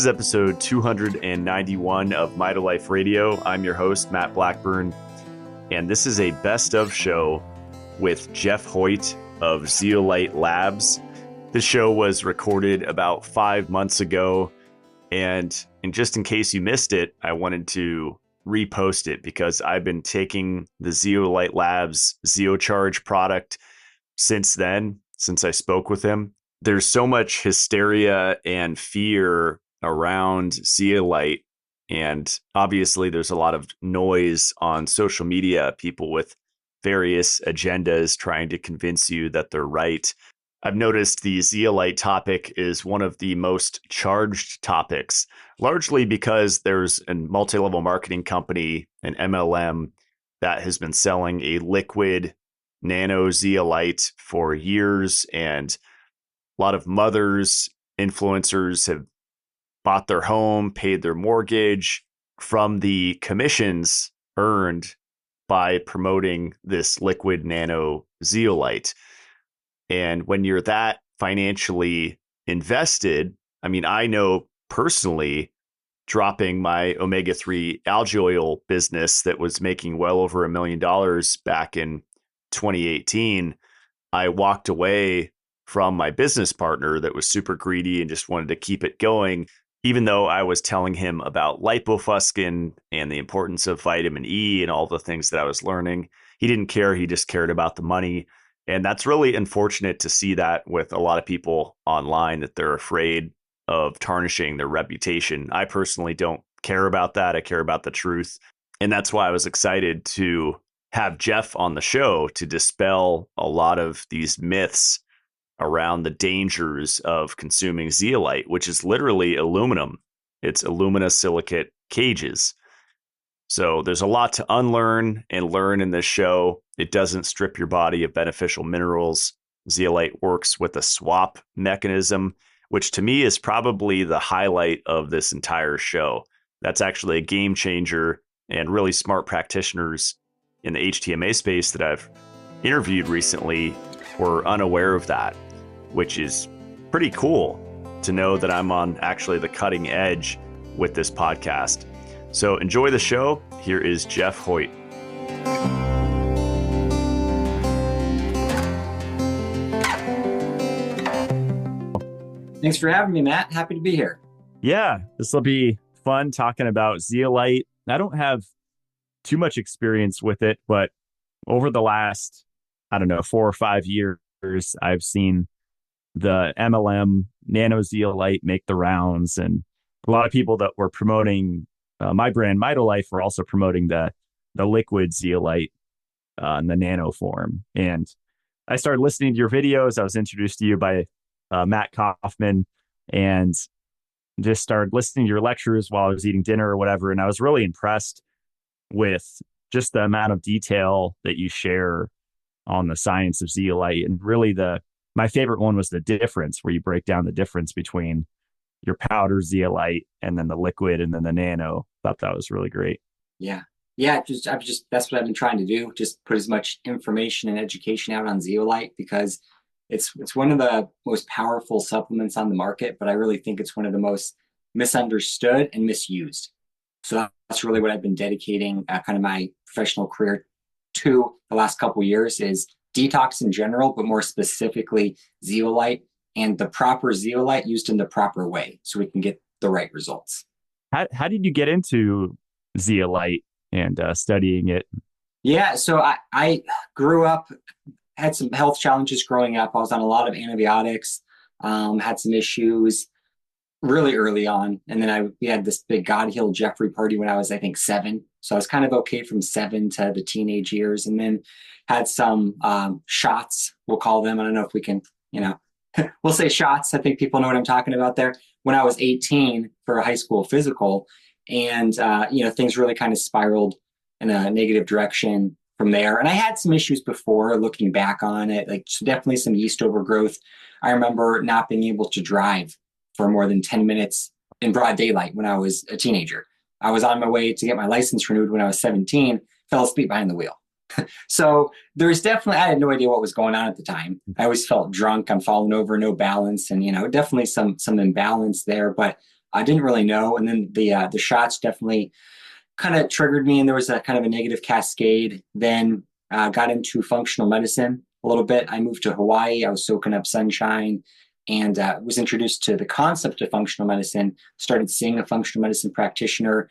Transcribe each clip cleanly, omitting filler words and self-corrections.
is episode 291 of Mitolife Radio. I'm your host, Matt Blackburn, and this is a best of show with Jeff Hoyt of Zeolite Labs. This show was recorded about 5 months ago, and just in case you missed it, I wanted to repost it because I've been taking the Zeolite Labs ZeoCharge product since then, since I spoke with him. There's so much hysteria and fear around zeolite, and obviously there's a lot of noise on social media, people with various agendas trying to convince you that they're right. I've noticed the zeolite topic is one of the most charged topics, largely because there's a multi-level marketing company, an MLM, that has been selling a liquid nano zeolite for years, and a lot of mothers, influencers have bought their home, paid their mortgage from the commissions earned by promoting this liquid nano zeolite. And when you're that financially invested, I mean, I know personally dropping my omega-3 algae oil business that was making well over $1 million back in 2018, I walked away from my business partner that was super greedy and just wanted to keep it going. Even though I was telling him about lipofuscin and the importance of vitamin E and all the things that I was learning, he didn't care. He just cared about the money. And that's really unfortunate to see that with a lot of people online, that they're afraid of tarnishing their reputation. I personally don't care about that. I care about the truth. And that's why I was excited to have Jeff on the show to dispel a lot of these myths around the dangers of consuming zeolite, which is literally aluminum. It's aluminosilicate cages. So there's a lot to unlearn and learn in this show. It doesn't strip your body of beneficial minerals. Zeolite works with a swap mechanism, which to me is probably the highlight of this entire show. That's actually a game changer, and really smart practitioners in the HTMA space that I've interviewed recently were unaware of that, which is pretty cool to know that I'm on actually the cutting edge with this podcast. So enjoy the show. Here is Jeff Hoyt. Thanks for having me, Matt. Happy to be here. Yeah, this will be fun talking about zeolite. I don't have too much experience with it, but over the last, 4 or 5 years, I've seen the MLM nano zeolite make the rounds, and a lot of people that were promoting my brand Mitolife were also promoting the liquid zeolite in the nano form. And I started listening to your videos. I was introduced to you by Matt Kaufman, and just started listening to your lectures while I was eating dinner or whatever. And I was really impressed with just the amount of detail that you share on the science of zeolite. And really my favorite one was the difference, where you break down the difference between your powder zeolite and then the liquid and then the nano. Thought that was really great. Yeah. That's what I've been trying to do. Just put as much information and education out on zeolite, because it's one of the most powerful supplements on the market, but I really think it's one of the most misunderstood and misused. So that's really what I've been dedicating kind of my professional career to the last couple of years, is detox in general, but more specifically zeolite, and the proper zeolite used in the proper way so we can get the right results. How did you get into zeolite and studying it? Yeah, so I grew up, had some health challenges growing up. I was on a lot of antibiotics, had some issues really early on. And then we had this big God Heal Jeffrey party when I was, I think, 7. So I was kind of okay from 7 to the teenage years, and then had some shots, we'll call them. I don't know if we can, we'll say shots. I think people know what I'm talking about there. When I was 18 for a high school physical, and, things really kind of spiraled in a negative direction from there. And I had some issues before, looking back on it, like definitely some yeast overgrowth. I remember not being able to drive for more than 10 minutes in broad daylight when I was a teenager. I was on my way to get my license renewed when I was 17, fell asleep behind the wheel. So there's definitely, I had no idea what was going on at the time. I always felt drunk. I'm falling over, no balance. And, definitely some imbalance there. But I didn't really know. And then the shots definitely kind of triggered me, and there was a kind of a negative cascade. Then got into functional medicine a little bit. I moved to Hawaii. I was soaking up sunshine and was introduced to the concept of functional medicine, started seeing a functional medicine practitioner,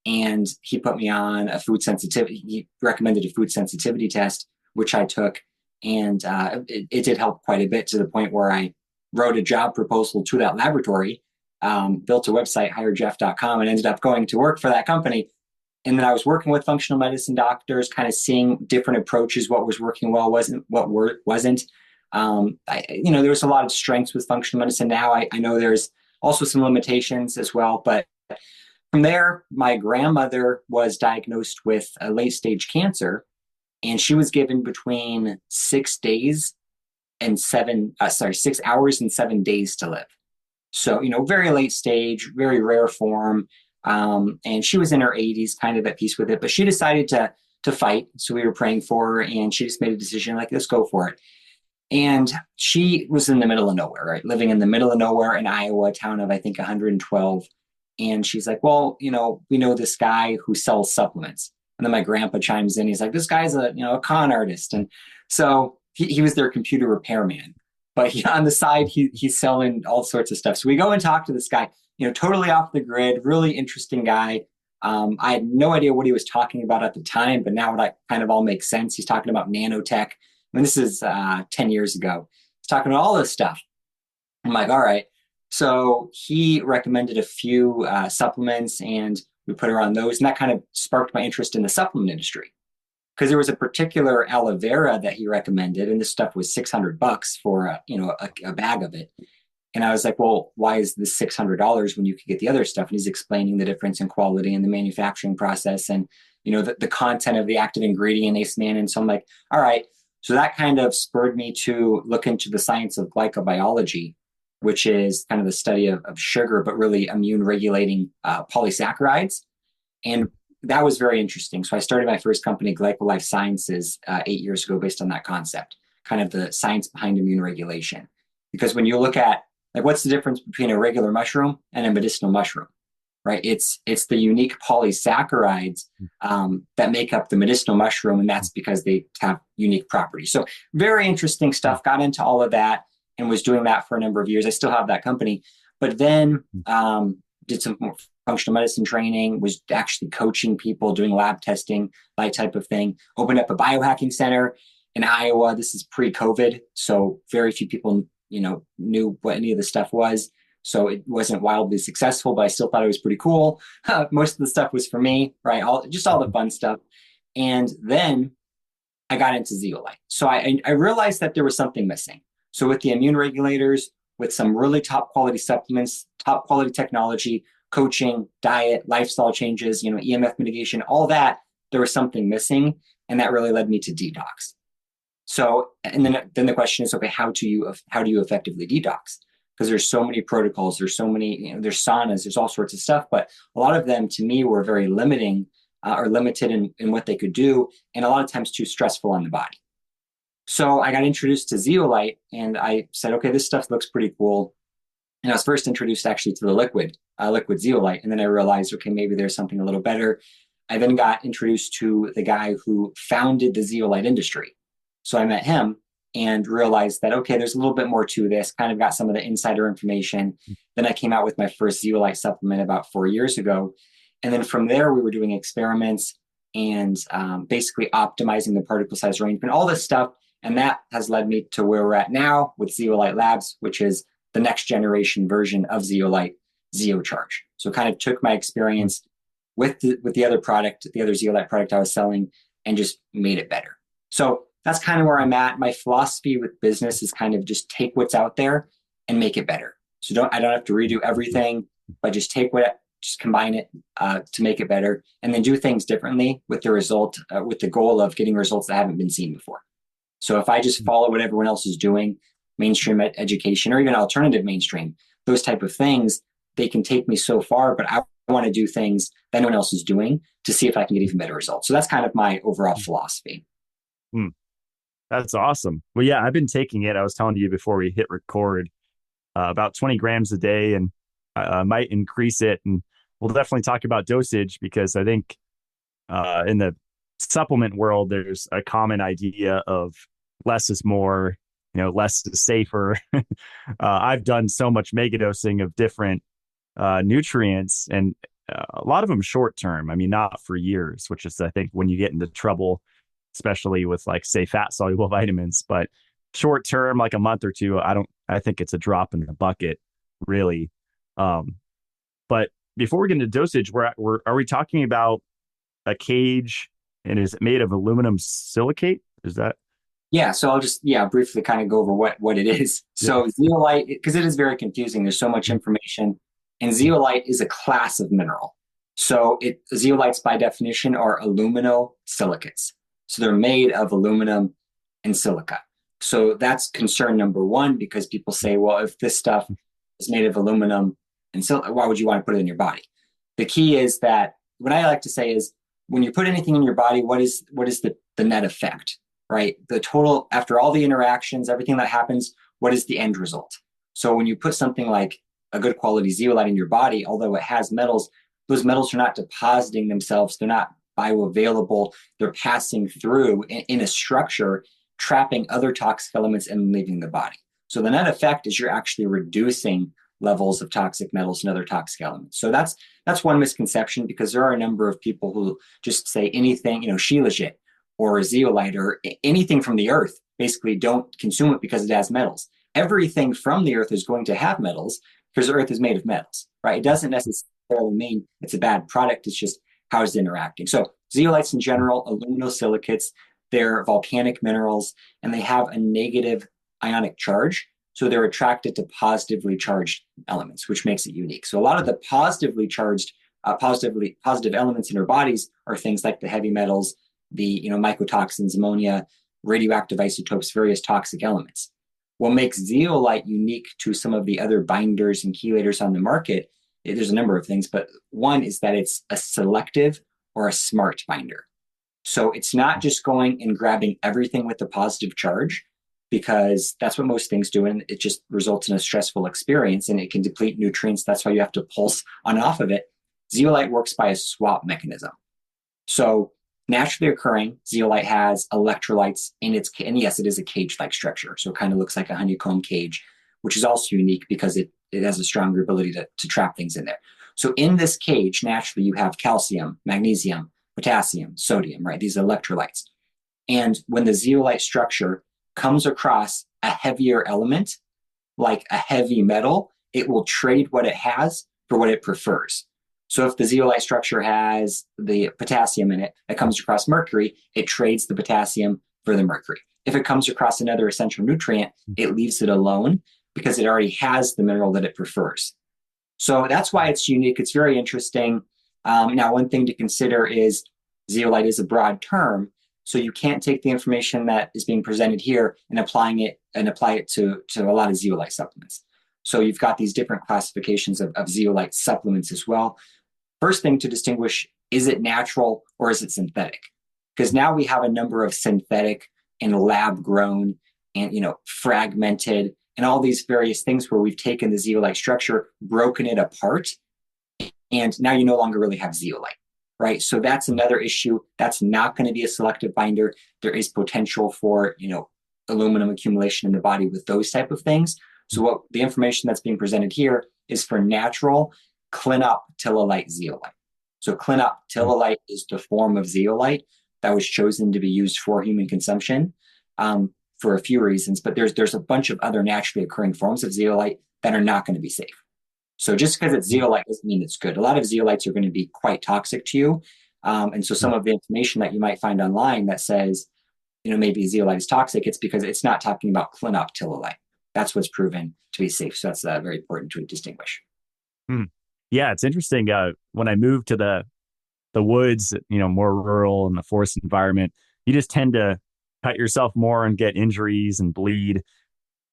and he put me on a food sensitivity. He recommended a food sensitivity test, which I took, and it did help quite a bit to the point where I wrote a job proposal to that laboratory, built a website, hirejeff.com, and ended up going to work for that company. And then I was working with functional medicine doctors, kind of seeing different approaches, what was working well, wasn't. There was a lot of strengths with functional medicine. Now I know there's also some limitations as well. But from there, my grandmother was diagnosed with a late stage cancer, and she was given between 6 hours and 7 days to live. So, very late stage, very rare form. And she was in her 80s, kind of at peace with it, but she decided to fight. So we were praying for her, and she just made a decision like, let's go for it. And she was in the middle of nowhere, right? Living in the middle of nowhere in Iowa, a town of, I think, 112. And she's like, well, we know this guy who sells supplements. And then my grandpa chimes in. He's like, this guy's a con artist. And so he was their computer repairman. But on the side, he's selling all sorts of stuff. So we go and talk to this guy, totally off the grid, really interesting guy. I had no idea what he was talking about at the time, but now it kind of all makes sense. He's talking about nanotech. I mean, this is 10 years ago. He's talking about all this stuff. I'm like, all right. So he recommended a few supplements, and we put her on those. And that kind of sparked my interest in the supplement industry, because there was a particular aloe vera that he recommended, and this stuff was $600 for a bag of it. And I was like, well, why is this $600 when you could get the other stuff? And he's explaining the difference in quality and the manufacturing process, and the content of the active ingredient, ace man. And so I'm like, all right. So that kind of spurred me to look into the science of glycobiology, which is kind of the study of sugar, but really immune regulating polysaccharides. And that was very interesting. So I started my first company, Glycolife Sciences, 8 years ago, based on that concept, kind of the science behind immune regulation. Because when you look at, like, what's the difference between a regular mushroom and a medicinal mushroom, right? It's the unique polysaccharides that make up the medicinal mushroom, and that's because they have unique properties. So very interesting stuff. Got into all of that and was doing that for a number of years. I still have that company, but then did some more functional medicine training, was actually coaching people, doing lab testing, that type of thing. Opened up a biohacking center in Iowa. This is pre-COVID, so very few people, knew what any of the stuff was. So it wasn't wildly successful, but I still thought it was pretty cool. Most of the stuff was for me, right? All the fun stuff. And then I got into zeolite. So I realized that there was something missing. So with the immune regulators, with some really top quality supplements, top quality technology, coaching, diet, lifestyle changes, EMF mitigation, all that, there was something missing. And that really led me to detox. So, and then the question is, okay, how do you effectively detox? Because there's so many protocols, there's so many, there's saunas, there's all sorts of stuff, but a lot of them to me were very limiting or limited in what they could do, and a lot of times too stressful on the body. So I got introduced to zeolite, and I said, okay, this stuff looks pretty cool. And I was first introduced actually to the liquid zeolite, and then I realized, okay, maybe there's something a little better. I then got introduced to the guy who founded the zeolite industry. So I met him and realized that, okay, there's a little bit more to this, kind of got some of the insider information. Then I came out with my first zeolite supplement about 4 years ago. And then from there, we were doing experiments and basically optimizing the particle size arrangement, all this stuff. And that has led me to where we're at now with Zeolite Labs, which is the next generation version of zeolite, ZeoCharge. So kind of took my experience with the other product, the other zeolite product I was selling, and just made it better. So that's kind of where I'm at. My philosophy with business is kind of just take what's out there and make it better. So I don't have to redo everything, but just just combine it to make it better, and then do things differently with the goal of getting results that haven't been seen before. So if I just follow what everyone else is doing, mainstream education, or even alternative mainstream, those type of things, they can take me so far, but I want to do things that no one else is doing to see if I can get even better results. So that's kind of my overall philosophy. That's awesome. Well, yeah, I've been taking it. I was telling you before we hit record, about 20 grams a day. And might increase it. And we'll definitely talk about dosage because I think in the supplement world, there's a common idea of less is more, less is safer. I've done so much megadosing of different nutrients, and a lot of them short term. I mean, not for years, which is, I think, when you get into trouble, especially with like, say, fat soluble vitamins. But short term, like a month or two, I think it's a drop in the bucket, really. Um, but before we get into dosage, are we talking about a cage, and is it made of aluminum silicate? Is that? Yeah, so I'll just briefly kind of go over what it is. Yeah. So zeolite, because it is very confusing. There's so much information, and zeolite is a class of mineral. So zeolites by definition are aluminosilicates. So they're made of aluminum and silica. So that's concern number one, because people say, well, if this stuff is made of aluminum and silica, why would you want to put it in your body? The key is that what I like to say is when you put anything in your body, what is the net effect? Right? The total, after all the interactions, everything that happens, what is the end result? So when you put something like a good quality zeolite in your body, although it has metals, those metals are not depositing themselves. They're not bioavailable. They're passing through in a structure, trapping other toxic elements and leaving the body. So the net effect is you're actually reducing levels of toxic metals and other toxic elements. So that's one misconception, because there are a number of people who just say anything, shilajit or zeolite or anything from the earth, basically don't consume it because it has metals. Everything from the earth is going to have metals because the earth is made of metals, right? It doesn't necessarily mean it's a bad product. It's just how it's interacting. So zeolites in general, aluminosilicates, they're volcanic minerals, and they have a negative ionic charge. So they're attracted to positively charged elements, which makes it unique. So a lot of the positively charged, positive elements in our bodies are things like the heavy metals, the mycotoxins, ammonia, radioactive isotopes, various toxic elements. What makes zeolite unique to some of the other binders and chelators on the market, there's a number of things, but one is that it's a selective or a smart binder. So it's not just going and grabbing everything with the positive charge, because that's what most things do, and it just results in a stressful experience, and it can deplete nutrients. That's why you have to pulse on and off of it. Zeolite works by a swap mechanism. So naturally occurring, zeolite has electrolytes in its, and yes, it is a cage-like structure. So it kind of looks like a honeycomb cage, which is also unique because it has a stronger ability to trap things in there. So in this cage, naturally, you have calcium, magnesium, potassium, sodium, right? These electrolytes. And when the zeolite structure comes across a heavier element, like a heavy metal, it will trade what it has for what it prefers. So if the zeolite structure has the potassium in it that comes across mercury, it trades the potassium for the mercury. If it comes across another essential nutrient, it leaves it alone because it already has the mineral that it prefers. So that's why it's unique. It's very interesting. Now, one thing to consider is zeolite is a broad term. So you can't take the information that is being presented here and apply it to a lot of zeolite supplements. So you've got these different classifications of zeolite supplements as well. First thing to distinguish, is it natural or is it synthetic? Because now we have a number of synthetic and lab grown and fragmented and all these various things where we've taken the zeolite structure, broken it apart, and now you no longer really have zeolite. Right. So that's another issue. That's not going to be a selective binder. There is potential for, aluminum accumulation in the body with those type of things. So what the information that's being presented here is for natural clinoptilolite zeolite. So clinoptilolite is the form of zeolite that was chosen to be used for human consumption for a few reasons, but there's a bunch of other naturally occurring forms of zeolite that are not going to be safe. So just because it's zeolite doesn't mean it's good. A lot of zeolites are going to be quite toxic to you. And so some of the information that you might find online that says, maybe zeolite is toxic, it's because it's not talking about clinoptilolite. That's what's proven to be safe. So that's very important to distinguish. Yeah, it's interesting. When I moved to the woods, more rural and the forest environment, you just tend to cut yourself more and get injuries and bleed.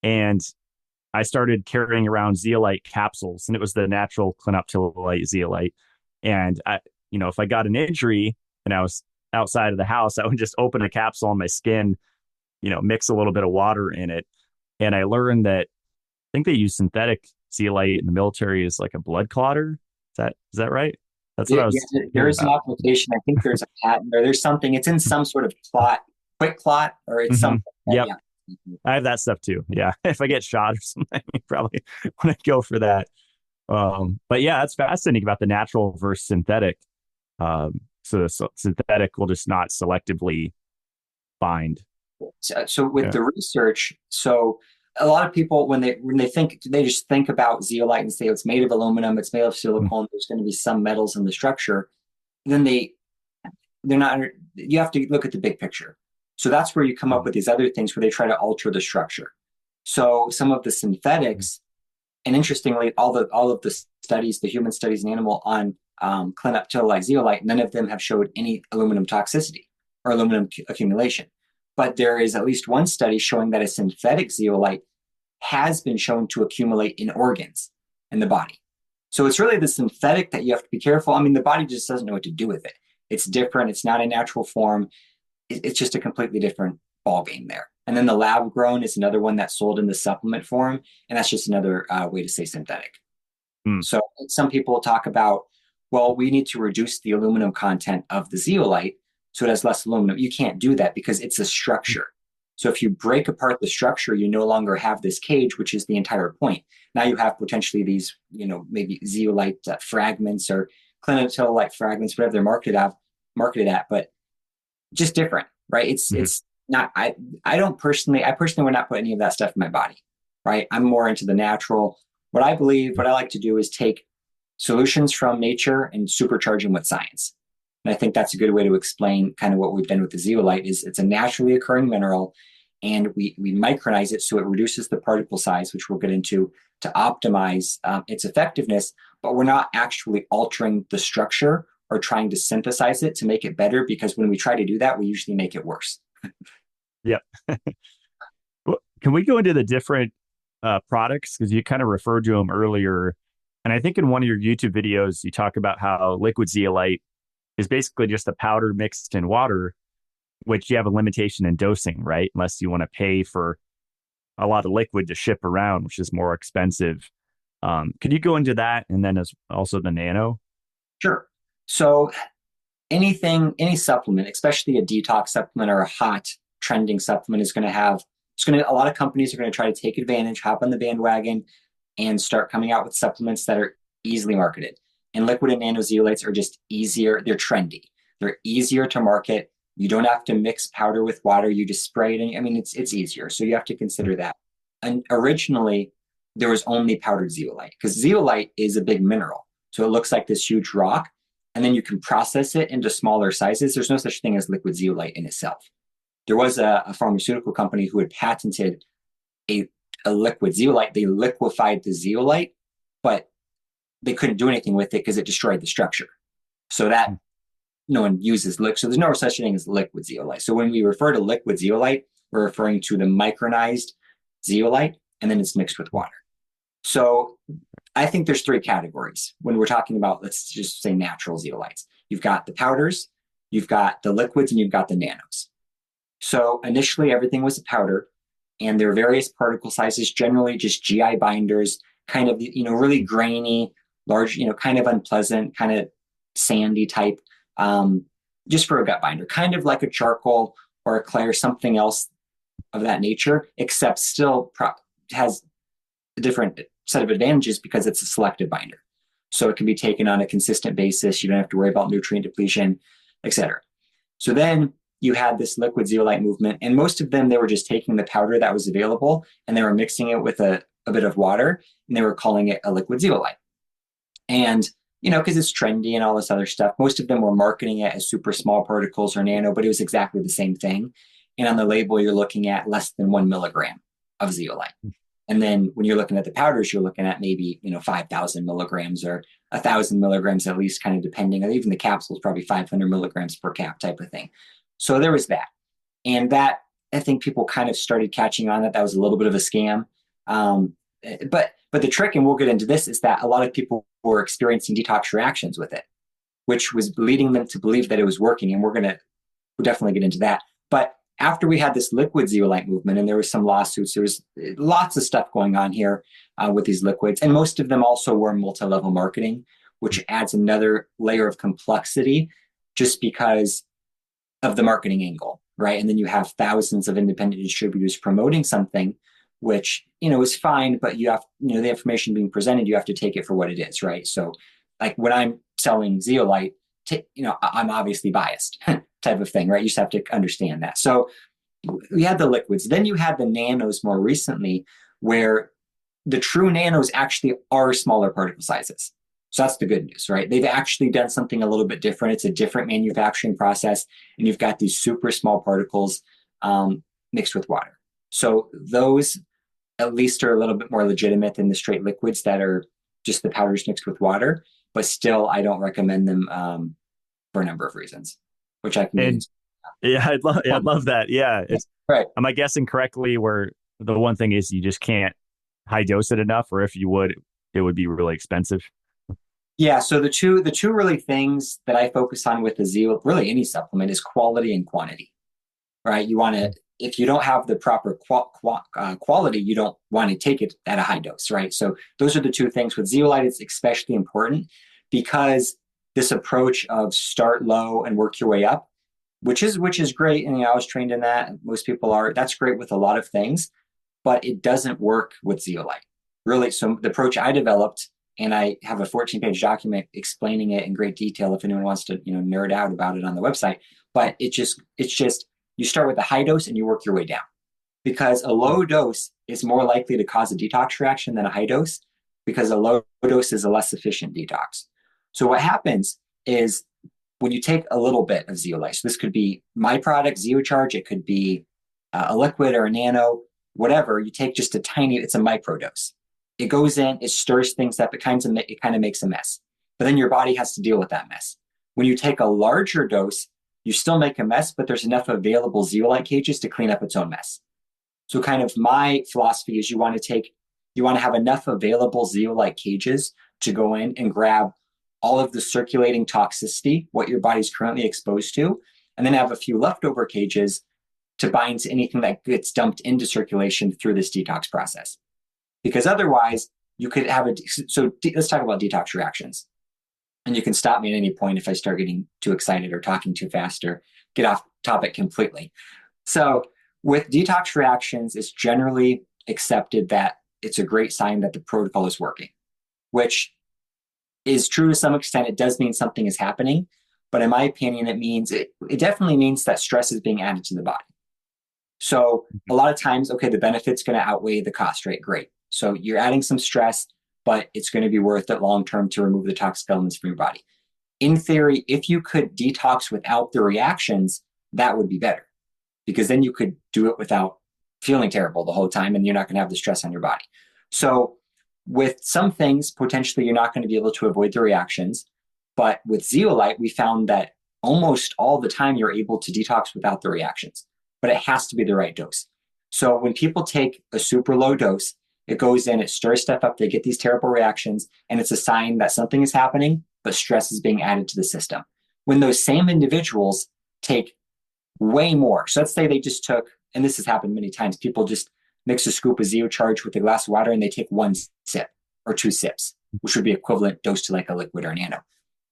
And I started carrying around zeolite capsules, and it was the natural clinoptilolite zeolite. And if I got an injury and I was outside of the house, I would just open a capsule on my skin, mix a little bit of water in it. And I learned that I think they use synthetic zeolite in the military is like a blood clotter. Is that right? That's what I Yeah, was there hearing is an about. application. I think there's a patent or there's something. It's in some sort of quick clot, or it's Hmm. something that, Yep. yeah. I have that stuff too. Yeah. If I get shot or something, I probably want to go for that. But yeah, that's fascinating about the natural versus synthetic. So the synthetic will just not selectively bind. So with Yeah. the research, so a lot of people when they think they just think about zeolite and say it's made of aluminum, it's made of silicone, there's going to be some metals in the structure. Then they're not. You have to look at the big picture. So that's where you come up Mhm. with these other things where they try to alter the structure. So some of the synthetics, and interestingly, all of the studies, the human studies in animal on clinoptilolite zeolite, none of them have showed any aluminum toxicity or aluminum accumulation. But there is at least one study showing that a synthetic zeolite has been shown to accumulate in organs in the body. So it's really the synthetic that you have to be careful. I mean, the body just doesn't know what to do with it. It's different. It's not a natural form. It's just a completely different ball game there. And then the lab grown is another one that's sold in the supplement form, and that's just another way to say synthetic. Mm. So some people talk about, well, we need to reduce the aluminum content of the zeolite so it has less aluminum. You can't do that because it's a structure. So if you break apart the structure, you no longer have this cage, which is the entire point. Now you have potentially these, maybe zeolite fragments or clinotillite fragments, whatever they're marketed at, but just different, right? It's Mhm. it's not. I personally would not put any of that stuff in my body, right? I'm more into the natural. What I like to do is take solutions from nature and supercharge them with science. And I think that's a good way to explain kind of what we've done with the zeolite is it's a naturally occurring mineral, and we micronize it so it reduces the particle size, which we'll get into, to optimize its effectiveness, but we're not actually altering the structure or trying to synthesize it to make it better, because when we try to do that, we usually make it worse. Yep. Well, can we go into the different products? Because you kind of referred to them earlier. And I think in one of your YouTube videos, you talk about how liquid zeolite is basically just a powder mixed in water, which you have a limitation in dosing, right? Unless you want to pay for a lot of liquid to ship around, which is more expensive. Could you go into that and then as also the nano? Sure. So any supplement, especially a detox supplement or a hot trending supplement, is going to have it's going to a lot of companies are going to try to take advantage, hop on the bandwagon, and start coming out with supplements that are easily marketed. And liquid and nano zeolites are just easier. They're trendy. They're easier to market. You don't have to mix powder with water. You just spray it. And I mean, it's easier. So you have to consider that. And originally, there was only powdered zeolite because zeolite is a big mineral. So it looks like this huge rock, and then you can process it into smaller sizes. There's no such thing as liquid zeolite in itself. There was a pharmaceutical company who had patented a, a liquid zeolite. They liquefied the zeolite, but they couldn't do anything with it because it destroyed the structure. So that no one uses liquid. So there's no such thing as liquid zeolite. So when we refer to liquid zeolite, we're referring to the micronized zeolite, and then it's mixed with water. So I think there's three categories when we're talking about, let's just say, natural zeolites. You've got the powders, you've got the liquids, and you've got the nanos. So initially, everything was a powder, and there are various particle sizes, generally just GI binders, kind of, really grainy, large, kind of unpleasant, kind of sandy type, just for a gut binder, kind of like a charcoal or a clay or something else of that nature, except still has a different set of advantages because it's a selective binder. So it can be taken on a consistent basis. You don't have to worry about nutrient depletion, etc. So then you had this liquid zeolite movement, and most of them, they were just taking the powder that was available and they were mixing it with a bit of water, and they were calling it a liquid zeolite. And, because it's trendy and all this other stuff, most of them were marketing it as super small particles or nano, but it was exactly the same thing. And on the label, you're looking at less than 1 milligram of zeolite. And then when you're looking at the powders, you're looking at maybe, 5,000 milligrams or 1,000 milligrams at least, kind of depending. Even the capsule is probably 500 milligrams per cap type of thing. So there was that. And that, I think people kind of started catching on that was a little bit of a scam. But the trick, and we'll get into this, is that a lot of people were experiencing detox reactions with it, which was leading them to believe that it was working. And we'll definitely get into that. But after we had this liquid zeolite movement, and there was some lawsuits, there was lots of stuff going on here with these liquids, and most of them also were multi-level marketing, which adds another layer of complexity, just because of the marketing angle, right? And then you have thousands of independent distributors promoting something, which, is fine, but you have, the information being presented, you have to take it for what it is, right? So like when I'm selling zeolite, I'm obviously biased type of thing, right? You just have to understand that. So we had the liquids. Then you had the nanos more recently, where the true nanos actually are smaller particle sizes. So that's the good news, right? They've actually done something a little bit different. It's a different manufacturing process, and you've got these super small particles mixed with water. So those at least are a little bit more legitimate than the straight liquids that are just the powders mixed with water. But still, I don't recommend them for a number of reasons, which I can get into. Yeah, I'd love that. Yeah, it's right. Am I guessing correctly? Where the one thing is you just can't high dose it enough, or if you would, it would be really expensive. Yeah. So the two really things that I focus on with the Zeo, really any supplement, is quality and quantity. Right. You want to, if you don't have the proper quality, you don't want to take it at a high dose. Right. So those are the two things. With zeolite, it's especially important because this approach of start low and work your way up, which is great. And I was trained in that. Most people are. That's great with a lot of things, but it doesn't work with zeolite. Really. So the approach I developed, and I have a 14-page document explaining it in great detail if anyone wants to, nerd out about it on the website. But it's just you start with a high dose and you work your way down, because a low dose is more likely to cause a detox reaction than a high dose, because a low dose is a less efficient detox. So what happens is when you take a little bit of zeolite, so this could be my product, ZeoCharge, it could be a liquid or a nano, whatever, you take just a tiny, it's a micro dose. It goes in, it stirs things up, it kind of makes a mess. But then your body has to deal with that mess. When you take a larger dose, you still make a mess, but there's enough available zeolite cages to clean up its own mess. So kind of my philosophy is you want to have enough available zeolite cages to go in and grab all of the circulating toxicity, what your body's currently exposed to, and then have a few leftover cages to bind to anything that gets dumped into circulation through this detox process. Because otherwise, you could have let's talk about detox reactions. And you can stop me at any point if I start getting too excited or talking too fast or get off topic completely. So with detox reactions, it's generally accepted that it's a great sign that the protocol is working, which is true to some extent. It does mean something is happening. But in my opinion, it definitely means that stress is being added to the body. So a lot of times, okay, the benefit's going to outweigh the cost, right? Great. So you're adding some stress, but it's going to be worth it long-term to remove the toxic elements from your body. In theory, if you could detox without the reactions, that would be better, because then you could do it without feeling terrible the whole time, and you're not going to have the stress on your body. So with some things, potentially you're not going to be able to avoid the reactions. But with zeolite, we found that almost all the time you're able to detox without the reactions, but it has to be the right dose. So when people take a super low dose, it goes in, it stirs stuff up, they get these terrible reactions, and it's a sign that something is happening, but stress is being added to the system. When those same individuals take way more, so let's say they just took, and this has happened many times, people just mix a scoop of ZeoCharge with a glass of water and they take one sip or two sips, which would be equivalent dose to like a liquid or a nano.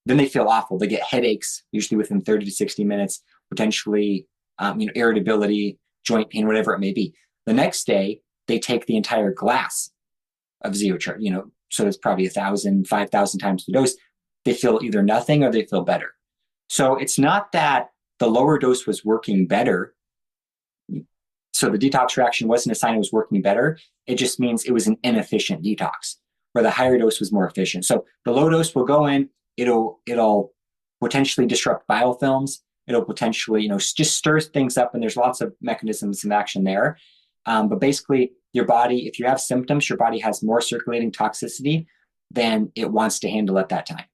Then they feel awful. They get headaches, usually within 30 to 60 minutes, potentially irritability, joint pain, whatever it may be. The next day, they take the entire glass of ZeoCharge, so it's probably 1,000, 5,000 times the dose. They feel either nothing or they feel better. So it's not that the lower dose was working better. So the detox reaction wasn't a sign it was working better. It just means it was an inefficient detox, where the higher dose was more efficient. So the low dose will go in, it'll potentially disrupt biofilms. It'll potentially, just stir things up, and there's lots of mechanisms of action there. But basically, your body, if you have symptoms, your body has more circulating toxicity than it wants to handle at that time.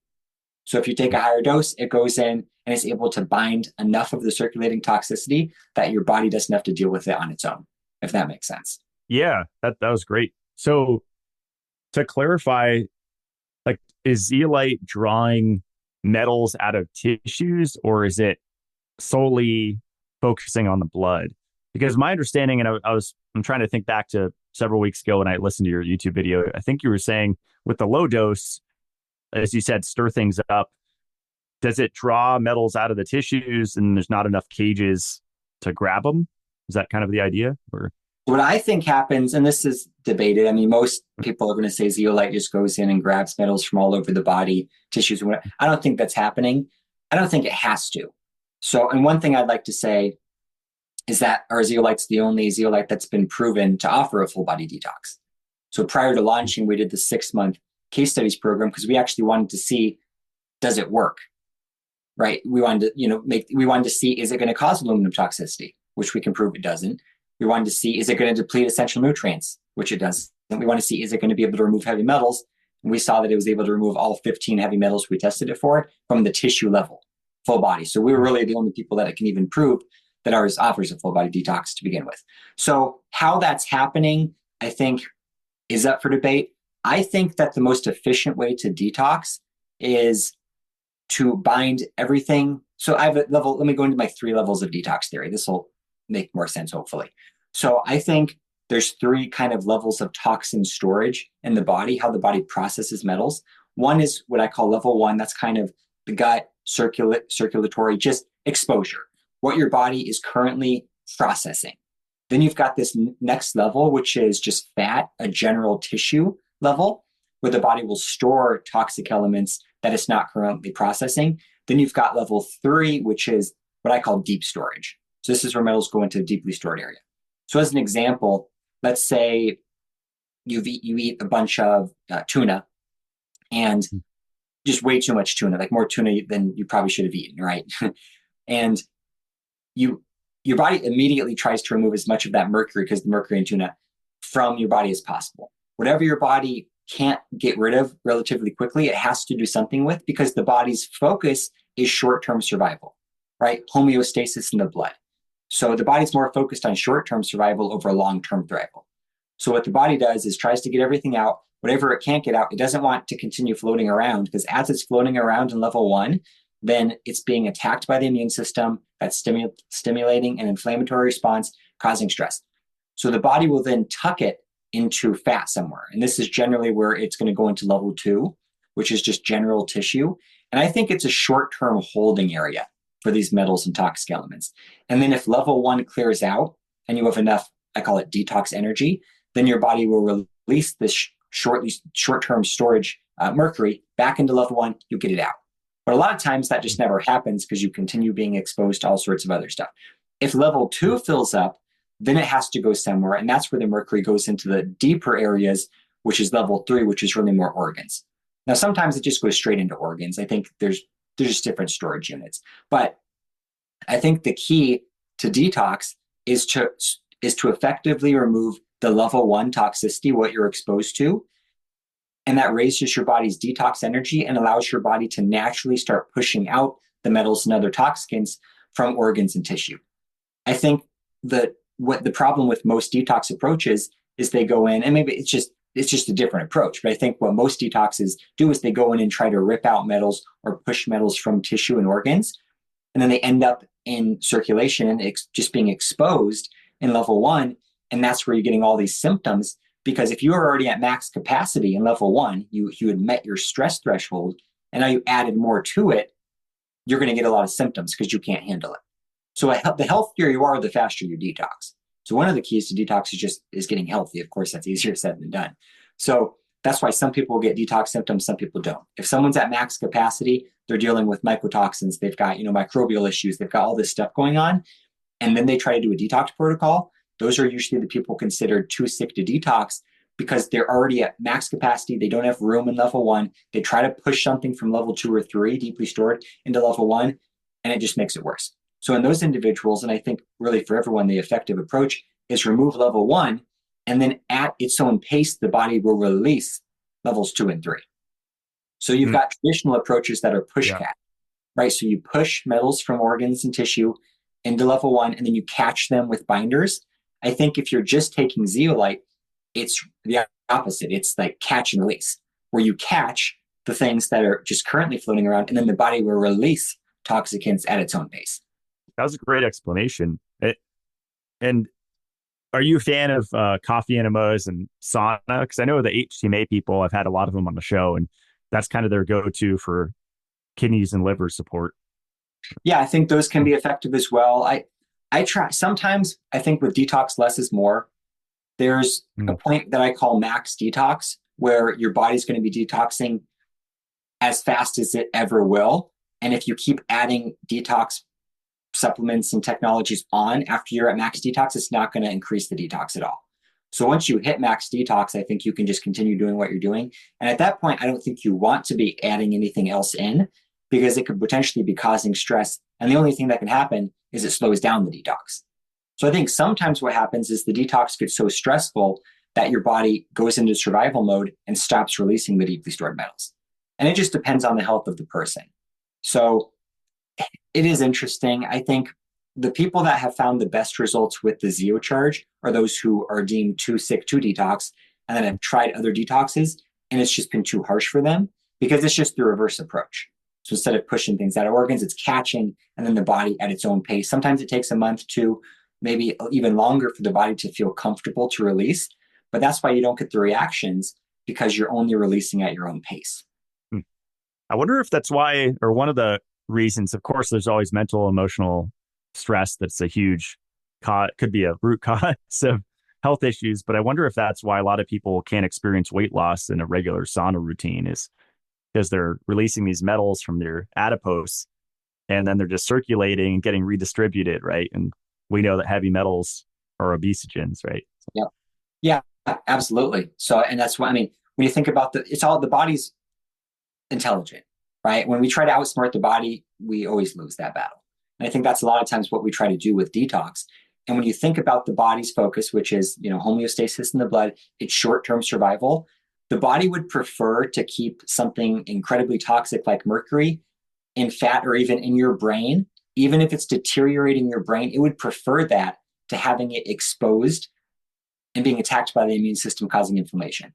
So if you take a higher dose, it goes in and it's able to bind enough of the circulating toxicity that your body doesn't have to deal with it on its own, if that makes sense. Yeah, that was great. So to clarify, like, is zeolite drawing metals out of tissues, or is it solely focusing on the blood. Because my understanding, and I'm trying to think back to several weeks ago when I listened to your YouTube video, I think you were saying with the low dose, as you said, stir things up. Does it draw metals out of the tissues and there's not enough cages to grab them? Is that kind of the idea? Or what I think happens, and this is debated, I mean, most people are going to say zeolite just goes in and grabs metals from all over the body, tissues, and whatever. I don't think that's happening. I don't think it has to. So, and one thing I'd like to say is that our zeolite's the only zeolite that's been proven to offer a full body detox. So prior to launching, we did the 6-month case studies program because we actually wanted to see, does it work? Right? We wanted to, we wanted to see, is it going to cause aluminum toxicity, which we can prove it doesn't. We wanted to see, is it going to deplete essential nutrients, which it does. And we want to see, is it going to be able to remove heavy metals? And we saw that it was able to remove all 15 heavy metals we tested it for from the tissue level, full body. So we were really the only people that it can even prove that ours offers a full body detox to begin with. So how that's happening, I think, is up for debate. I think that the most efficient way to detox is to bind everything. So I have a level, let me go into my 3 levels of detox theory. This will make more sense, hopefully. So I think there's 3 kind of levels of toxin storage in the body, how the body processes metals. One is what I call level 1. That's kind of the gut, circulatory, just exposure, what your body is currently processing. Then you've got this next level, which is just fat, a general tissue level, where the body will store toxic elements that it's not currently processing. Then you've got level 3, which is what I call deep storage. So this is where metals go into a deeply stored area. So as an example, let's say you eat a bunch of tuna and just way too much tuna, like more tuna than you probably should have eaten, right? And your body immediately tries to remove as much of that mercury, because the mercury in tuna, from your body as possible. Whatever your body can't get rid of relatively quickly, it has to do something with, because the body's focus is short-term survival, right? Homeostasis in the blood. So the body's more focused on short-term survival over long-term survival. So what the body does is tries to get everything out. Whatever it can't get out, it doesn't want to continue floating around, because as it's floating around in level 1, then it's being attacked by the immune system. That's stimulating an inflammatory response, causing stress. So the body will then tuck it into fat somewhere. And this is generally where it's going to go into level 2, which is just general tissue. And I think it's a short-term holding area for these metals and toxic elements. And then if level 1 clears out and you have enough, I call it detox energy, then your body will release this short-term storage mercury back into level 1, you get it out. But a lot of times that just never happens because you continue being exposed to all sorts of other stuff. If level 2 fills up, then it has to go somewhere. And that's where the mercury goes into the deeper areas, which is level 3, which is really more organs. Now, sometimes it just goes straight into organs. I think there's just different storage units. But I think the key to detox is to effectively remove the level 1 toxicity, what you're exposed to. And that raises your body's detox energy and allows your body to naturally start pushing out the metals and other toxins from organs and tissue. I think that what the problem with most detox approaches is they go in, and maybe it's just a different approach, but I think what most detoxes do is they go in and try to rip out metals or push metals from tissue and organs, and then they end up in circulation and just being exposed in level 1, and that's where you're getting all these symptoms. Because if you were already at max capacity in level 1, you had met your stress threshold, and now you added more to it, you're going to get a lot of symptoms because you can't handle it. So the healthier you are, the faster you detox. So one of the keys to detox is getting healthy. Of course, that's easier said than done. So that's why some people get detox symptoms, some people don't. If someone's at max capacity, they're dealing with mycotoxins, they've got microbial issues, they've got all this stuff going on, and then they try to do a detox protocol. Those are usually the people considered too sick to detox because they're already at max capacity. They don't have room in level 1. They try to push something from level 2 or 3 deeply stored into level 1, and it just makes it worse. So in those individuals, and I think really for everyone, the effective approach is remove level 1, and then at its own pace, the body will release levels 2 and 3. So you've got traditional approaches that are push catch, right? So you push metals from organs and tissue into level 1, and then you catch them with binders. I think if you're just taking zeolite, it's the opposite. It's like catch and release, where you catch the things that are just currently floating around, and then the body will release toxicants at its own pace. That was a great explanation. And are you a fan of coffee enemas and sauna? Because I know the HTMA people, I've had a lot of them on the show, and that's kind of their go-to for kidneys and liver support. Yeah, I think those can be effective as well. I try sometimes. I think with detox, less is more. There's a Mm. point that I call max detox, where your body's going to be detoxing as fast as it ever will. And if you keep adding detox supplements and technologies on after you're at max detox, it's not going to increase the detox at all. So once you hit max detox, I think you can just continue doing what you're doing. And at that point, I don't think you want to be adding anything else in because it could potentially be causing stress. And the only thing that can happen is it slows down the detox. So I think sometimes what happens is the detox gets so stressful that your body goes into survival mode and stops releasing the deeply stored metals. And it just depends on the health of the person. So it is interesting. I think the people that have found the best results with the Zeocharge are those who are deemed too sick to detox and then have tried other detoxes and it's just been too harsh for them because it's just the reverse approach. So instead of pushing things out of organs, it's catching and then the body at its own pace. Sometimes it takes a month to maybe even longer for the body to feel comfortable to release. But that's why you don't get the reactions because you're only releasing at your own pace. Hmm. I wonder if that's why, or one of the reasons, of course, there's always mental, emotional stress that's a huge could be a root cause of health issues. But I wonder if that's why a lot of people can't experience weight loss in a regular sauna routine is because they're releasing these metals from their adipose and then they're just circulating and getting redistributed, right? And we know that heavy metals are obesogens, right? Yeah. Yeah, absolutely. So, and that's what I mean, when you think about it's all the body's intelligent, right? When we try to outsmart the body, we always lose that battle. And I think that's a lot of times what we try to do with detox. And when you think about the body's focus, which is, homeostasis in the blood, it's short-term survival, the body would prefer to keep something incredibly toxic like mercury in fat or even in your brain. Even if it's deteriorating your brain, it would prefer that to having it exposed and being attacked by the immune system, causing inflammation.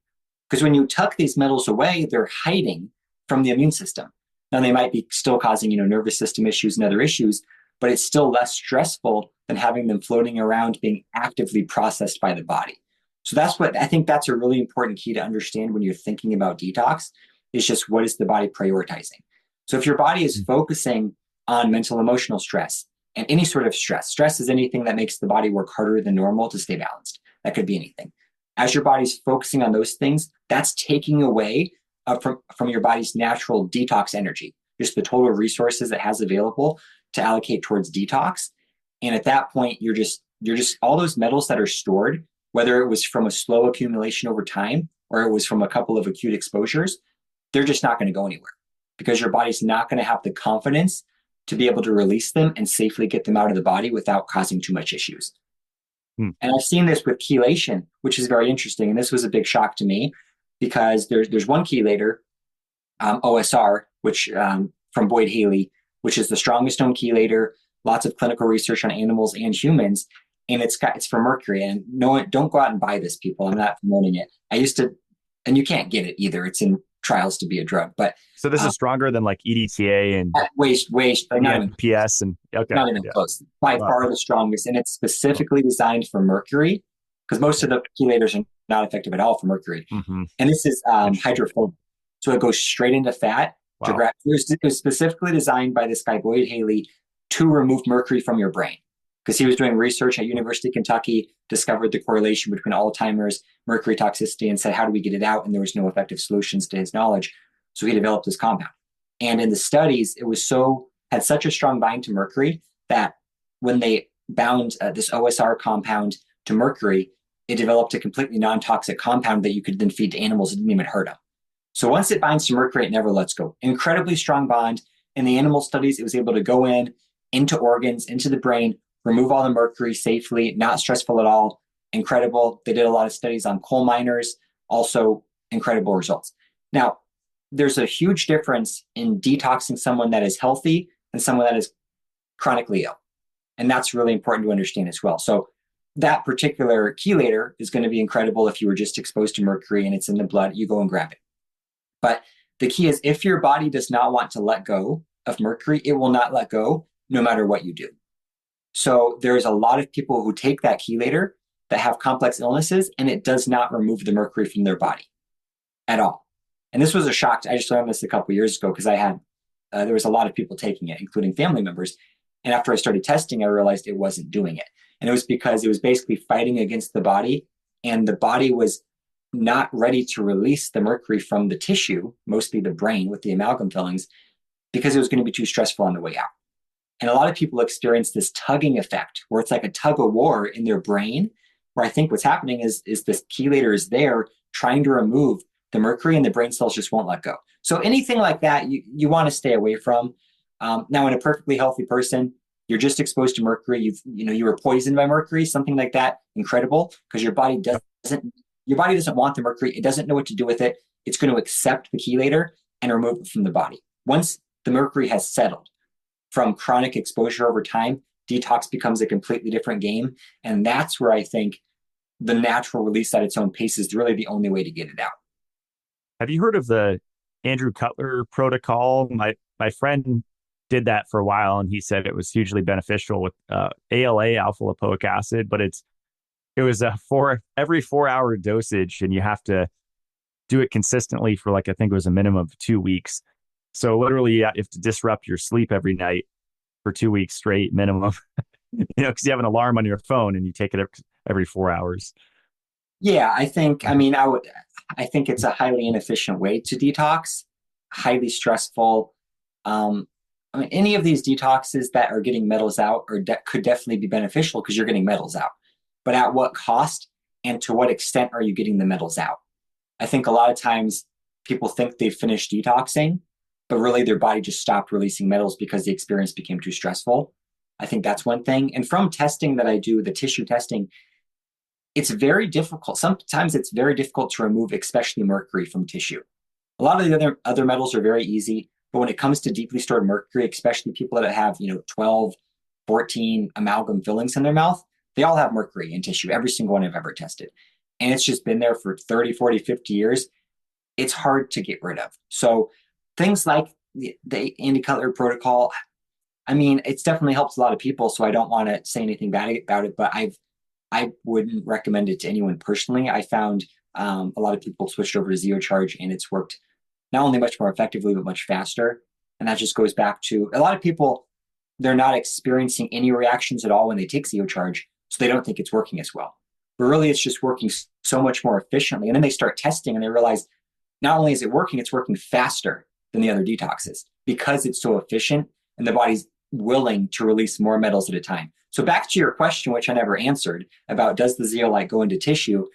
Because when you tuck these metals away, they're hiding from the immune system. Now they might be still causing, nervous system issues and other issues, but it's still less stressful than having them floating around being actively processed by the body. So that's what I think that's a really important key to understand when you're thinking about detox is just what is the body prioritizing. So if your body is focusing on mental emotional stress and any sort of stress is anything that makes the body work harder than normal to stay balanced. That could be anything. As your body's focusing on those things, that's taking away from your body's natural detox energy, just the total resources it has available to allocate towards detox. And at that point, you're just all those metals that are stored, whether it was from a slow accumulation over time or it was from a couple of acute exposures, they're just not going to go anywhere because your body's not going to have the confidence to be able to release them and safely get them out of the body without causing too much issues. And I've seen this with chelation, which is very interesting. And this was a big shock to me because there's one chelator, OSR, which from Boyd Haley, which is the strongest known chelator, lots of clinical research on animals and humans. And it's for mercury. And no, don't go out and buy this, people. I'm not promoting it. I used to, and you can't get it either. It's in trials to be a drug. But so this is stronger than like EDTA and waste, but not even PS and okay, not even close. By far the strongest, and it's specifically designed for mercury because most of the chelators are not effective at all for mercury. Mm-hmm. And this is hydrophobic, so it goes straight into fat. Wow. It was specifically designed by this guy Boyd Haley to remove mercury from your brain because he was doing research at University of Kentucky, discovered the correlation between Alzheimer's, mercury toxicity, and said, how do we get it out? And there was no effective solutions to his knowledge. So he developed this compound. And in the studies, had such a strong bind to mercury that when they bound this OSR compound to mercury, it developed a completely non-toxic compound that you could then feed to animals. It didn't even hurt them. So once it binds to mercury, it never lets go. Incredibly strong bond. In the animal studies, it was able to go into organs, into the brain, remove all the mercury safely, not stressful at all. Incredible. They did a lot of studies on coal miners, also incredible results. Now, there's a huge difference in detoxing someone that is healthy and someone that is chronically ill. And that's really important to understand as well. So that particular chelator is going to be incredible if you were just exposed to mercury and it's in the blood, you go and grab it. But the key is if your body does not want to let go of mercury, it will not let go no matter what you do. So there's a lot of people who take that chelator that have complex illnesses, and it does not remove the mercury from their body at all. And this was a shock. I just learned this a couple of years ago because I had there was a lot of people taking it, including family members. And after I started testing, I realized it wasn't doing it. And it was because it was basically fighting against the body, and the body was not ready to release the mercury from the tissue, mostly the brain with the amalgam fillings, because it was going to be too stressful on the way out. And a lot of people experience this tugging effect where it's like a tug of war in their brain, where I think what's happening is this chelator is there trying to remove the mercury, and the brain cells just won't let go. So anything like that, you want to stay away from. Now, in a perfectly healthy person, you're just exposed to mercury. You were poisoned by mercury, something like that. Incredible, because your body doesn't want the mercury. It doesn't know what to do with it. It's going to accept the chelator and remove it from the body. Once the mercury has settled from chronic exposure over time, detox becomes a completely different game. And that's where I think the natural release at its own pace is really the only way to get it out. Have you heard of the Andrew Cutler protocol? My friend did that for a while, and he said it was hugely beneficial with ALA, alpha lipoic acid, but it was every 4 hour dosage, and you have to do it consistently for I think it was a minimum of 2 weeks. So literally, you have to disrupt your sleep every night for 2 weeks straight minimum, because you have an alarm on your phone and you take it every 4 hours. Yeah, I think it's a highly inefficient way to detox, highly stressful. Any of these detoxes that are getting metals out could definitely be beneficial because you're getting metals out. But at what cost and to what extent are you getting the metals out? I think a lot of times people think they've finished detoxing, but really their body just stopped releasing metals because the experience became too stressful. I think that's one thing. And from testing that I do, the tissue testing, it's very difficult. Sometimes it's very difficult to remove, especially mercury from tissue. A lot of the other metals are very easy, but when it comes to deeply stored mercury, especially people that have 12, 14 amalgam fillings in their mouth, they all have mercury in tissue, every single one I've ever tested. And it's just been there for 30, 40, 50 years. It's hard to get rid of. So things like the Andy Cutler protocol, it's definitely helped a lot of people, so I don't want to say anything bad about it, but I wouldn't recommend it to anyone personally. I found a lot of people switched over to ZeoCharge, and it's worked not only much more effectively, but much faster. And that just goes back to a lot of people, they're not experiencing any reactions at all when they take ZeoCharge, so they don't think it's working as well. But really, it's just working so much more efficiently. And then they start testing and they realize not only is it working, it's working faster than the other detoxes because it's so efficient and the body's willing to release more metals at a time. So back to your question, which I never answered, about does the zeolite go into tissue?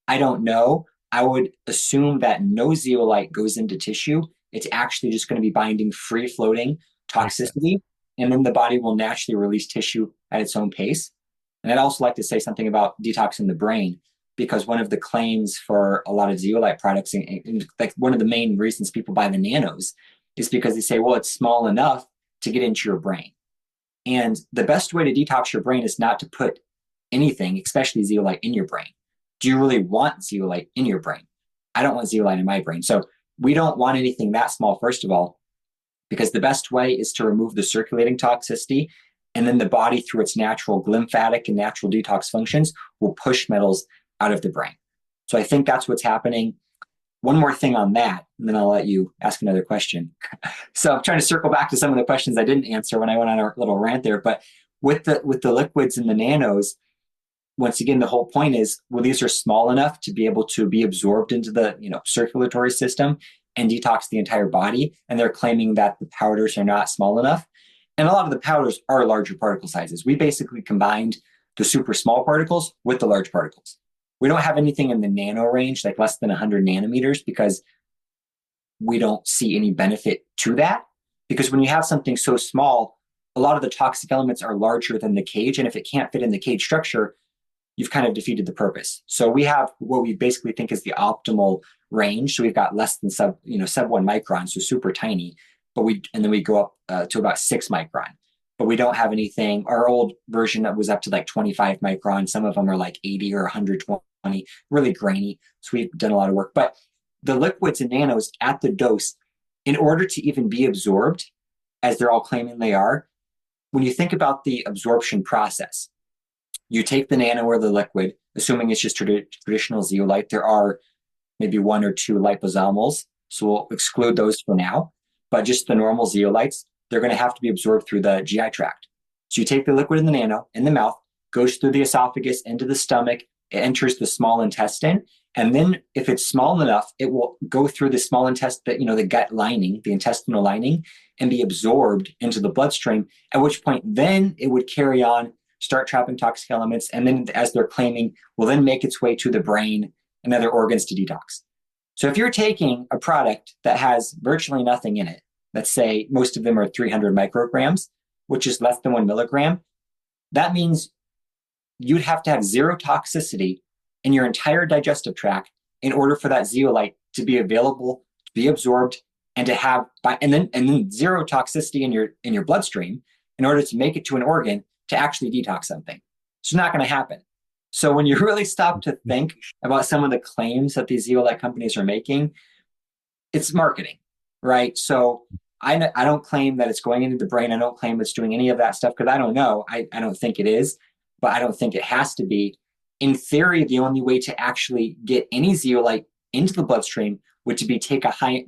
I don't know. I would assume that no zeolite goes into tissue. It's actually just going to be binding free floating toxicity. And then the body will naturally release tissue at its own pace. And I'd also like to say something about detoxing the brain, because one of the claims for a lot of zeolite products, and like one of the main reasons people buy the nanos, is because they say, well, it's small enough to get into your brain. And the best way to detox your brain is not to put anything, especially zeolite, in your brain. Do you really want zeolite in your brain? I don't want zeolite in my brain. So we don't want anything that small, first of all, because the best way is to remove the circulating toxicity. And then the body, through its natural glymphatic and natural detox functions, will push metals out of the brain. So I think that's what's happening. One more thing on that, and then I'll let you ask another question. So I'm trying to circle back to some of the questions I didn't answer when I went on our little rant there. But with the liquids and the nanos, once again, the whole point is, well, these are small enough to be able to be absorbed into the circulatory system and detox the entire body. And they're claiming that the powders are not small enough. And a lot of the powders are larger particle sizes. We basically combined the super small particles with the large particles. We don't have anything in the nano range, like less than 100 nanometers, because we don't see any benefit to that. Because when you have something so small, a lot of the toxic elements are larger than the cage. And if it can't fit in the cage structure, you've kind of defeated the purpose. So we have what we basically think is the optimal range. So we've got less than sub 1 micron, so super tiny. And then we go up to about 6 micron. But we don't have anything. Our old version that was up to like 25 micron. Some of them are like 80 or 120, really grainy. So we've done a lot of work. But the liquids and nanos at the dose, in order to even be absorbed, as they're all claiming they are, when you think about the absorption process, you take the nano or the liquid, assuming it's just traditional zeolite. There are maybe one or two liposomals, so we'll exclude those for now. But just the normal zeolites, they're going to have to be absorbed through the GI tract. So you take the liquid in the nano in the mouth, goes through the esophagus into the stomach, it enters the small intestine, and then if it's small enough, it will go through the small intestine, the gut lining, the intestinal lining, and be absorbed into the bloodstream, at which point then it would carry on, start trapping toxic elements, and then, as they're claiming, will then make its way to the brain and other organs to detox. So if you're taking a product that has virtually nothing in it, let's say most of them are 300 micrograms, which is less than 1 milligram, that means you'd have to have zero toxicity in your entire digestive tract in order for that zeolite to be available, to be absorbed, and to have, and then zero toxicity in your bloodstream in order to make it to an organ to actually detox something. It's not going to happen. So when you really stop to think about some of the claims that these zeolite companies are making, it's marketing, right? So I don't claim that it's going into the brain. I don't claim it's doing any of that stuff because I don't know. I don't think it is, but I don't think it has to be. In theory, the only way to actually get any zeolite into the bloodstream would to take a high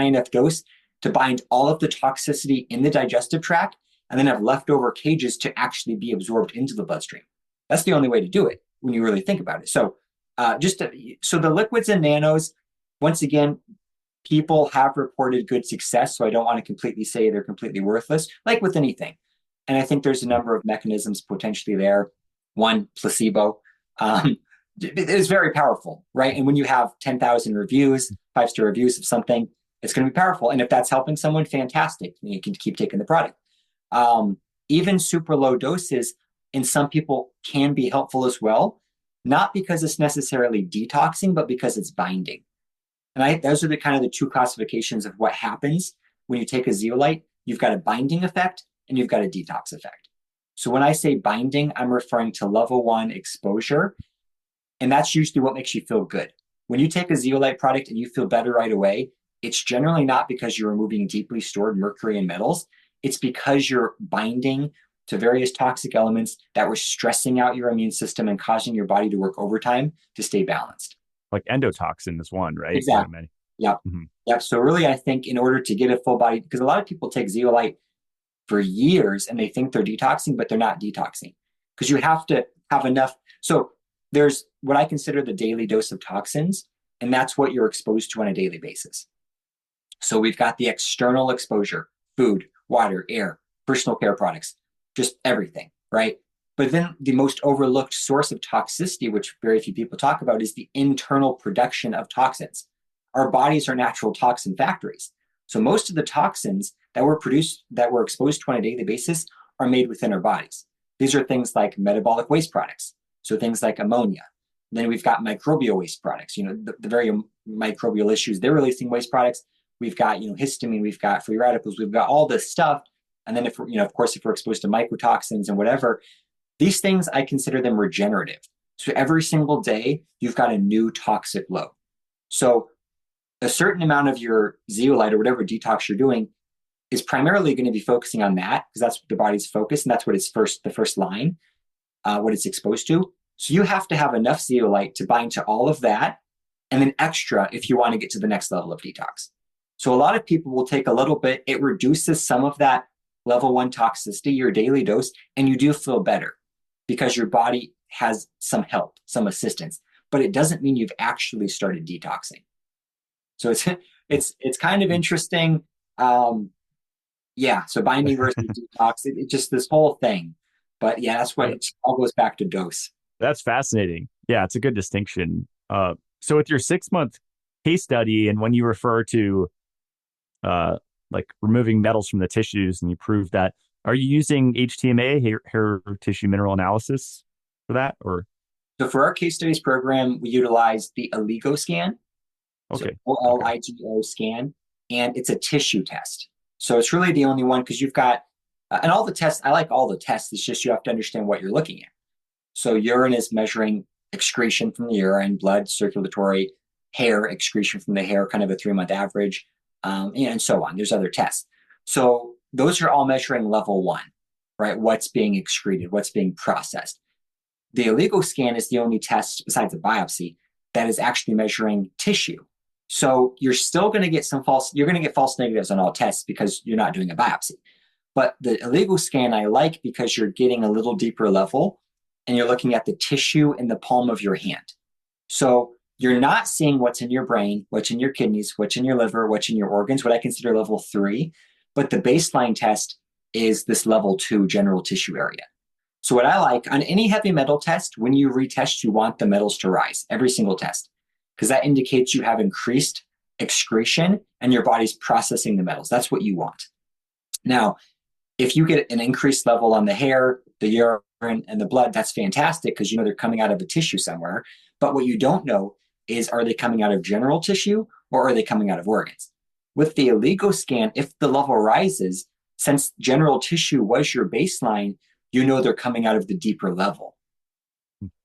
enough dose to bind all of the toxicity in the digestive tract, and then have leftover cages to actually be absorbed into the bloodstream. That's the only way to do it when you really think about it. So, so the liquids and nanos, once again, people have reported good success. So I don't want to completely say they're completely worthless, like with anything. And I think there's a number of mechanisms potentially there. One, placebo. It is very powerful, right? And when you have 10,000 reviews, 5-star reviews of something, it's going to be powerful. And if that's helping someone, fantastic. You can keep taking the product. Even super low doses in some people can be helpful as well, not because it's necessarily detoxing, but because it's binding. And those are the kind of the two classifications of what happens when you take a zeolite. You've got a binding effect and you've got a detox effect. So when I say binding, I'm referring to level 1 exposure. And that's usually what makes you feel good. When you take a zeolite product and you feel better right away, it's generally not because you're removing deeply stored mercury and metals. It's because you're binding to various toxic elements that were stressing out your immune system and causing your body to work overtime to stay balanced. Like endotoxin is one, right? Exactly. Yep. Mm-hmm. Yep. So really, I think in order to get a full body, because a lot of people take zeolite for years and they think they're detoxing, but they're not detoxing, because you have to have enough. So there's what I consider the daily dose of toxins, and that's what you're exposed to on a daily basis. So we've got the external exposure, food, water, air, personal care products, just everything, right? But then the most overlooked source of toxicity, which very few people talk about, is the internal production of toxins. Our bodies are natural toxin factories. So most of the toxins that we're exposed to on a daily basis are made within our bodies. These are things like metabolic waste products. So things like ammonia. Then we've got microbial waste products, the very microbial issues. They're releasing waste products. We've got, histamine, we've got free radicals, we've got all this stuff. And then if we're exposed to mycotoxins and whatever, these things, I consider them regenerative. So every single day, you've got a new toxic load. So a certain amount of your zeolite or whatever detox you're doing is primarily going to be focusing on that, because that's the body's focus, and that's what it's the first line, what it's exposed to. So you have to have enough zeolite to bind to all of that, and then extra if you want to get to the next level of detox. So a lot of people will take a little bit, it reduces some of that level 1 toxicity, your daily dose, and you do feel better because your body has some help, some assistance, but it doesn't mean you've actually started detoxing. So it's kind of interesting. So binding versus detox, it's just this whole thing. But yeah, that's what it all goes back to dose. That's fascinating. Yeah, it's a good distinction. So with your 6-month case study, and when you refer to like removing metals from the tissues and you prove that, are you using HTMA, hair tissue mineral analysis, for that? Or so for our case studies program, we utilize the Oligo scan. Okay. So OLIGO scan, and it's a tissue test. So it's really the only one, because you've got, and all the tests, I like all the tests, it's just you have to understand what you're looking at. So urine is measuring excretion from the urine, blood, circulatory, hair, excretion from the hair, kind of a 3-month average, and so on. There's other tests. So those are all measuring level 1, right? What's being excreted, what's being processed. The illegal scan is the only test besides a biopsy that is actually measuring tissue. So you're still going to get you're going to get false negatives on all tests because you're not doing a biopsy. But the illegal scan I like because you're getting a little deeper level and you're looking at the tissue in the palm of your hand. So you're not seeing what's in your brain, what's in your kidneys, what's in your liver, what's in your organs, what I consider level 3. But the baseline test is this level 2 general tissue area. So what I like on any heavy metal test, when you retest, you want the metals to rise, every single test, because that indicates you have increased excretion and your body's processing the metals. That's what you want. Now, if you get an increased level on the hair, the urine, and the blood, that's fantastic because you know they're coming out of a tissue somewhere. But what you don't know is, are they coming out of general tissue or are they coming out of organs? With the illegal scan, if the level rises, since general tissue was your baseline, you know they're coming out of the deeper level.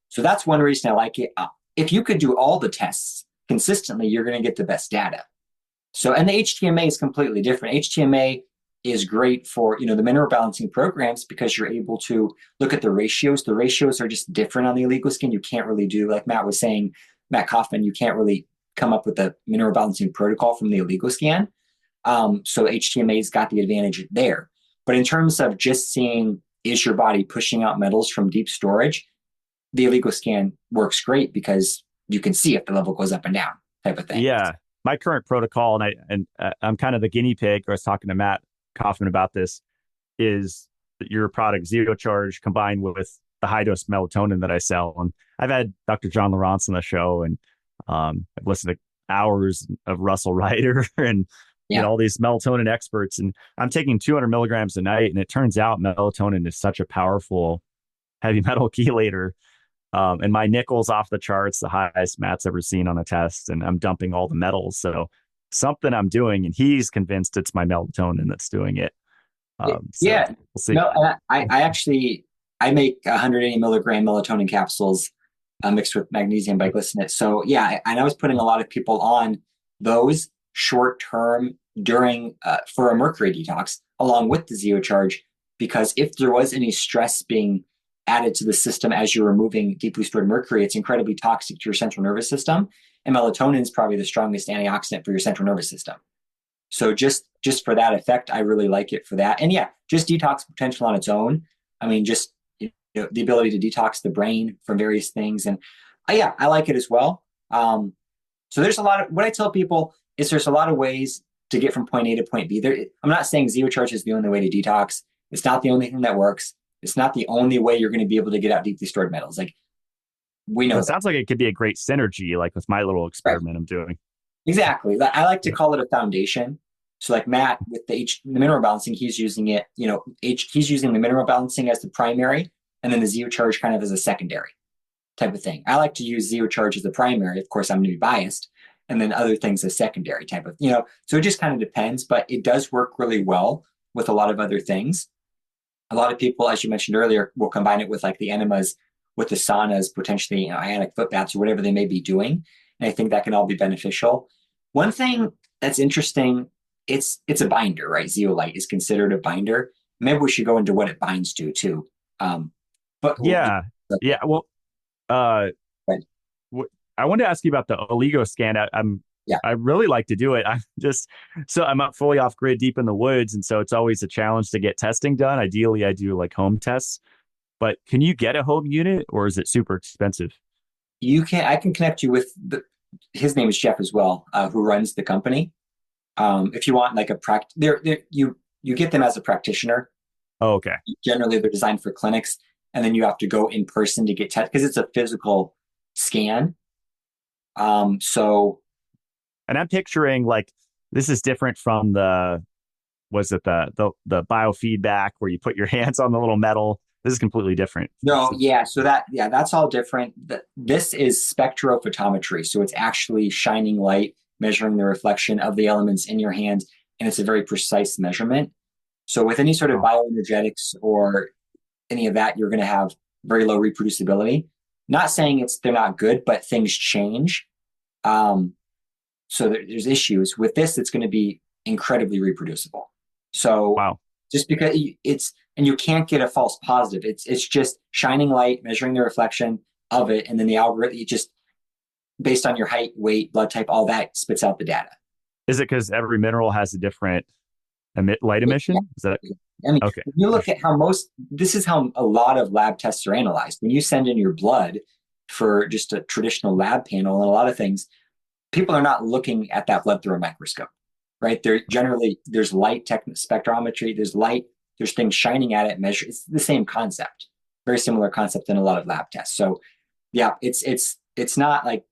So that's one reason I like it. If you could do all the tests consistently, you're going to get the best data. So, and the HTMA is completely different. HTMA is great for, the mineral balancing programs because you're able to look at the ratios. The ratios are just different on the illegal skin. You can't really do, like Matt was saying, Matt Kaufman, you can't really come up with a mineral balancing protocol from the illegal scan. So HTMA's got the advantage there. But in terms of just seeing, is your body pushing out metals from deep storage, the illegal scan works great because you can see if the level goes up and down type of thing. Yeah. My current protocol, and I'm kind of the guinea pig. I was talking to Matt Kaufman about this, is your product Zeocharge combined with the high dose melatonin that I sell. And I've had Dr. John Lawrence on the show, and I've listened to hours of Russell Ryder and all these melatonin experts. And I'm taking 200 milligrams a night, and it turns out melatonin is such a powerful heavy metal chelator. And my nickel's off the charts, the highest Matt's ever seen on a test, and I'm dumping all the metals. So something I'm doing, and he's convinced it's my melatonin that's doing it. We'll see. No, I make 180 milligram melatonin capsules mixed with magnesium biglycinate. So and I was putting a lot of people on those short term during for a mercury detox along with the Zeocharge, because if there was any stress being added to the system as you're removing deeply stored mercury, it's incredibly toxic to your central nervous system. And melatonin is probably the strongest antioxidant for your central nervous system. So just for that effect, I really like it for that. And just detox potential on its own. I mean, just the ability to detox the brain from various things. And I like it as well. So there's what I tell people is there's a lot of ways to get from point A to point B. I'm not saying Zeocharge is the only way to detox. It's not the only thing that works. It's not the only way you're going to be able to get out deeply stored metals. Like, we know. It sounds like it could be a great synergy, like with my little experiment I'm doing. Exactly. I like to call it a foundation. So like Matt with the mineral balancing, he's using it, he's using the mineral balancing as the primary and then the Zeocharge kind of as a secondary type of thing. I like to use Zeocharge as the primary. Of course, I'm going to be biased. And then other things as secondary type of, so it just kind of depends, but it does work really well with a lot of other things. A lot of people, as you mentioned earlier, will combine it with like the enemas, with the saunas, potentially ionic foot baths or whatever they may be doing. And I think that can all be beneficial. One thing that's interesting, it's a binder, right? Zeolite is considered a binder. Maybe we should go into what it binds to too. But Well, I wanted to ask you about the Oligo scan. I really like to do it. I'm up fully off grid deep in the woods. And so it's always a challenge to get testing done. Ideally, I do like home tests, but can you get a home unit or is it super expensive? I can connect you with his name is Jeff as well, who runs the company. If you want like you get them as a practitioner. Oh, okay. Generally they're designed for clinics, and then you have to go in person to get tested because it's a physical scan. And I'm picturing like this is different from the biofeedback where you put your hands on the little metal. This is completely different. No, so that's all different. This is spectrophotometry. So it's actually shining light, measuring the reflection of the elements in your hand, and it's a very precise measurement. So with any sort of bioenergetics or any of that, you're going to have very low reproducibility. Not saying they're not good, but things change. So there's issues with this. It's going to be incredibly reproducible. So just because and you can't get a false positive. It's just shining light, measuring the reflection of it, and then the algorithm, you just, based on your height, weight, blood type, all that spits out the data. Is it because every mineral has a different light emission? Is that I mean, okay? when you look at this is how a lot of lab tests are analyzed. When you send in your blood for just a traditional lab panel and a lot of things, people are not looking at that blood through a microscope, right? There's light spectrometry, there's things shining at it, measure. It's the same concept, very similar concept in a lot of lab tests. So yeah, it's not like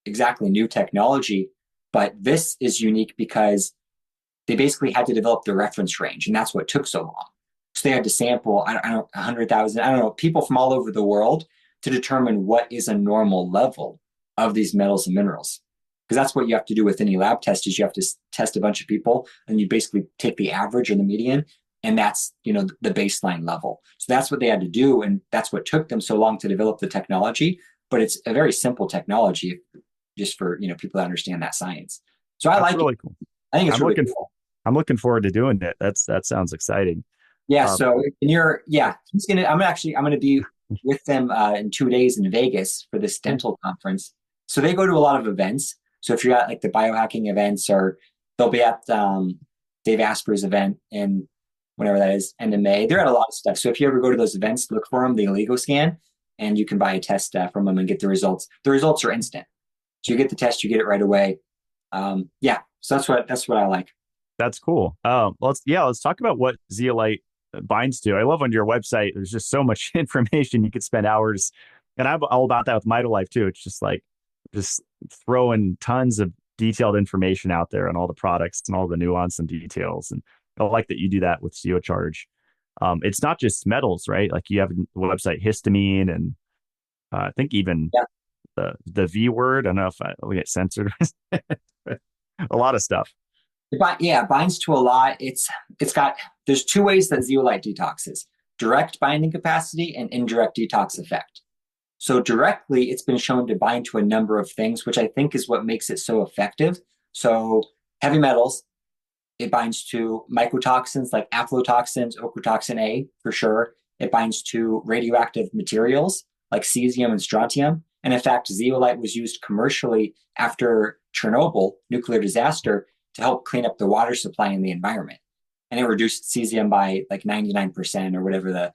exactly new technology, but this is unique because they basically had to develop the reference range, and that's what took so long. So they had to sample, I don't know, 100,000, I don't know, people from all over the world to determine what is a normal level of these metals and minerals. Because that's what you have to do with any lab test, is you have to test a bunch of people, and you basically take the average or the median, and that's, the baseline level. So that's what they had to do, and that's what took them so long to develop the technology. But it's a very simple technology, just for people that understand that science. So I like really it. cool. I think it's really cool. I'm looking forward to doing it. That sounds exciting. Yeah. So I'm gonna be with them in 2 days in Vegas for this dental conference. So they go to a lot of events. So if you're at like the biohacking events, or they'll be at Dave Asper's event in whenever that is, end of May. They're at a lot of stuff. So if you ever go to those events, look for them, the Illegal Scan, and you can buy a test from them and get the results. The results are instant. So you get the test, you get it right away. Yeah. So that's what I like. That's cool. Let's talk about what zeolite binds to. I love on your website, there's just so much information. You could spend hours, and I'm all about that with Mitolife too. It's just throwing tons of detailed information out there on all the products and all the nuance and details. And I like that you do that with Zeocharge. It's not just metals, right? Like you have the website histamine, and I think even the V word. I don't know if we get censored. A lot of stuff. It binds to a lot. There's two ways that zeolite detoxes: direct binding capacity and indirect detox effect. So directly, it's been shown to bind to a number of things, which I think is what makes it so effective. So heavy metals, it binds to mycotoxins like aflatoxins, ochratoxin A for sure. It binds to radioactive materials like cesium and strontium. And in fact, zeolite was used commercially after Chernobyl nuclear disaster to help clean up the water supply in the environment. And it reduced cesium by like 99% or whatever it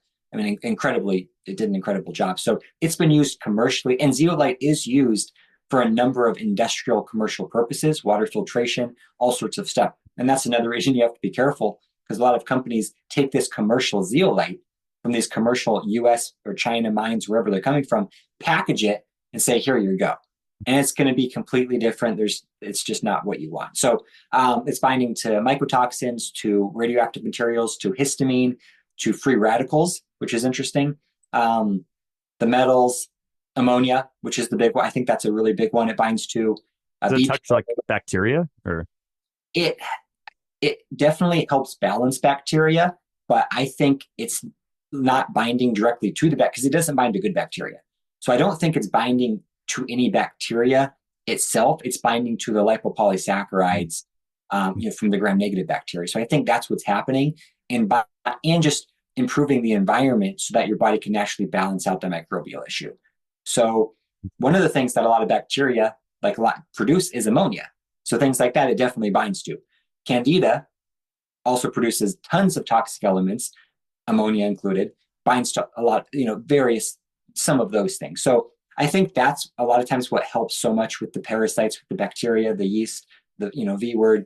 did an incredible job. So it's been used commercially, and zeolite is used for a number of industrial commercial purposes, water filtration, all sorts of stuff. And that's another reason you have to be careful, because a lot of companies take this commercial zeolite from these commercial US or China mines, wherever they're coming from, package it and say, here you go. And it's going to be completely different. It's just not what you want. So it's binding to mycotoxins, to radioactive materials, to histamine, to free radicals, which is interesting. The metals, ammonia, which is the big one. I think that's a really big one. It binds to. Does it touch like bacteria, or? It definitely helps balance bacteria, but I think it's not binding directly to the bacteria, because it doesn't bind to good bacteria. So I don't think it's binding to any bacteria itself. It's binding to the lipopolysaccharides from the gram-negative bacteria. So I think that's what's happening, and just improving the environment so that your body can actually balance out the microbial issue. So one of the things that a lot of bacteria produce is ammonia. So things like that, it definitely binds to. Candida also produces tons of toxic elements, ammonia included, binds to a lot, some of those things. So I think that's a lot of times what helps so much with the parasites, with the bacteria, the yeast, the V word.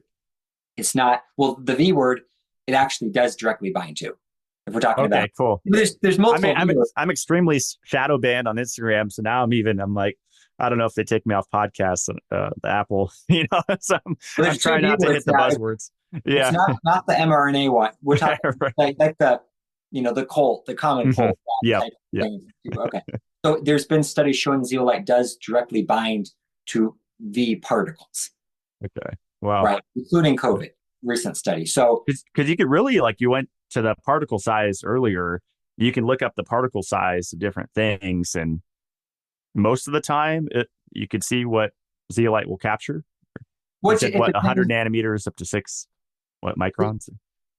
It's not, the V word, it actually does directly bind to. If we're talking about, cool. There's multiple. I'm extremely shadow banned on Instagram, so now I'm like, I don't know if they take me off podcasts, the Apple, So I'm trying not to hit the buzzwords. Yeah, it's not the mRNA one. We're talking like the the common cold. Yeah. Okay. So there's been studies showing zeolite does directly bind to V particles. Okay. Wow. Right, including COVID, recent study. So because you could really, like, you went to the particle size earlier, you can look up the particle size of different things, and most of the time you could see what zeolite will capture. What 100 nanometers up to 6 microns?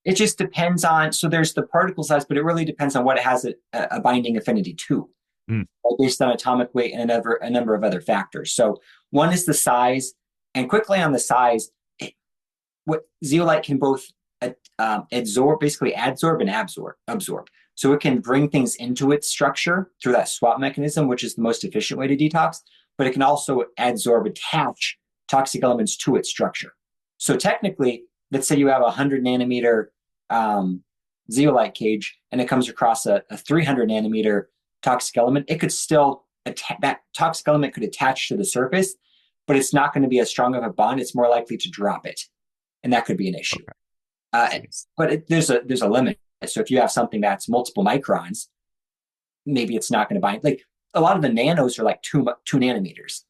It just depends on, so there's the particle size, but it really depends on what it has a binding affinity to, Mm. based on atomic weight and a number of other factors. So one is the size, and quickly on the size, what zeolite can both absorb, basically adsorb and absorb. So it can bring things into its structure through that swap mechanism, which is the most efficient way to detox, but it can also adsorb, attach toxic elements to its structure. So technically, let's say you have a 100 nanometer zeolite cage and it comes across a 300 nanometer toxic element, it could still, that toxic element could attach to the surface, but it's not going to be as strong of a bond. It's more likely to drop it. And that could be an issue. Okay. But there's a limit. So if you have something that's multiple microns, maybe it's not going to bind. Like a lot of the nanos are like two nanometers.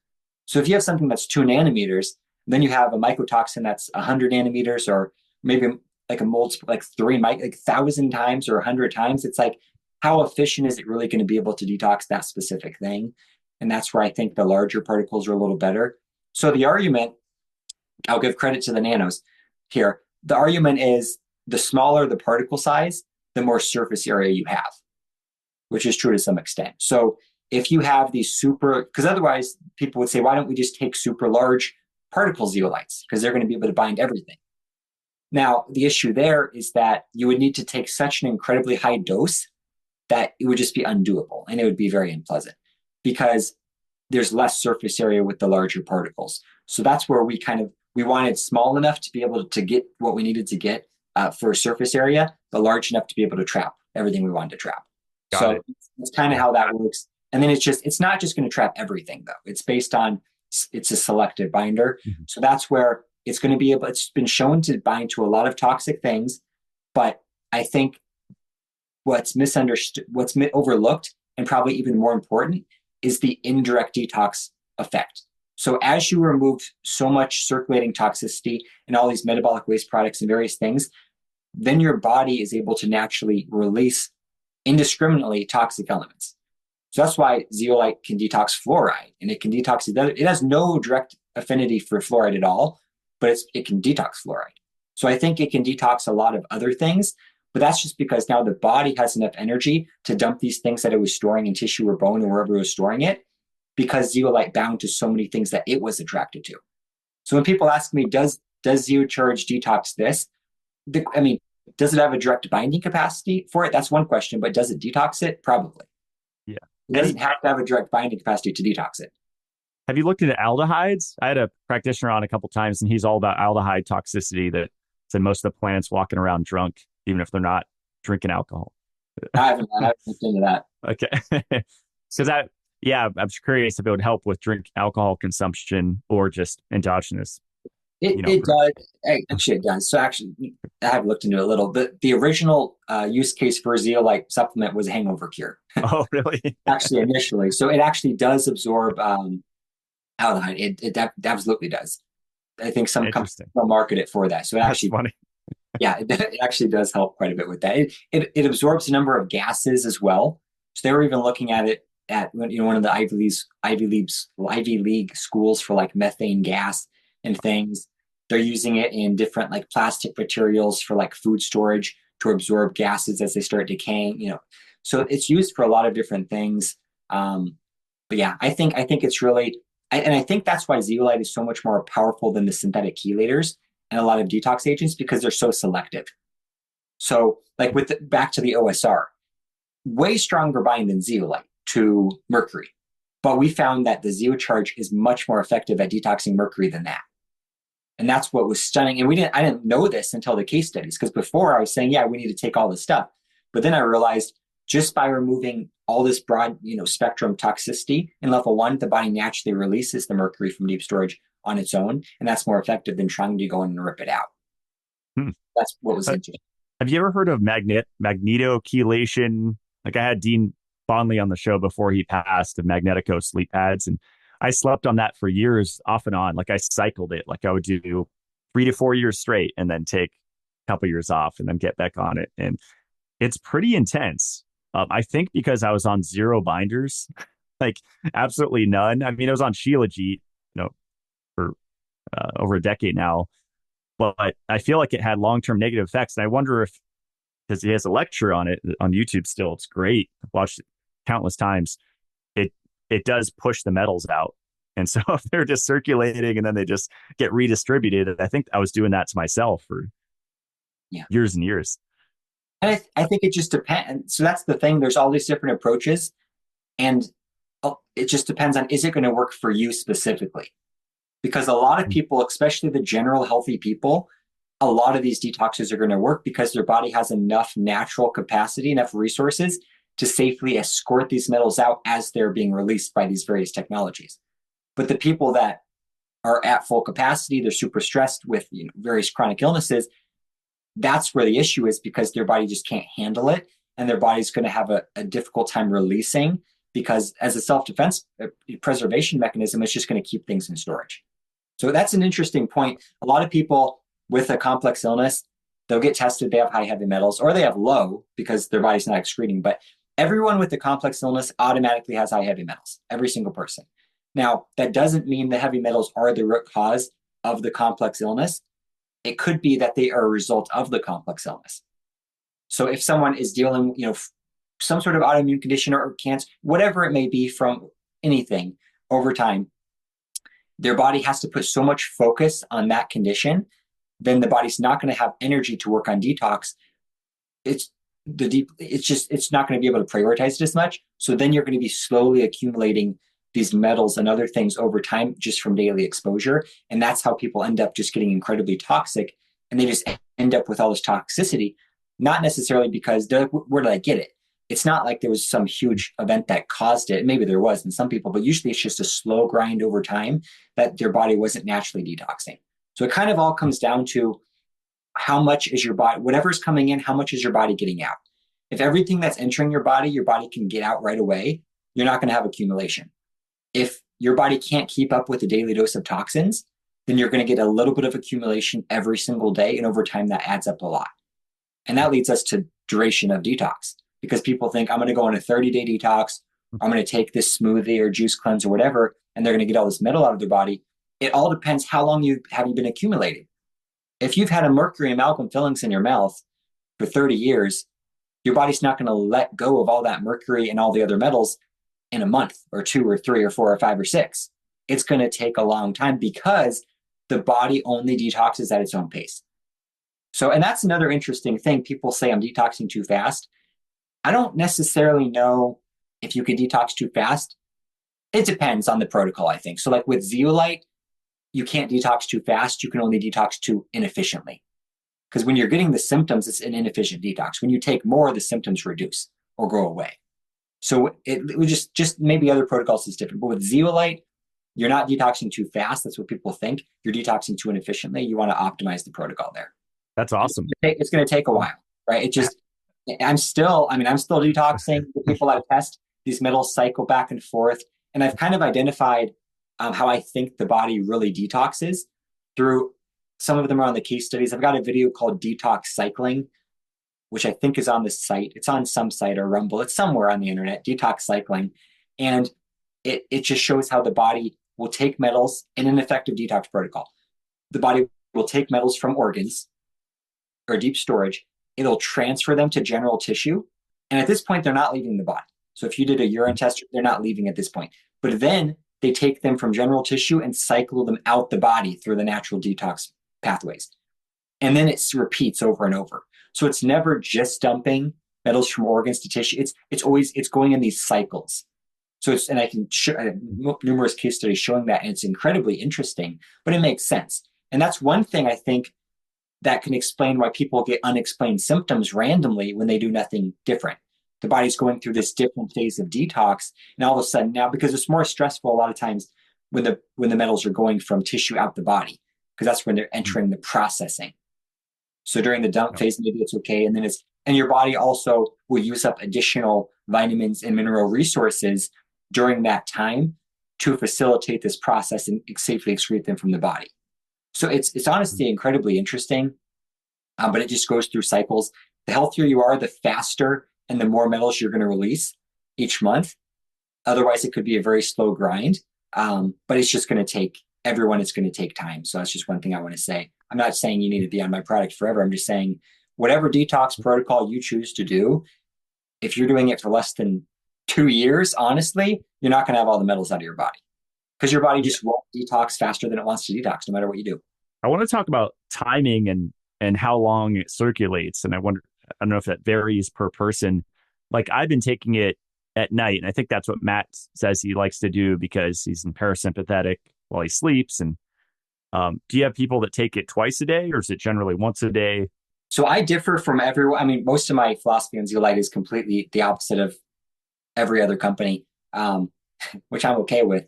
So if you have something that's 2 nanometers, then you have a mycotoxin that's 100 nanometers, or maybe like a multiple, like 1,000 times or 100 times. It's like, how efficient is it really going to be able to detox that specific thing? And that's where I think the larger particles are a little better. So the argument, I'll give credit to the nanos here. The argument is the smaller the particle size, the more surface area you have, which is true to some extent. So if you have these super, because otherwise people would say, why don't we just take super large particle zeolites? Because they're going to be able to bind everything. Now, the issue there is that you would need to take such an incredibly high dose that it would just be undoable, and it would be very unpleasant because there's less surface area with the larger particles. So that's where we wanted small enough to be able to get what we needed to get for a surface area, but large enough to be able to trap everything we wanted to trap. So it's kind of how that works. And then it's not just going to trap everything though. It's based on, it's a selective binder. Mm-hmm. So that's where it's going to be able, it's been shown to bind to a lot of toxic things, but I think what's misunderstood, what's overlooked, and probably even more important is the indirect detox effect. So as you remove so much circulating toxicity and all these metabolic waste products and various things, then your body is able to naturally release indiscriminately toxic elements. So that's why zeolite can detox fluoride, and it can detox it has no direct affinity for fluoride at all, but it can detox fluoride. So I think it can detox a lot of other things, but that's just because now the body has enough energy to dump these things that it was storing in tissue or bone or wherever it was storing it, because zeolite bound to so many things that it was attracted to. So when people ask me, does zeocharge detox this? Does it have a direct binding capacity for it? That's one question, but does it detox it? Probably. Yeah. It doesn't have to have a direct binding capacity to detox it. Have you looked into aldehydes? I had a practitioner on a couple of times, and he's all about aldehyde toxicity, that said most of the plants walking around drunk, even if they're not drinking alcohol. I haven't looked into that. Okay. Because I'm curious if it would help with drink alcohol consumption or just endogenous. It does. Actually, it does. So actually, I have looked into it a little. The original use case for a zeolite supplement was a hangover cure. Oh, really? Actually, initially. So it actually does absorb aldehyde. It absolutely does. I think some companies will market it for that. So it actually, that's funny. Yeah, it actually does help quite a bit with that. It absorbs a number of gases as well. So they were even looking at it at one of the Ivy League schools for like methane gas and things. They're using it in different like plastic materials for like food storage to absorb gases as they start decaying. So it's used for a lot of different things. But yeah, I think it's really, and I think that's why zeolite is so much more powerful than the synthetic chelators and a lot of detox agents, because they're so selective. So like back to the OSR, way stronger bind than zeolite to mercury. But we found that the zeocharge is much more effective at detoxing mercury than that. And that's what was stunning. And I didn't know this until the case studies, because before I was saying, yeah, we need to take all this stuff. But then I realized just by removing all this broad, spectrum toxicity in level 1, the body naturally releases the mercury from deep storage on its own. And that's more effective than trying to go in and rip it out. That's what was interesting. Have you ever heard of magnetochelation? Like I had Dean Bonley on the show before he passed, of Magnetico sleep pads. And I slept on that for years off and on. Like I cycled it. Like I would do 3 to 4 years straight and then take a couple years off and then get back on it. And it's pretty intense. I think because I was on 0 binders, like absolutely none. I mean, it was on Shilajit, for over a decade now. but I feel like it had long-term negative effects. And I wonder if, because he has a lecture on it on YouTube still, it's great. I've watched it countless times. It does push the metals out. And so if they're just circulating and then they just get redistributed, I think I was doing that to myself for years and years. And I think it just depends. So that's the thing. There's all these different approaches, and it just depends on, is it going to work for you specifically? Because a lot of people, especially the general healthy people, a lot of these detoxes are going to work because their body has enough natural capacity, enough resources to safely escort these metals out as they're being released by these various technologies. But the people that are at full capacity, they're super stressed with various chronic illnesses, that's where the issue is, because their body just can't handle it, and their body's going to have a difficult time releasing, because as a self-defense preservation mechanism, it's just going to keep things in storage. So that's an interesting point. A lot of people with a complex illness, they'll get tested, they have high heavy metals, or they have low because their body's not excreting. But everyone with a complex illness automatically has high heavy metals, every single person. Now, that doesn't mean the heavy metals are the root cause of the complex illness. It could be that they are a result of the complex illness. So if someone is dealing, some sort of autoimmune condition or cancer, whatever it may be from anything over time, their body has to put so much focus on that condition, then the body's not going to have energy to work on detox. It's not going to be able to prioritize it as much. So then you're going to be slowly accumulating these metals and other things over time just from daily exposure. And that's how people end up just getting incredibly toxic. And they just end up with all this toxicity, not necessarily because they're like, where did I get it? It's not like there was some huge event that caused it. Maybe there was in some people, but usually it's just a slow grind over time that their body wasn't naturally detoxing. So it kind of all comes down to how much is your body, whatever's coming in, how much is your body getting out? If everything that's entering your body can get out right away, you're not going to have accumulation. If your body can't keep up with a daily dose of toxins, then you're going to get a little bit of accumulation every single day. And over time, that adds up a lot. And that leads us to duration of detox, because people think, I'm going to go on a 30-day detox. I'm going to take this smoothie or juice cleanse or whatever, and they're going to get all this metal out of their body. It all depends how long you been accumulating. If you've had a mercury amalgam fillings in your mouth for 30 years, your body's not going to let go of all that mercury and all the other metals in a month or 2 or 3 or 4 or 5 or 6. It's going to take a long time because the body only detoxes at its own pace. So, and that's another interesting thing. People say I'm detoxing too fast. I don't necessarily know if you can detox too fast. It depends on the protocol, I think. So like with zeolite, you can't detox too fast. You can only detox too inefficiently. Because when you're getting the symptoms, it's an inefficient detox. When you take more, the symptoms reduce or go away. So it was just maybe other protocols is different. But with zeolite, you're not detoxing too fast. That's what people think. You're detoxing too inefficiently. You want to optimize the protocol there. That's awesome. It's going to take a while, right? I'm still detoxing. The people I test, these metals cycle back and forth. And I've kind of identified how I think the body really detoxes through some of them are on the case studies. I've got a video called Detox Cycling, which I think is on the site. It's on some site or Rumble. It's somewhere on the internet, Detox Cycling. And it just shows how the body will take metals in an effective detox protocol. The body will take metals from organs or deep storage. It'll transfer them to general tissue. And at this point, they're not leaving the body. So if you did a urine test, they're not leaving at this point. But then they take them from general tissue and cycle them out the body through the natural detox pathways. And then it repeats over and over. So it's never just dumping metals from organs to tissue. It's going in these cycles. So and I can show numerous case studies showing that, and it's incredibly interesting, but it makes sense. And that's one thing I think that can explain why people get unexplained symptoms randomly when they do nothing different. The body's going through this different phase of detox, and all of a sudden now, because it's more stressful a lot of times when the metals are going from tissue out the body, because that's when they're entering the processing. So during the dump phase, maybe it's okay, and then and your body also will use up additional vitamins and mineral resources during that time to facilitate this process and safely excrete them from the body. So it's honestly incredibly interesting, but it just goes through cycles. The healthier you are, the faster and the more metals you're going to release each month. Otherwise, it could be a very slow grind, but it's just going to take everyone, it's going to take time. So that's just one thing I want to say. I'm not saying you need to be on my product forever. I'm just saying whatever detox protocol you choose to do, if you're doing it for less than 2 years, honestly, you're not going to have all the metals out of your body because your body just won't detox faster than it wants to detox, no matter what you do. I want to talk about timing and how long it circulates. And I don't know if that varies per person. Like I've been taking it at night, and I think that's what Matt says he likes to do because he's in parasympathetic while he sleeps. And do you have people that take it twice a day, or is it generally once a day? So I differ from everyone. I mean, most of my philosophy on Zeolite is completely the opposite of every other company, which I'm okay with.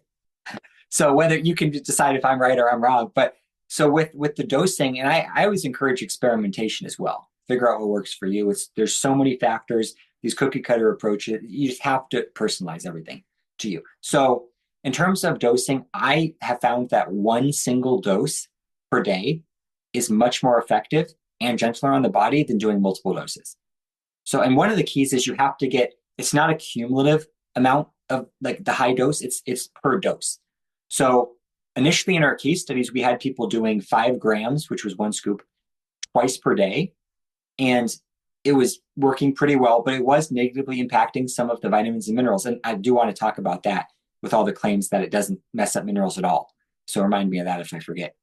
So whether you can decide if I'm right or I'm wrong, but so with the dosing, and I always encourage experimentation as well. Figure out what works for you. There's so many factors. These cookie cutter approaches, you just have to personalize everything to you. So in terms of dosing, I have found that one single dose per day is much more effective and gentler on the body than doing multiple doses. So, and one of the keys is you have to get, it's not a cumulative amount of like the high dose, it's per dose. So initially in our case studies, we had people doing 5 grams, which was 1 scoop, twice per day. And it was working pretty well, but it was negatively impacting some of the vitamins and minerals. And I do want to talk about that with all the claims that it doesn't mess up minerals at all. So remind me of that if I forget.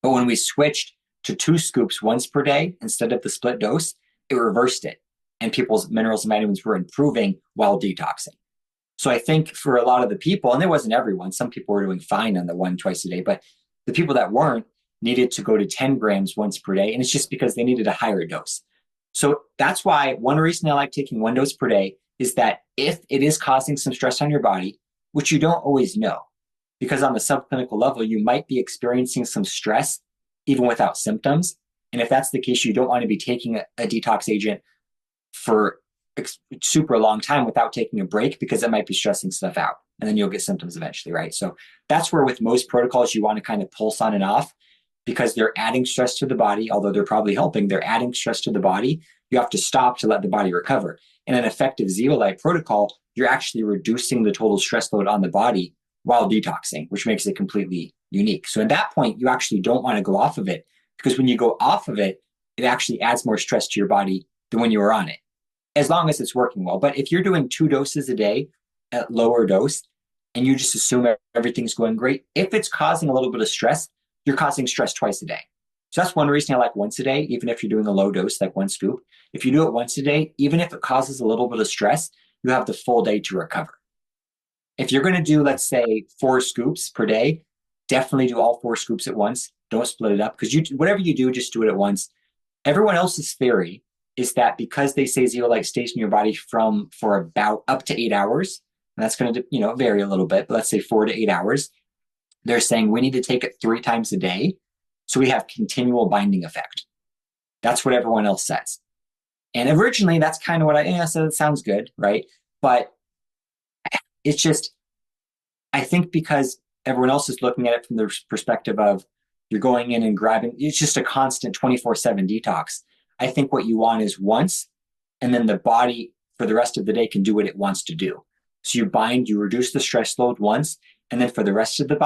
But when we switched to 2 scoops once per day instead of the split dose, it reversed it. And people's minerals and vitamins were improving while detoxing. So I think for a lot of the people, and it wasn't everyone, some people were doing fine on the 1 twice a day, but the people that weren't needed to go to 10 grams once per day. And it's just because they needed a higher dose. So that's why one reason I like taking 1 dose per day is that if it is causing some stress on your body, which you don't always know, because on the subclinical level, you might be experiencing some stress even without symptoms. And if that's the case, you don't want to be taking a detox agent for super long time without taking a break because it might be stressing stuff out and then you'll get symptoms eventually, right? So that's where with most protocols, you want to kind of pulse on and off because they're adding stress to the body, although they're probably helping, they're adding stress to the body. You have to stop to let the body recover. In an effective zeolite protocol, you're actually reducing the total stress load on the body while detoxing, which makes it completely unique. So at that point, you actually don't want to go off of it because when you go off of it, it actually adds more stress to your body than when you were on it, as long as it's working well. But if you're doing 2 doses a day at lower dose and you just assume everything's going great, if it's causing a little bit of stress, you're causing stress twice a day. So that's one reason I like once a day, even if you're doing a low dose, like 1 scoop. If you do it once a day, even if it causes a little bit of stress, you have the full day to recover. If you're going to do, let's say, 4 scoops per day, definitely do all 4 scoops at once. Don't split it up because whatever you do, just do it at once. Everyone else's theory is that because they say zeolite stays in your body for about up to 8 hours, and that's going to vary a little bit, but let's say 4 to 8 hours, they're saying we need to take it 3 times a day so we have continual binding effect. That's what everyone else says. And originally, that's kind of what so it sounds good, right? But it's just, I think because everyone else is looking at it from the perspective of you're going in and grabbing, it's just a constant 24/7 detox. I think what you want is once, and then the body for the rest of the day can do what it wants to do. So you bind, you reduce the stress load once, and then for the rest of the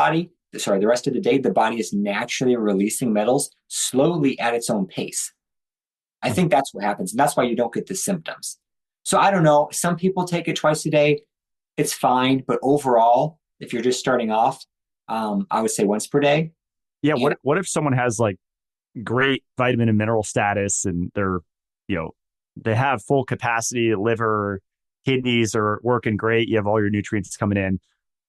rest of the day, the body is naturally releasing metals slowly at its own pace. I think that's what happens. And that's why you don't get the symptoms. So I don't know. Some people take it twice a day. It's fine. But overall, if you're just starting off, I would say once per day. Yeah. What if someone has like great vitamin and mineral status and they're, they have full capacity, liver, kidneys are working great. You have all your nutrients coming in.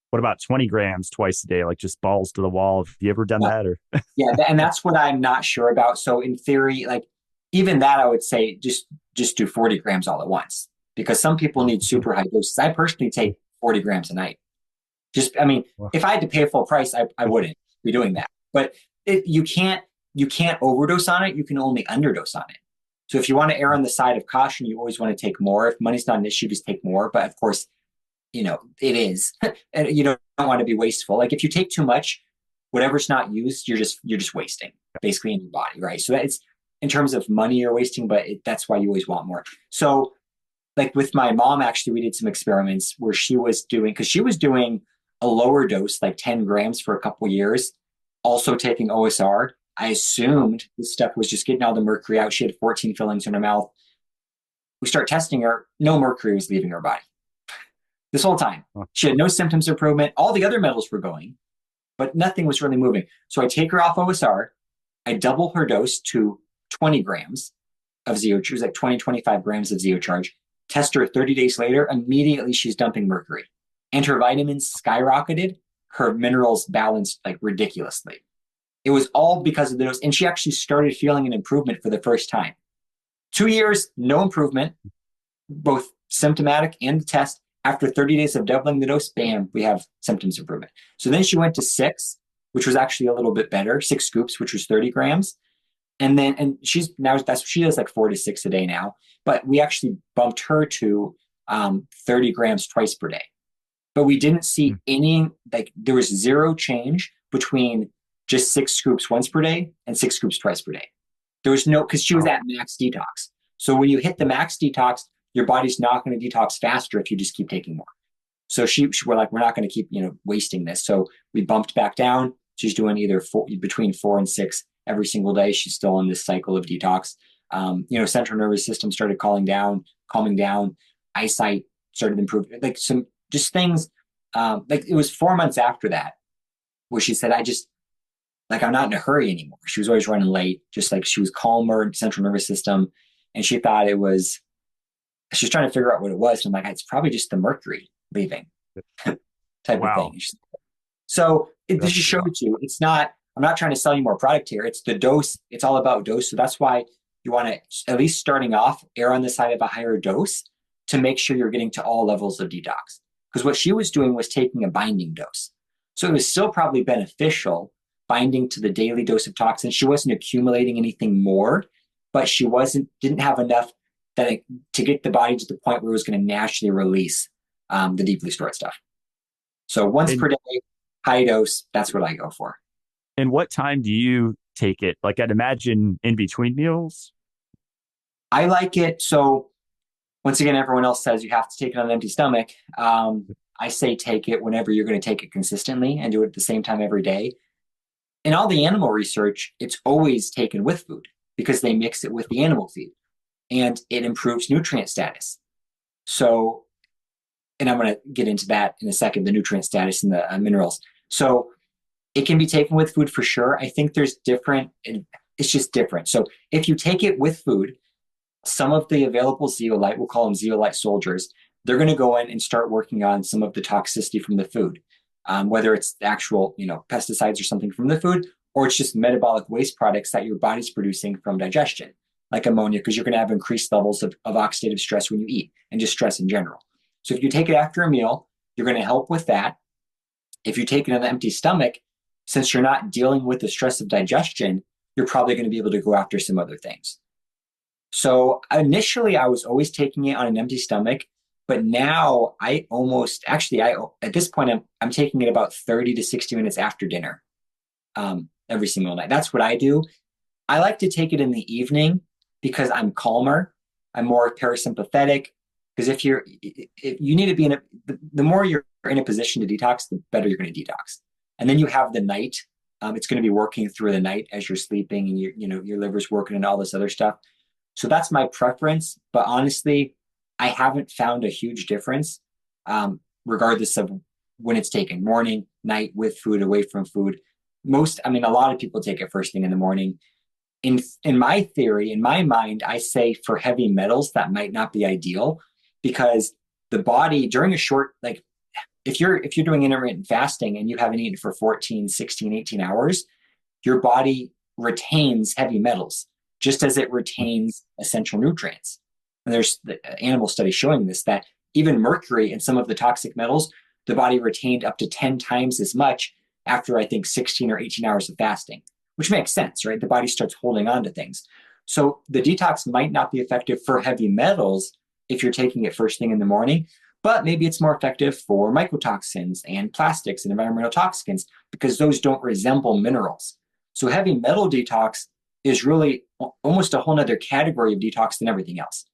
What about 20 grams twice a day, like just balls to the wall? Have you ever done that? Or yeah, and that's what I'm not sure about. So in theory, like even that, I would say just do 40 grams all at once because some people need super high doses. I personally take 40 grams a night. If I had to pay full price, I wouldn't be doing that. But you can't overdose on it. You can only underdose on it. So if you want to err on the side of caution, you always want to take more. If money's not an issue, just take more. But of course, it is, and you don't want to be wasteful. Like if you take too much, whatever's not used, you're just wasting basically in your body, right? So that's in terms of money you're wasting, but that's why you always want more. So like with my mom, actually, we did some experiments where she was doing a lower dose, like 10 grams for a couple years, also taking OSR. I assumed this stuff was just getting all the mercury out. She had 14 fillings in her mouth. We start testing her. No mercury was leaving her body this whole time. She had no symptoms of improvement. All the other metals were going, but nothing was really moving. So I take her off OSR. I double her dose to 20 grams of Zeocharge. It was like 20, 25 grams of Zeocharge. Test her 30 days later. Immediately, she's dumping mercury. And her vitamins skyrocketed. Her minerals balanced like ridiculously. It was all because of the dose. And she actually started feeling an improvement for the first time. 2 years, no improvement, both symptomatic and the test. After 30 days of doubling the dose, bam, we have symptoms improvement. So then she went to 6, which was actually a little bit better, 6 scoops, which was 30 grams. And she's now, she does like 4 to 6 a day now. But we actually bumped her to 30 grams twice per day. But we didn't see any, like there was zero change between just 6 scoops once per day and 6 scoops twice per day. There was no, because she was at max detox. So when you hit the max detox, your body's not going to detox faster if you just keep taking more. So we're like, we're not going to keep, wasting this. So we bumped back down. She's doing either between 4 and 6 every single day. She's still in this cycle of detox. Central nervous system started calming down. Eyesight started improving. Like some just things. Like it was 4 months after that where she said, I'm not in a hurry anymore. She was always running late, just like she was calmer, central nervous system. And she thought she's trying to figure out what it was. And I'm like, it's probably just the mercury leaving type of thing. So it just showed you, I'm not trying to sell you more product here. It's the dose. It's all about dose. So that's why you want to, at least starting off, err on the side of a higher dose to make sure you're getting to all levels of detox. Because what she was doing was taking a binding dose. So it was still probably beneficial binding to the daily dose of toxins. She wasn't accumulating anything more, but she didn't have enough to get the body to the point where it was going to naturally release the deeply stored stuff. So once per day, high dose, that's what I go for. And what time do you take it? Like I'd imagine in between meals? I like it. So once again, everyone else says you have to take it on an empty stomach. I say take it whenever you're going to take it consistently and do it at the same time every day. In all the animal research, it's always taken with food because they mix it with the animal feed and it improves nutrient status. So, and I'm going to get into that in a second, the nutrient status and the minerals. So it can be taken with food for sure. I think it's just different. So if you take it with food, some of the available zeolite, we'll call them zeolite soldiers, they're going to go in and start working on some of the toxicity from the food. Whether it's actual, pesticides or something from the food, or it's just metabolic waste products that your body's producing from digestion, like ammonia, because you're going to have increased levels of oxidative stress when you eat and just stress in general. So if you take it after a meal, you're going to help with that. If you take it on an empty stomach, since you're not dealing with the stress of digestion, you're probably going to be able to go after some other things. So initially, I was always taking it on an empty stomach. But now at this point, I'm taking it about 30 to 60 minutes after dinner every single night. That's what I do. I like to take it in the evening because I'm calmer. I'm more parasympathetic. Because if you need to be the more you're in a position to detox, the better you're going to detox. And then you have the night. It's going to be working through the night as you're sleeping and your liver's working and all this other stuff. So that's my preference. But honestly, I haven't found a huge difference, regardless of when it's taken, morning, night, with food, away from food. A lot of people take it first thing in the morning. In my theory, in my mind, I say for heavy metals, that might not be ideal because the body during a short, like if you're doing intermittent fasting and you haven't eaten for 14, 16, 18 hours, your body retains heavy metals just as it retains essential nutrients. And there's the animal studies showing this, that even mercury and some of the toxic metals, the body retained up to 10 times as much after, I think, 16 or 18 hours of fasting, which makes sense, right? The body starts holding on to things. So the detox might not be effective for heavy metals if you're taking it first thing in the morning, but maybe it's more effective for mycotoxins and plastics and environmental toxins because those don't resemble minerals. So heavy metal detox is really almost a whole nother category of detox than everything else.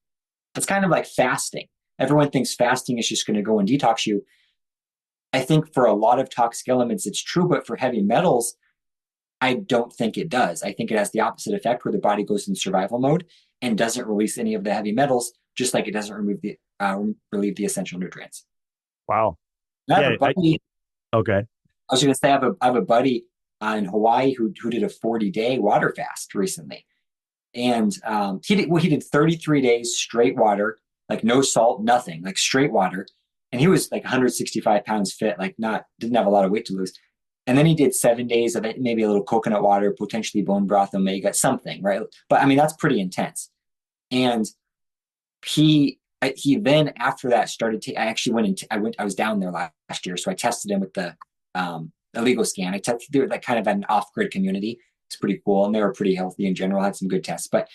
It's kind of like fasting. Everyone thinks fasting is just going to go and detox you. I think for a lot of toxic elements, it's true, but for heavy metals, I don't think it does. I think it has the opposite effect where the body goes in survival mode and doesn't release any of the heavy metals, just like it doesn't relieve the essential nutrients. Wow. And I have Yeah. a buddy. Okay. I was going to say I have a buddy in Hawaii who did a 40-day water fast recently, and he did 33 days straight water, like no salt, nothing, like straight water, and he was like 165 pounds fit, like not didn't have a lot of weight to lose. And then he did 7 days of it, maybe a little coconut water, potentially bone broth, omega, something, right? But I mean, that's pretty intense. And he then after that started to, I actually I was down there last year. So I tested him with the illegal scan. They were like kind of an off-grid community. It's pretty cool. And they were pretty healthy in general, had some good tests, but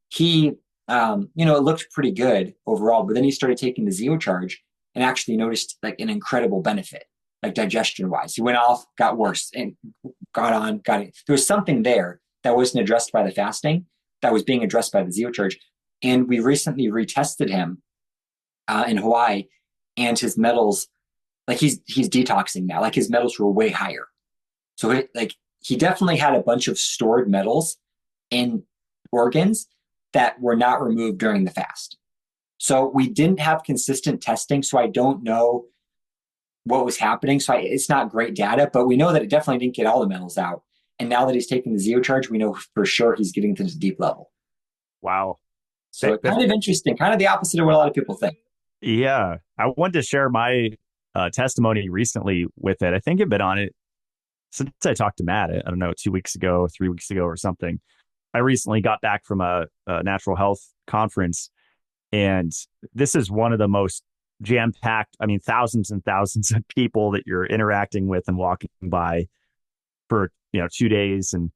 he, it looked pretty good overall, but then he started taking the Zeocharge and actually noticed like an incredible benefit, like digestion wise. He went off, got worse, and got it. There was something there that wasn't addressed by the fasting that was being addressed by the Zeocharge. And we recently retested him in Hawaii, and his metals, like he's detoxing now, like his metals were way higher. So he definitely had a bunch of stored metals in organs that were not removed during the fast. So we didn't have consistent testing, so I don't know what was happening. So it's not great data, but we know that it definitely didn't get all the metals out. And now that he's taking the Zeocharge, we know for sure he's getting to the deep level. Wow. So it's kind of interesting, kind of the opposite of what a lot of people think. Yeah. I wanted to share my testimony recently with it. I think I've been on it since I talked to Matt, I don't know, 2 weeks ago, 3 weeks ago or something. I recently got back from a natural health conference, and this is one of the most jam-packed, I mean, thousands and thousands of people that you're interacting with and walking by for, 2 days, and,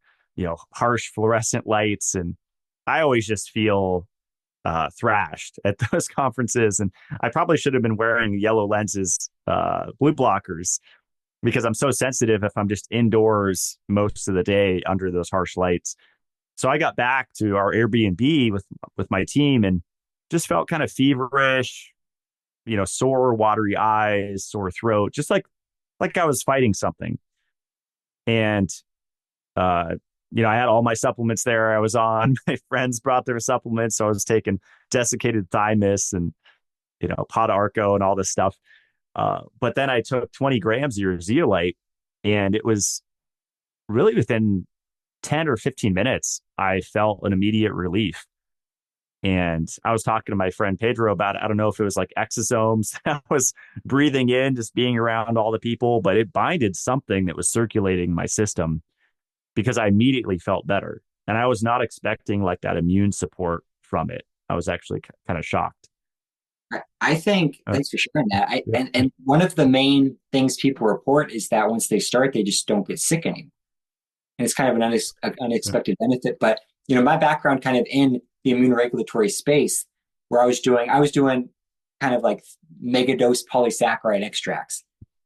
harsh fluorescent lights. And I always just feel thrashed at those conferences. And I probably should have been wearing yellow lenses, blue blockers, because I'm so sensitive if I'm just indoors most of the day under those harsh lights. So I got back to our Airbnb with my team and just felt kind of feverish, sore, watery eyes, sore throat, just like I was fighting something. And I had all my supplements there. I was on. My friends brought their supplements, so I was taking desiccated thymus and Pod Arco and all this stuff. But then I took 20 grams of your Zeolite, and it was really within 10 or 15 minutes, I felt an immediate relief. And I was talking to my friend Pedro about it. I don't know if it was like exosomes I was breathing in, just being around all the people, but it binded something that was circulating my system, because I immediately felt better. And I was not expecting like that immune support from it. I was actually kind of shocked. I think, thanks for sharing that. And one of the main things people report is that once they start, they just don't get sick anymore. And it's kind of an unexpected benefit. But, my background kind of in the immune regulatory space, where I was doing kind of like mega dose polysaccharide extracts.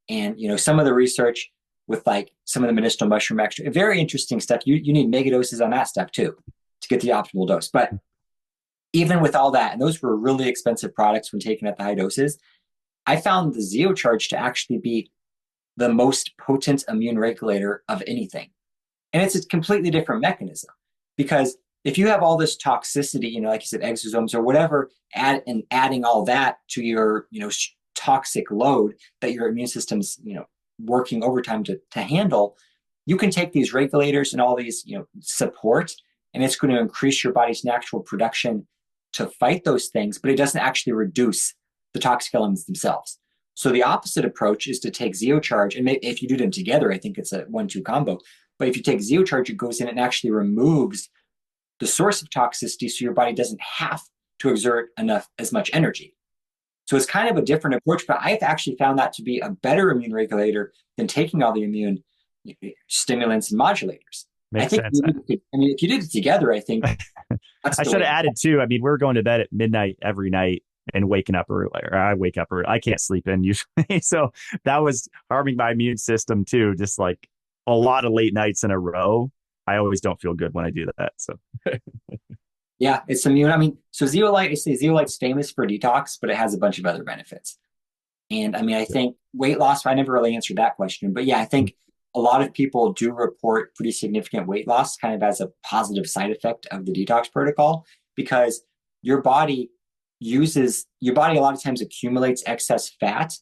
And, some of the research with like some of the medicinal mushroom extract, very interesting stuff. You need mega doses on that stuff too, to get the optimal dose. But even with all that, and those were really expensive products when taken at the high doses, I found the Zeocharge to actually be the most potent immune regulator of anything. And it's a completely different mechanism, because if you have all this toxicity, like you said, exosomes or whatever, adding all that to your, toxic load that your immune system's, working overtime to handle, you can take these regulators and all these, support, and it's going to increase your body's natural production to fight those things, but it doesn't actually reduce the toxic elements themselves. So the opposite approach is to take Zeocharge, and if you do them together, I think it's a 1-2 combo. But if you take Zeocharge, it goes in and actually removes the source of toxicity, so your body doesn't have to exert as much energy. So it's kind of a different approach, but I've actually found that to be a better immune regulator than taking all the immune stimulants and modulators. Makes sense. If you did it together, I think I should have added too. I mean, we're going to bed at midnight every night and waking up early. Or I wake up early. I can't sleep in usually. So that was harming my immune system too. Just like a lot of late nights in a row. I always don't feel good when I do that. So yeah, it's immune. I mean, so Zeolite, I say Zeolite's famous for detox, but it has a bunch of other benefits. And I mean, I think weight loss, I never really answered that question, but yeah, I think a lot of people do report pretty significant weight loss kind of as a positive side effect of the detox protocol, because your body your body a lot of times accumulates excess fat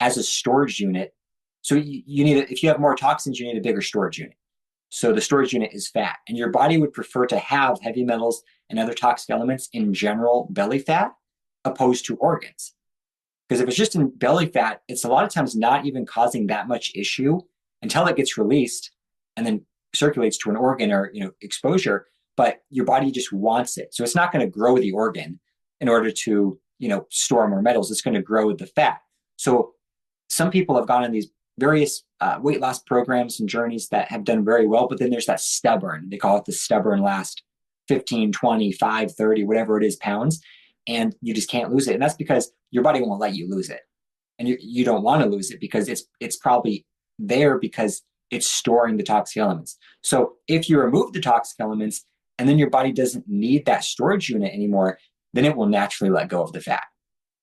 as a storage unit. So you need, if you have more toxins, you need a bigger storage unit. So the storage unit is fat, and your body would prefer to have heavy metals and other toxic elements in general belly fat opposed to organs. Because if it's just in belly fat, it's a lot of times not even causing that much issue until it gets released and then circulates to an organ or exposure. But your body just wants it, so it's not going to grow the organ in order to store more metals. It's going to grow the fat. So some people have gone on these various weight loss programs and journeys that have done very well, but then there's that stubborn, they call it the stubborn last 15, 20, 5, 30, whatever it is, pounds, and you just can't lose it. And that's because your body won't let you lose it. And you don't want to lose it because it's probably there because it's storing the toxic elements. So if you remove the toxic elements and then your body doesn't need that storage unit anymore, then it will naturally let go of the fat.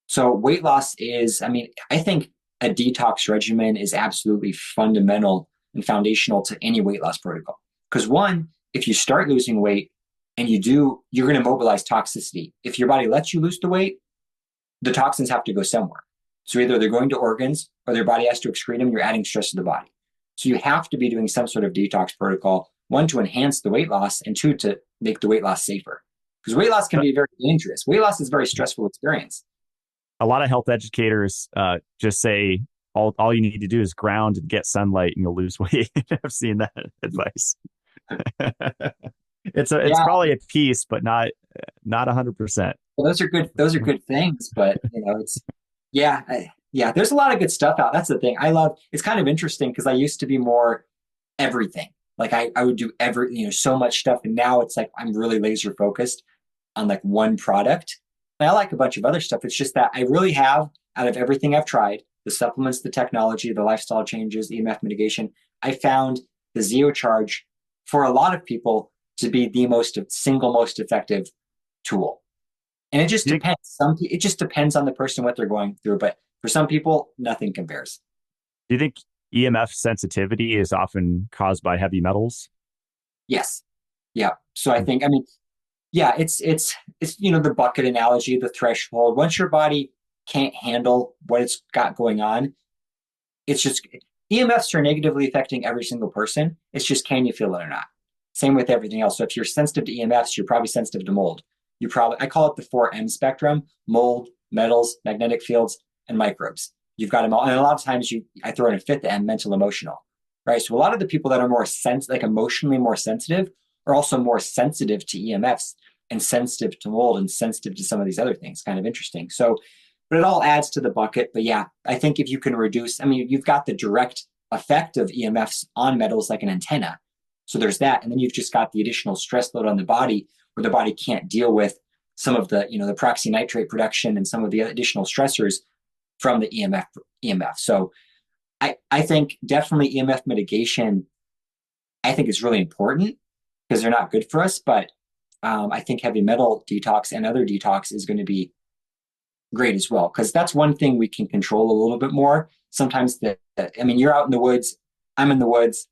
So weight loss is, I mean, I think a detox regimen is absolutely fundamental and foundational to any weight loss protocol. Because one, if you start losing weight and you're going to mobilize toxicity. If your body lets you lose the weight, the toxins have to go somewhere. So either they're going to organs or their body has to excrete them. You're adding stress to the body. So you have to be doing some sort of detox protocol, one, to enhance the weight loss, and two, to make the weight loss safer. Because weight loss can be very dangerous. Weight loss is a very stressful experience. A lot of health educators just say all you need to do is ground and get sunlight and you'll lose weight. I've seen that advice. It's probably a piece, but not 100%. Well, those are good things, but it's there's a lot of good stuff out. That's the thing. It's kind of interesting because I used to be more everything. Like I would do so much stuff, and now it's like I'm really laser focused on like one product. And I like a bunch of other stuff. It's just that I really have, out of everything I've tried, the supplements, the technology, the lifestyle changes, the EMF mitigation, I found the ZeoCharge for a lot of people to be the single most effective tool. And it just depends. It just depends on the person, what they're going through. But for some people, nothing compares. Do you think EMF sensitivity is often caused by heavy metals? Yes. Yeah. So I think, it's the bucket analogy, the threshold. Once your body can't handle what it's got going on, it's just EMFs are negatively affecting every single person. It's just, can you feel it or not? Same with everything else. So if you're sensitive to EMFs, you're probably sensitive to mold. I call it the 4M spectrum: mold, metals, magnetic fields, and microbes. You've got them all. And a lot of times I throw in a fifth M, mental, emotional, right? So a lot of the people that are more emotionally more sensitive are also more sensitive to EMFs and sensitive to mold and sensitive to some of these other things. Kind of interesting. So, but it all adds to the bucket. But yeah, I think if you can reduce, you've got the direct effect of EMFs on metals like an antenna. So there's that. And then you've just got the additional stress load on the body where the body can't deal with some of the, the peroxynitrate production and some of the additional stressors from the EMF. So I think definitely EMF mitigation, I think is really important because they're not good for us. But I think heavy metal detox and other detox is going to be great as well, because that's one thing we can control a little bit more. Sometimes you're out in the woods, I'm in the woods.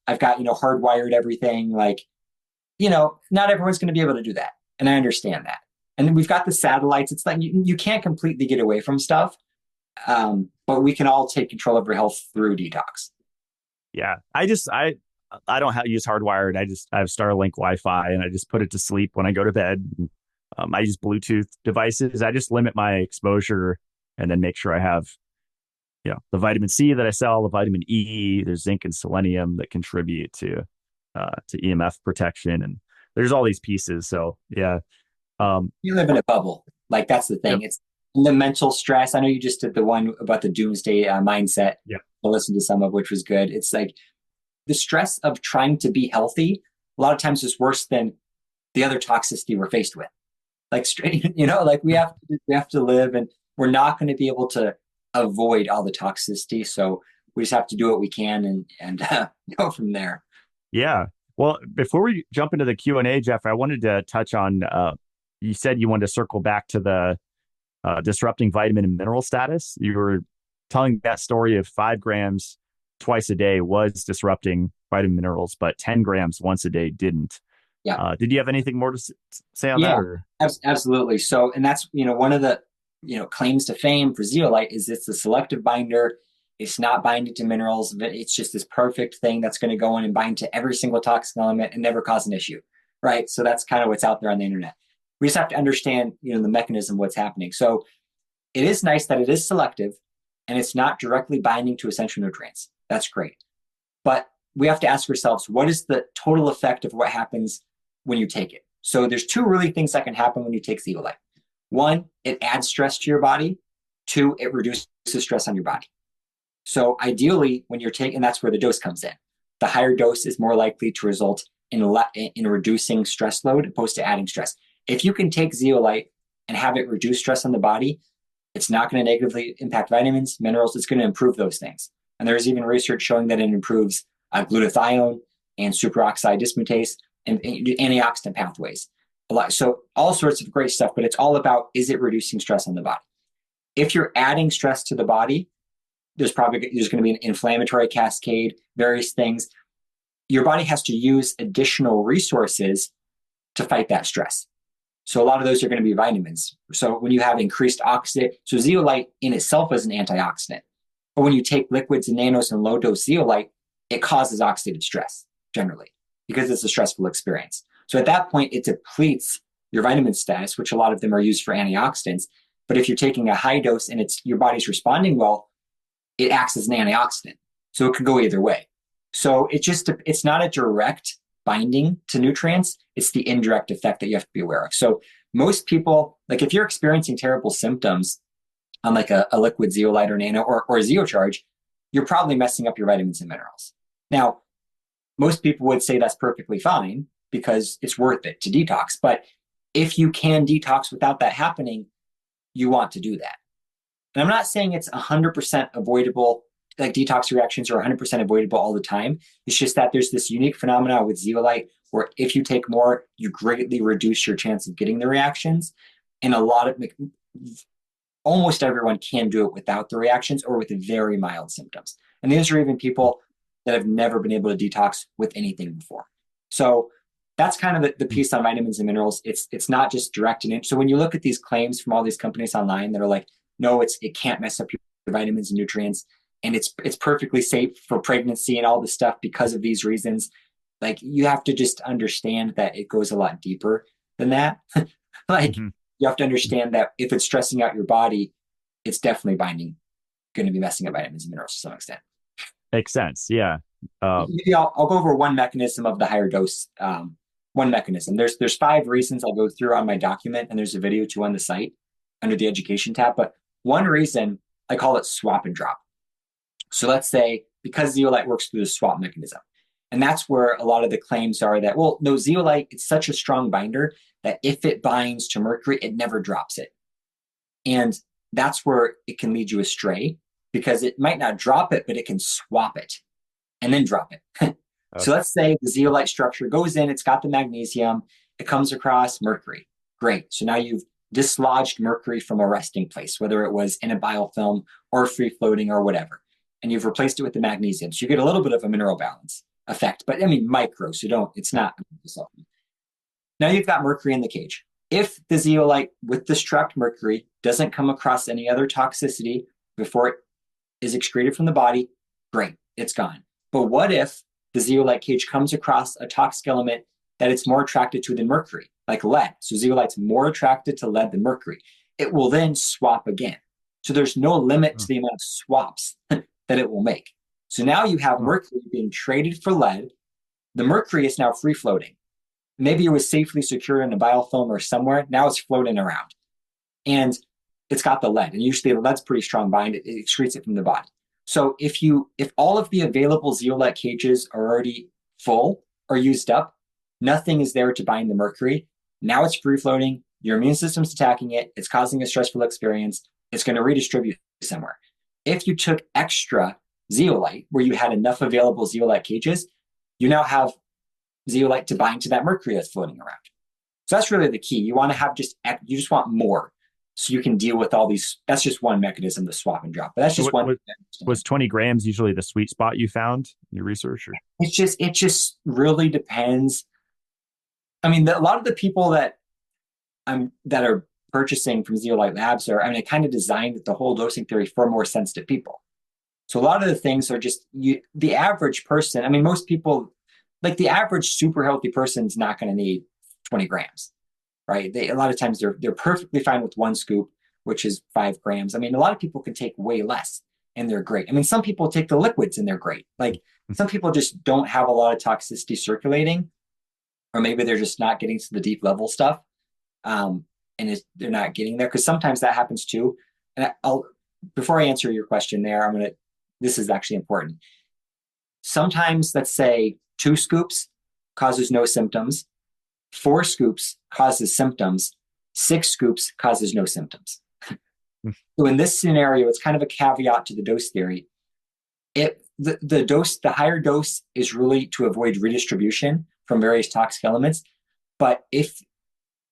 I've got, hardwired everything. Like, not everyone's going to be able to do that. And I understand that. And we've got the satellites. It's like you can't completely get away from stuff. But we can all take control of our health through detox. Yeah. I don't use hardwired. I have Starlink Wi-Fi and I just put it to sleep when I go to bed. I use Bluetooth devices. I just limit my exposure and then make sure I have, the vitamin C that I sell, the vitamin E, there's zinc and selenium that contribute to EMF protection. And there's all these pieces. So yeah. You live in a bubble. Like that's the thing. Yep. It's the mental stress. I know you just did the one about the doomsday mindset. Yeah. I listened to some of which was good. It's like the stress of trying to be healthy a lot of times is worse than the other toxicity we're faced with. Like straight, like we have to live, and we're not going to be able to avoid all the toxicity. So we just have to do what we can and go from there. Yeah. Well, before we jump into the Q&A, Jeff, I wanted to touch on, you said you wanted to circle back to the disrupting vitamin and mineral status. You were telling that story of 5 grams twice a day was disrupting vitamin minerals, but 10 grams once a day didn't. Yeah. Did you have anything more to say on that? Yeah, Or absolutely. So, and that's, one of the, claims to fame for zeolite is it's a selective binder. It's not binding to minerals. It's just this perfect thing that's going to go in and bind to every single toxic element and never cause an issue, right? So that's kind of what's out there on the internet. We just have to understand, the mechanism of what's happening. So it is nice that it is selective and it's not directly binding to essential nutrients. That's great. But we have to ask ourselves, what is the total effect of what happens when you take it? So there's two really things that can happen when you take zeolite. One, it adds stress to your body. Two, it reduces stress on your body. So ideally, when you're taking, that's where the dose comes in. The higher dose is more likely to result in reducing stress load opposed to adding stress. If you can take zeolite and have it reduce stress on the body, it's not going to negatively impact vitamins, minerals. It's going to improve those things. And there's even research showing that it improves glutathione and superoxide dismutase and antioxidant pathways. So all sorts of great stuff, but it's all about, is it reducing stress on the body? If you're adding stress to the body, there's going to be an inflammatory cascade, various things. Your body has to use additional resources to fight that stress. So a lot of those are going to be vitamins. So when you have increased oxidant, so zeolite in itself is an antioxidant. But when you take liquids and nanos and low dose zeolite, it causes oxidative stress generally because it's a stressful experience. So at that point, it depletes your vitamin status, which a lot of them are used for antioxidants. But if you're taking a high dose and your body's responding well, it acts as an antioxidant. So it could go either way. So it's not a direct binding to nutrients. It's the indirect effect that you have to be aware of. So most people, like if you're experiencing terrible symptoms on like a liquid zeolite or nano or zeocharge, you're probably messing up your vitamins and minerals. Now, most people would say that's perfectly fine because it's worth it to detox. But if you can detox without that happening, you want to do that. And I'm not saying it's 100% avoidable, like detox reactions are 100% avoidable all the time. It's just that there's this unique phenomena with zeolite where if you take more, you greatly reduce your chance of getting the reactions. And almost everyone can do it without the reactions or with very mild symptoms. And these are even people that have never been able to detox with anything before. So that's kind of the piece on vitamins and minerals. It's not just direct and so when you look at these claims from all these companies online that are like, no, it can't mess up your vitamins and nutrients, and it's perfectly safe for pregnancy and all this stuff because of these reasons. Like you have to just understand that it goes a lot deeper than that. You have to understand that if it's stressing out your body, it's definitely going to be messing up vitamins and minerals to some extent. Makes sense. Yeah. Maybe I'll go over one mechanism of the higher dose. One mechanism. There's 5 reasons I'll go through on my document, and there's a video too on the site under the education tab. But one reason, I call it swap and drop. So let's say because zeolite works through the swap mechanism, and that's where a lot of the claims are that, well, no, zeolite, it's such a strong binder that if it binds to mercury, it never drops it. And that's where it can lead you astray because it might not drop it, but it can swap it and then drop it. Okay. So let's say the zeolite structure goes in, it's got the magnesium, it comes across mercury. Great. So now you've dislodged mercury from a resting place, whether it was in a biofilm or free floating or whatever. And you've replaced it with the magnesium. So you get a little bit of a mineral balance effect, but I mean, micro, so it's not. Now you've got mercury in the cage. If the zeolite with the struct mercury doesn't come across any other toxicity before it is excreted from the body, great, it's gone. But what if the zeolite cage comes across a toxic element that it's more attracted to than mercury, like lead? So zeolite's more attracted to lead than mercury. It will then swap again. So there's no limit to the amount of swaps that it will make. So now you have mercury being traded for lead. The mercury is now free floating. Maybe it was safely secured in a biofilm or somewhere. Now it's floating around. And it's got the lead. And usually the lead's pretty strong bind. It excretes it from the body. So if all of the available zeolite cages are already full or used up, nothing is there to bind the mercury. Now it's free floating. Your immune system's attacking it. It's causing a stressful experience. It's going to redistribute somewhere. If you took extra zeolite, where you had enough available zeolite cages, you now have zeolite to bind to that mercury that's floating around. So that's really the key. You want to have you just want more. So you can deal with all these. That's just one mechanism, the swap and drop. But that's just one. Was 20 grams usually the sweet spot you found in your research? Or? It just really depends. I mean, a lot of the people that are purchasing from Zeolite Labs I kind of designed the whole dosing theory for more sensitive people. So a lot of the things are just the average person. I mean, most people, like the average super healthy person is not going to need 20 grams, right? A lot of times they're perfectly fine with one scoop, which is 5 grams. I mean, a lot of people can take way less and they're great. I mean, some people take the liquids and they're great. Like some people just don't have a lot of toxicity circulating, or maybe they're just not getting to the deep level stuff. They're not getting there, because sometimes that happens too. And before I answer your question there, this is actually important. Sometimes, let's say 2 scoops causes no symptoms, 4 scoops causes symptoms, 6 scoops causes no symptoms. So in this scenario, it's kind of a caveat to the dose theory. The higher dose is really to avoid redistribution from various toxic elements. But if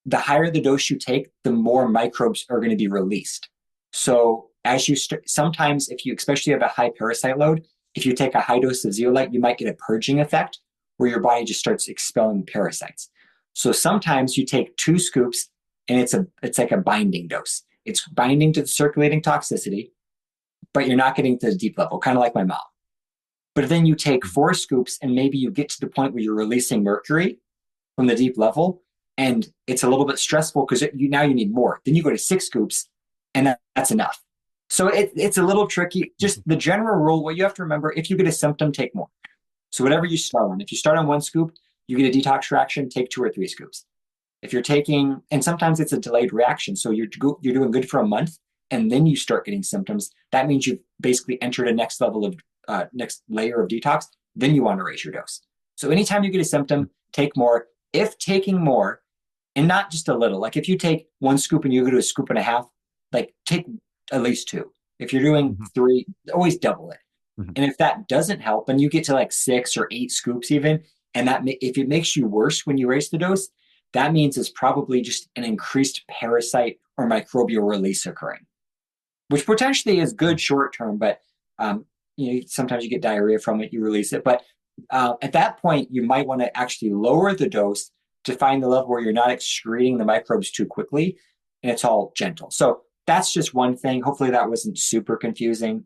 the higher the dose you take, the more microbes are going to be released. So as you sometimes, if you especially have a high parasite load, if you take a high dose of zeolite, you might get a purging effect where your body just starts expelling parasites. So sometimes you take 2 scoops and it's like a binding dose. It's binding to the circulating toxicity, but you're not getting to the deep level, kind of like my mom. But then you take 4 scoops and maybe you get to the point where you're releasing mercury from the deep level, and it's a little bit stressful because now you need more. Then you go to 6 scoops and that's enough. So it's a little tricky. Just the general rule, what you have to remember, if you get a symptom, take more. So whatever you start on, if you start on 1 scoop, you get a detox reaction, take 2 or 3 scoops. If you're taking, and sometimes it's a delayed reaction. So you're doing good for a month and then you start getting symptoms. That means you've basically entered a next layer of detox. Then you want to raise your dose. So anytime you get a symptom, take more. If taking more, and not just a little, like if you take 1 scoop and you go to a scoop and a half, like take at least 2. If you're doing 3, always double it. And if that doesn't help and you get to like 6 or 8 scoops even, and if it makes you worse when you raise the dose, that means it's probably just an increased parasite or microbial release occurring, which potentially is good short term, but sometimes you get diarrhea from it, you release it. But at that point, you might want to actually lower the dose to find the level where you're not excreting the microbes too quickly, and it's all gentle. So that's just one thing. Hopefully that wasn't super confusing.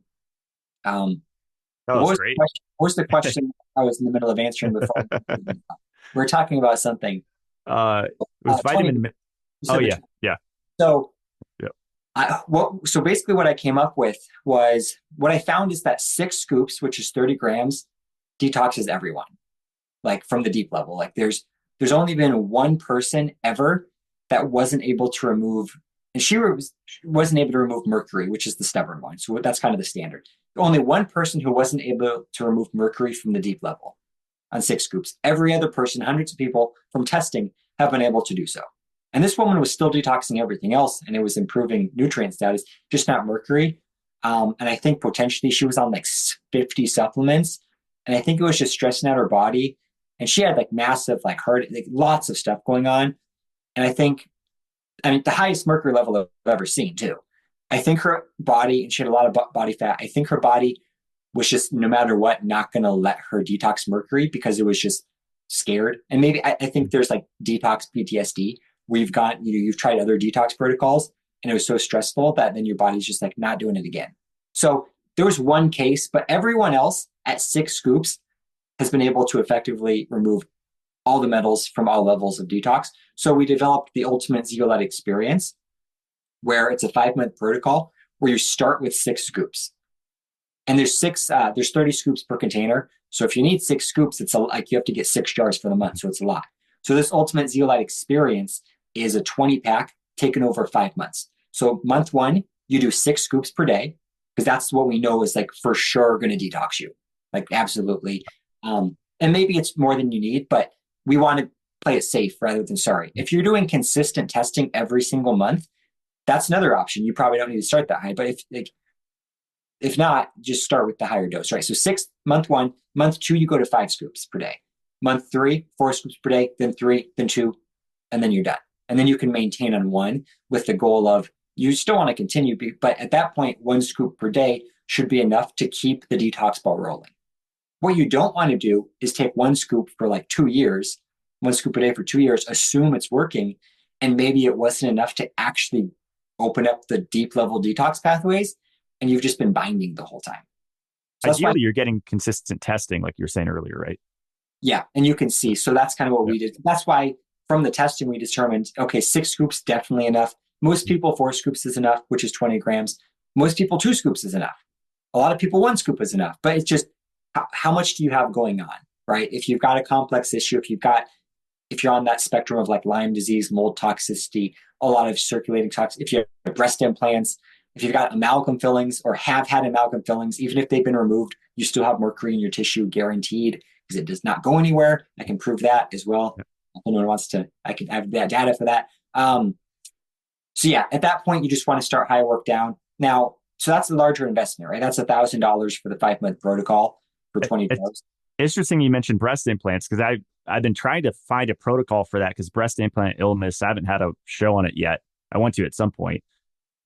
That was great. What was the question I was in the middle of answering before? We're talking about something. It was vitamin. Oh yeah. So, yeah. So basically what I came up with was, what I found is that 6 scoops, which is 30 grams, detoxes everyone, like from the deep level. Like there's only been 1 person ever that wasn't able to remove, and she wasn't able to remove mercury, which is the stubborn one. So that's kind of the standard. Only 1 person who wasn't able to remove mercury from the deep level on 6 scoops. Every other person, hundreds of people from testing, have been able to do so. And this woman was still detoxing everything else, and it was improving nutrient status, just not mercury. And I think potentially she was on like 50 supplements, and I think it was just stressing out her body. And she had like massive, like heart, like lots of stuff going on. And I mean, the highest mercury level I've ever seen too. I think her body, and she had a lot of body fat, I think her body was just, no matter what, not going to let her detox mercury because it was just scared. And maybe I think there's like detox PTSD, where you've tried other detox protocols and it was so stressful that then your body's just like not doing it again. So there was 1 case, but everyone else at 6 scoops has been able to effectively remove all the metals from all levels of detox. So we developed the ultimate zeolite experience, where it's a 5-month protocol where you start with 6 scoops. And there's 30 scoops per container. So if you need 6 scoops, it's like you have to get 6 jars for the month. So it's a lot. So this ultimate zeolite experience is a 20 pack taken over 5 months. So month 1, you do 6 scoops per day, because that's what we know is like for sure going to detox you. Like absolutely. And maybe it's more than you need, but we want to play it safe rather than sorry. If you're doing consistent testing every single month, that's another option. You probably don't need to start that high, but if not, just start with the higher dose, right? So 6, month 1, month 2, you go to 5 scoops per day. Month 3, 4 scoops per day, then 3, then 2, and then you're done. And then you can maintain on 1 with the goal of you still want to continue, but at that point, 1 scoop per day should be enough to keep the detox ball rolling. What you don't want to do is take 1 scoop for like 2 years, 1 scoop a day for 2 years, assume it's working, and maybe it wasn't enough to actually open up the deep level detox pathways, and you've just been binding the whole time. So Ideally, you're getting consistent testing, like you were saying earlier, right? Yeah, and you can see. So that's kind of what we did. That's why from the testing, we determined, okay, 6 scoops, definitely enough. Most people, 4 scoops is enough, which is 20 grams. Most people, 2 scoops is enough. A lot of people, 1 scoop is enough. But it's just, how much do you have going on, right? If you've got a complex issue, if you're on that spectrum of like Lyme disease, mold toxicity, a lot of circulating toxins, if you have breast implants, if you've got amalgam fillings or have had amalgam fillings, even if they've been removed, you still have mercury in your tissue guaranteed because it does not go anywhere. I can prove that as well. If anyone wants to, I have that data for that. So yeah, at that point, you just want to start high work down. Now, so that's a larger investment, right? That's $1,000 for the 5-month protocol for 20 days. Interesting you mentioned breast implants because I've been trying to find a protocol for that because breast implant illness, I haven't had a show on it yet. I want to at some point,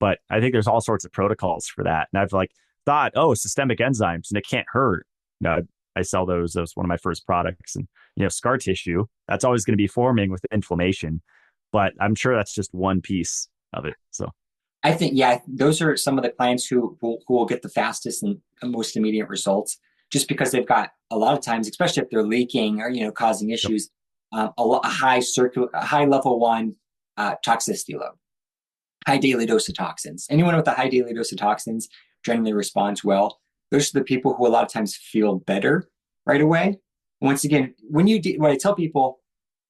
but I think there's all sorts of protocols for that. And I've like thought, oh, systemic enzymes and it can't hurt. No, I sell those. That was one of my first products. And, scar tissue, that's always going to be forming with inflammation, but I'm sure that's just one piece of it. So I think, yeah, those are some of the clients who will get the fastest and most immediate results, just because they've got a lot of times, especially if they're leaking or causing issues, a high level 1 toxicity load, high daily dose of toxins. Anyone with a high daily dose of toxins generally responds well. Those are the people who a lot of times feel better right away. Once again, what I tell people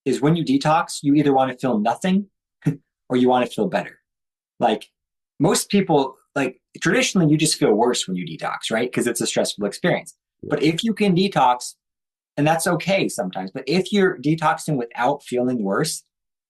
is when you detox, you either want to feel nothing or you want to feel better. Like most people, like traditionally, you just feel worse when you detox, right? Because it's a stressful experience. But if you can detox, and that's okay sometimes, but if you're detoxing without feeling worse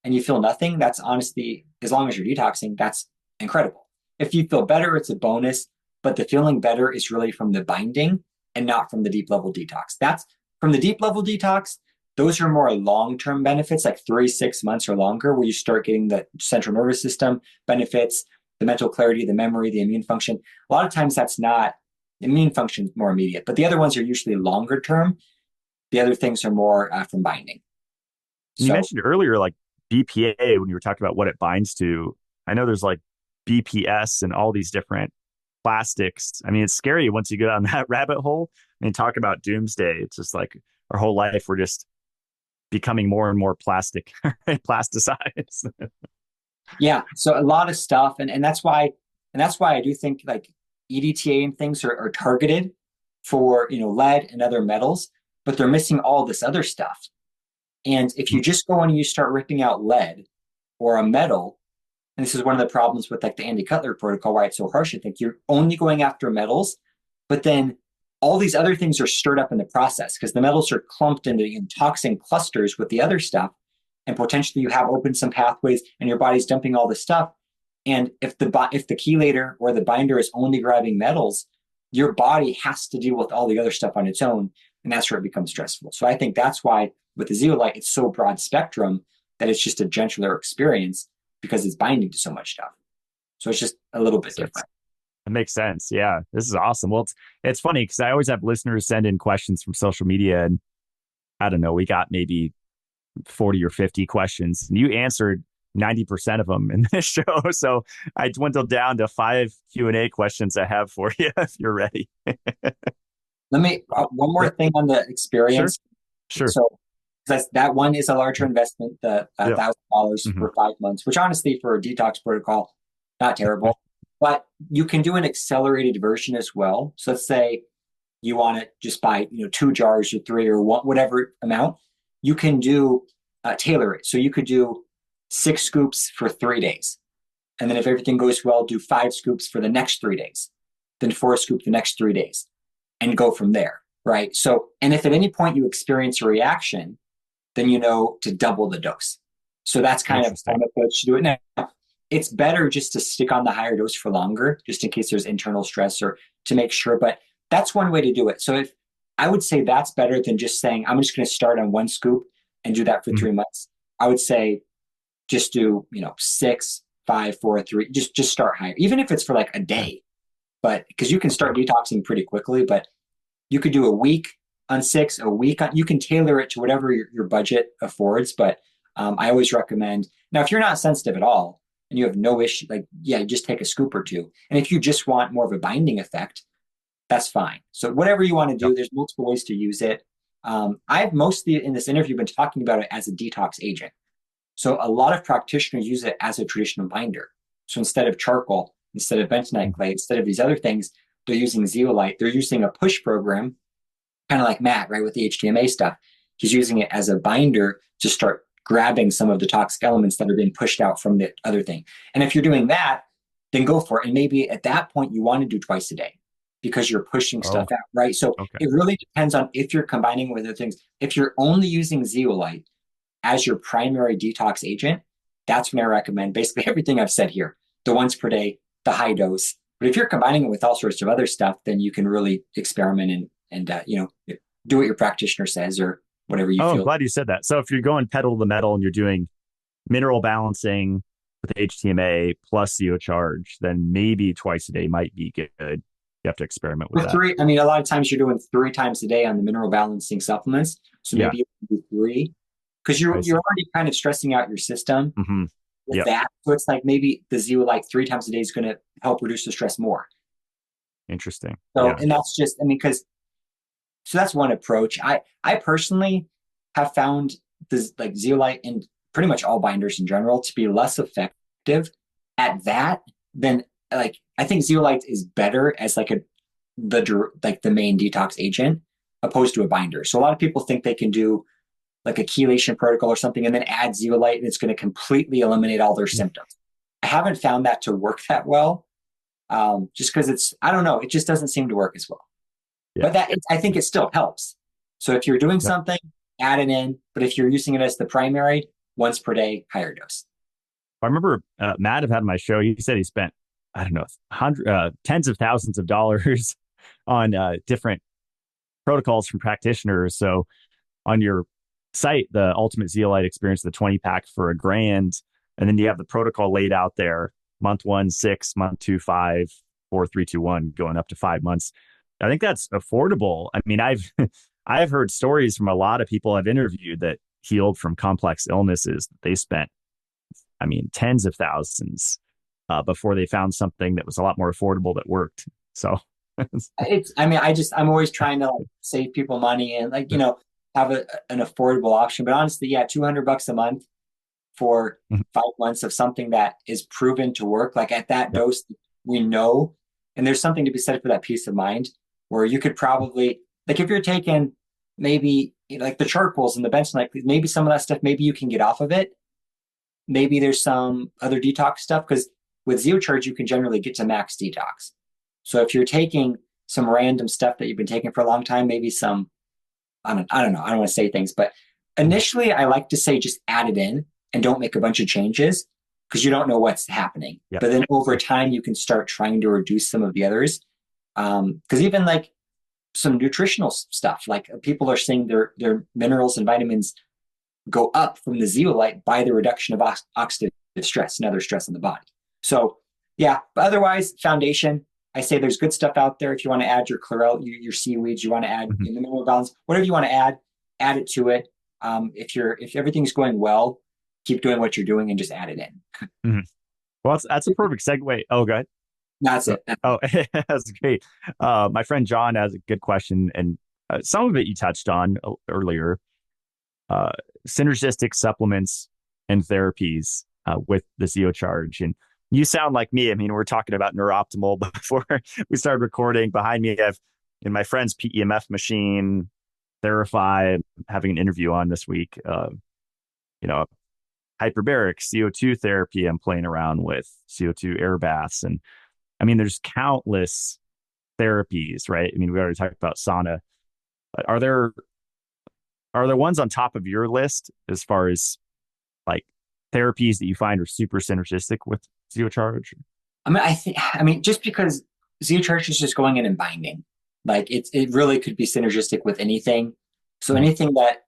and you feel nothing, that's honestly, as long as you're detoxing, that's incredible. If you feel better, it's a bonus, but the feeling better is really from the binding and not from the deep level detox. That's from the deep level detox. Those are more long-term benefits, like 3-6 months or longer, where you start getting the central nervous system benefits, the mental clarity, the memory, the immune function. A lot of times that's not, immune function is more immediate, but the other ones are usually longer term. The other things are more from binding. You mentioned earlier, like BPA, when you were talking about what it binds to. I know there's like BPS and all these different plastics. I mean, it's scary once you go down that rabbit hole. I mean, talk about doomsday. It's just like our whole life, we're just becoming more and more plastic, plasticized. Yeah. So a lot of stuff. And that's why I do think like EDTA and things are targeted for, lead and other metals, but they're missing all this other stuff. And if you just go and you start ripping out lead or a metal, and this is one of the problems with like the Andy Cutler protocol, why it's so harsh, I think you're only going after metals, but then all these other things are stirred up in the process because the metals are clumped into toxin clusters with the other stuff. And potentially you have opened some pathways and your body's dumping all this stuff. And if the chelator or the binder is only grabbing metals, your body has to deal with all the other stuff on its own. And that's where it becomes stressful. So I think that's why with the zeolite, it's so broad spectrum that it's just a gentler experience because it's binding to so much stuff. So it's just a little bit different. It makes sense. Yeah, this is awesome. Well, it's funny because I always have listeners send in questions from social media, and I don't know, we got maybe 40 or 50 questions, and you answered 90% of them in this show. So I dwindled down to 5 Q&A questions I have for you if you're ready. Let me one more thing on the experience. Sure. So that one is a larger investment, the $1,000 for 5 months, which honestly for a detox protocol, not terrible. But you can do an accelerated version as well. So let's say you want to just buy 2 jars or 3 or whatever amount. You can do tailor it. So you could do 6 scoops for 3 days. And then if everything goes well, do 5 scoops for the next 3 days, then 4 scoops the next 3 days, and go from there, right? So, and if at any point you experience a reaction, then you know to double the dose. So that's kind of one approach to do it. Now, it's better just to stick on the higher dose for longer, just in case there's internal stress or to make sure. But that's one way to do it. So if I would say that's better than just saying, I'm just going to start on 1 scoop and do that for 3 months. I would say just do, 6, 5, 4, 3. Just start higher, even if it's for like a day. But because you can start detoxing pretty quickly, but you could do a week on 6, a week on. You can tailor it to whatever your budget affords. But I always recommend, now if you're not sensitive at all and you have no issue, like just take a scoop or two. And if you just want more of a binding effect, that's fine. So whatever you want to do, there's multiple ways to use it. I've mostly in this interview been talking about it as a detox agent. So a lot of practitioners use it as a traditional binder. So instead of charcoal, instead of bentonite clay, instead of these other things, they're using zeolite. They're using a push program, kind of like Matt, right, with the HTMA stuff. He's using it as a binder to start grabbing some of the toxic elements that are being pushed out from the other thing. And if you're doing that, then go for it. And maybe at that point, you want to do twice a day because you're pushing stuff out, right? So it really depends on if you're combining with other things. If you're only using zeolite as your primary detox agent, that's when I recommend basically everything I've said here, the once per day, the high dose. But if you're combining it with all sorts of other stuff, then you can really experiment and do what your practitioner says or whatever you feel. I'm glad you said that. So if you're going pedal to the metal and you're doing mineral balancing with HTMA plus Zeocharge, then maybe twice a day might be good. You have to experiment with that. 3, I mean, a lot of times you're doing 3 times a day on the mineral balancing supplements. So maybe you can do 3 because you're already kind of stressing out your system with that. So it's like maybe the zeolite 3 times a day is going to help reduce the stress more. Interesting. So, and that's just, I mean, so that's one approach. I personally have found this like zeolite and pretty much all binders in general to be less effective at that than like, I think zeolite is better as like the main detox agent opposed to a binder. So a lot of people think they can do like a chelation protocol or something and then add zeolite and it's going to completely eliminate all their symptoms. I haven't found that to work that well. Just because I don't know, it just doesn't seem to work as well. But I think it still helps. So if you're doing something, add it in. But if you're using it as the primary, once per day, higher dose. I remember Matt had my show. He said he spent, I don't know, tens of thousands of dollars on different protocols from practitioners. So on your site, the Ultimate Zeolite Experience, the 20-pack for $1,000. And then you have the protocol laid out there. Month 1, 6, month 2, 5, 4, 3, 2, 1, going up to 5 months. I think that's affordable. I mean, I've heard stories from a lot of people I've interviewed that healed from complex illnesses. They spent, I mean, tens of thousands before they found something that was a lot more affordable that worked. So I'm always trying to like save people money and like, have an affordable option. But honestly, $200 a month for 5 months of something that is proven to work, like at that dose, we know. And there's something to be said for that peace of mind where you could probably, like if you're taking maybe like the charcoals and the bentonite, maybe some of that stuff, maybe you can get off of it. Maybe there's some other detox stuff because with Zeocharge, you can generally get to max detox. So if you're taking some random stuff that you've been taking for a long time, maybe some, I don't know, I don't want to say things, but initially I like to say just add it in and don't make a bunch of changes because you don't know what's happening. But then over time, you can start trying to reduce some of the others. Because even like some nutritional stuff, like people are seeing their minerals and vitamins go up from the zeolite by the reduction of oxidative stress and other stress in the body. So but otherwise, foundation, I say there's good stuff out there. If you want to add your chlorella, your seaweeds, you want to add in the mineral balance, whatever you want to add it to it. If everything's going well, keep doing what you're doing and just add it in. Well, that's a perfect segue. Oh, go ahead. That's it. Oh, that's great. My friend John has a good question, and some of it you touched on earlier. Synergistic supplements and therapies with the Zeocharge. And you sound like me. I mean, we're talking about Neurooptimal before we started recording. Behind me, I have in my friend's PEMF machine, Therify, having an interview on this week. Hyperbaric CO2 therapy I'm playing around with, CO2 air baths. And I mean, there's countless therapies, right? I mean, we already talked about sauna. Are there ones on top of your list as far as like therapies that you find are super synergistic with Zeocharge? I mean, just because Zeocharge is just going in and binding, like it really could be synergistic with anything. So anything that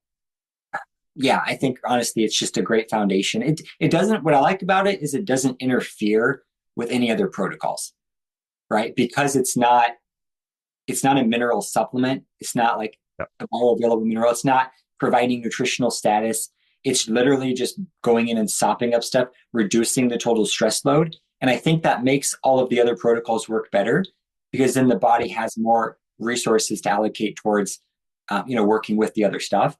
yeah, I think honestly, it's just a great foundation. It doesn't. What I like about it is it doesn't interfere with any other protocols, right? Because it's not a mineral supplement. It's not like Yep. a bioavailable mineral. It's not providing nutritional status. It's literally just going in and sopping up stuff, reducing the total stress load. And I think that makes all of the other protocols work better because then the body has more resources to allocate towards, working with the other stuff.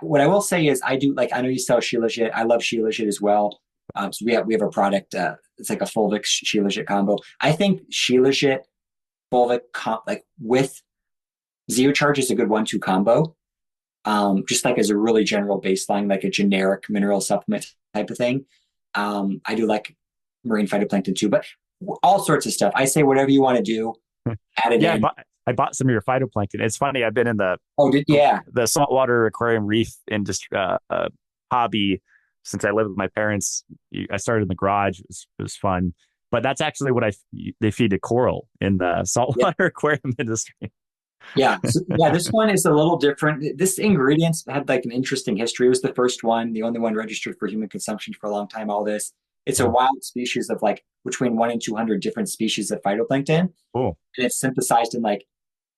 What I will say is I do like, I know you sell Shilajit. I love Shilajit as well. So we have a product, it's like a fulvic Shilajit combo. I think Shilajit fulvic like with Zeocharge is a good 1-2 combo. Just like as a really general baseline, like a generic mineral supplement type of thing. I do like marine phytoplankton too, but all sorts of stuff. I say whatever you want to do, add it Yeah, in. I bought some of your phytoplankton. It's funny. I've been in Yeah. the saltwater aquarium reef industry hobby since I lived with my parents. I started in the garage. It was fun, but that's actually what they feed to coral in the saltwater aquarium industry. Yeah. So, yeah. This one is a little different. This ingredients had like an interesting history. It was the first one, the only one registered for human consumption for a long time. All this. It's a wild species of like between 1 and 200 different species of phytoplankton. Cool. And it's synthesized in like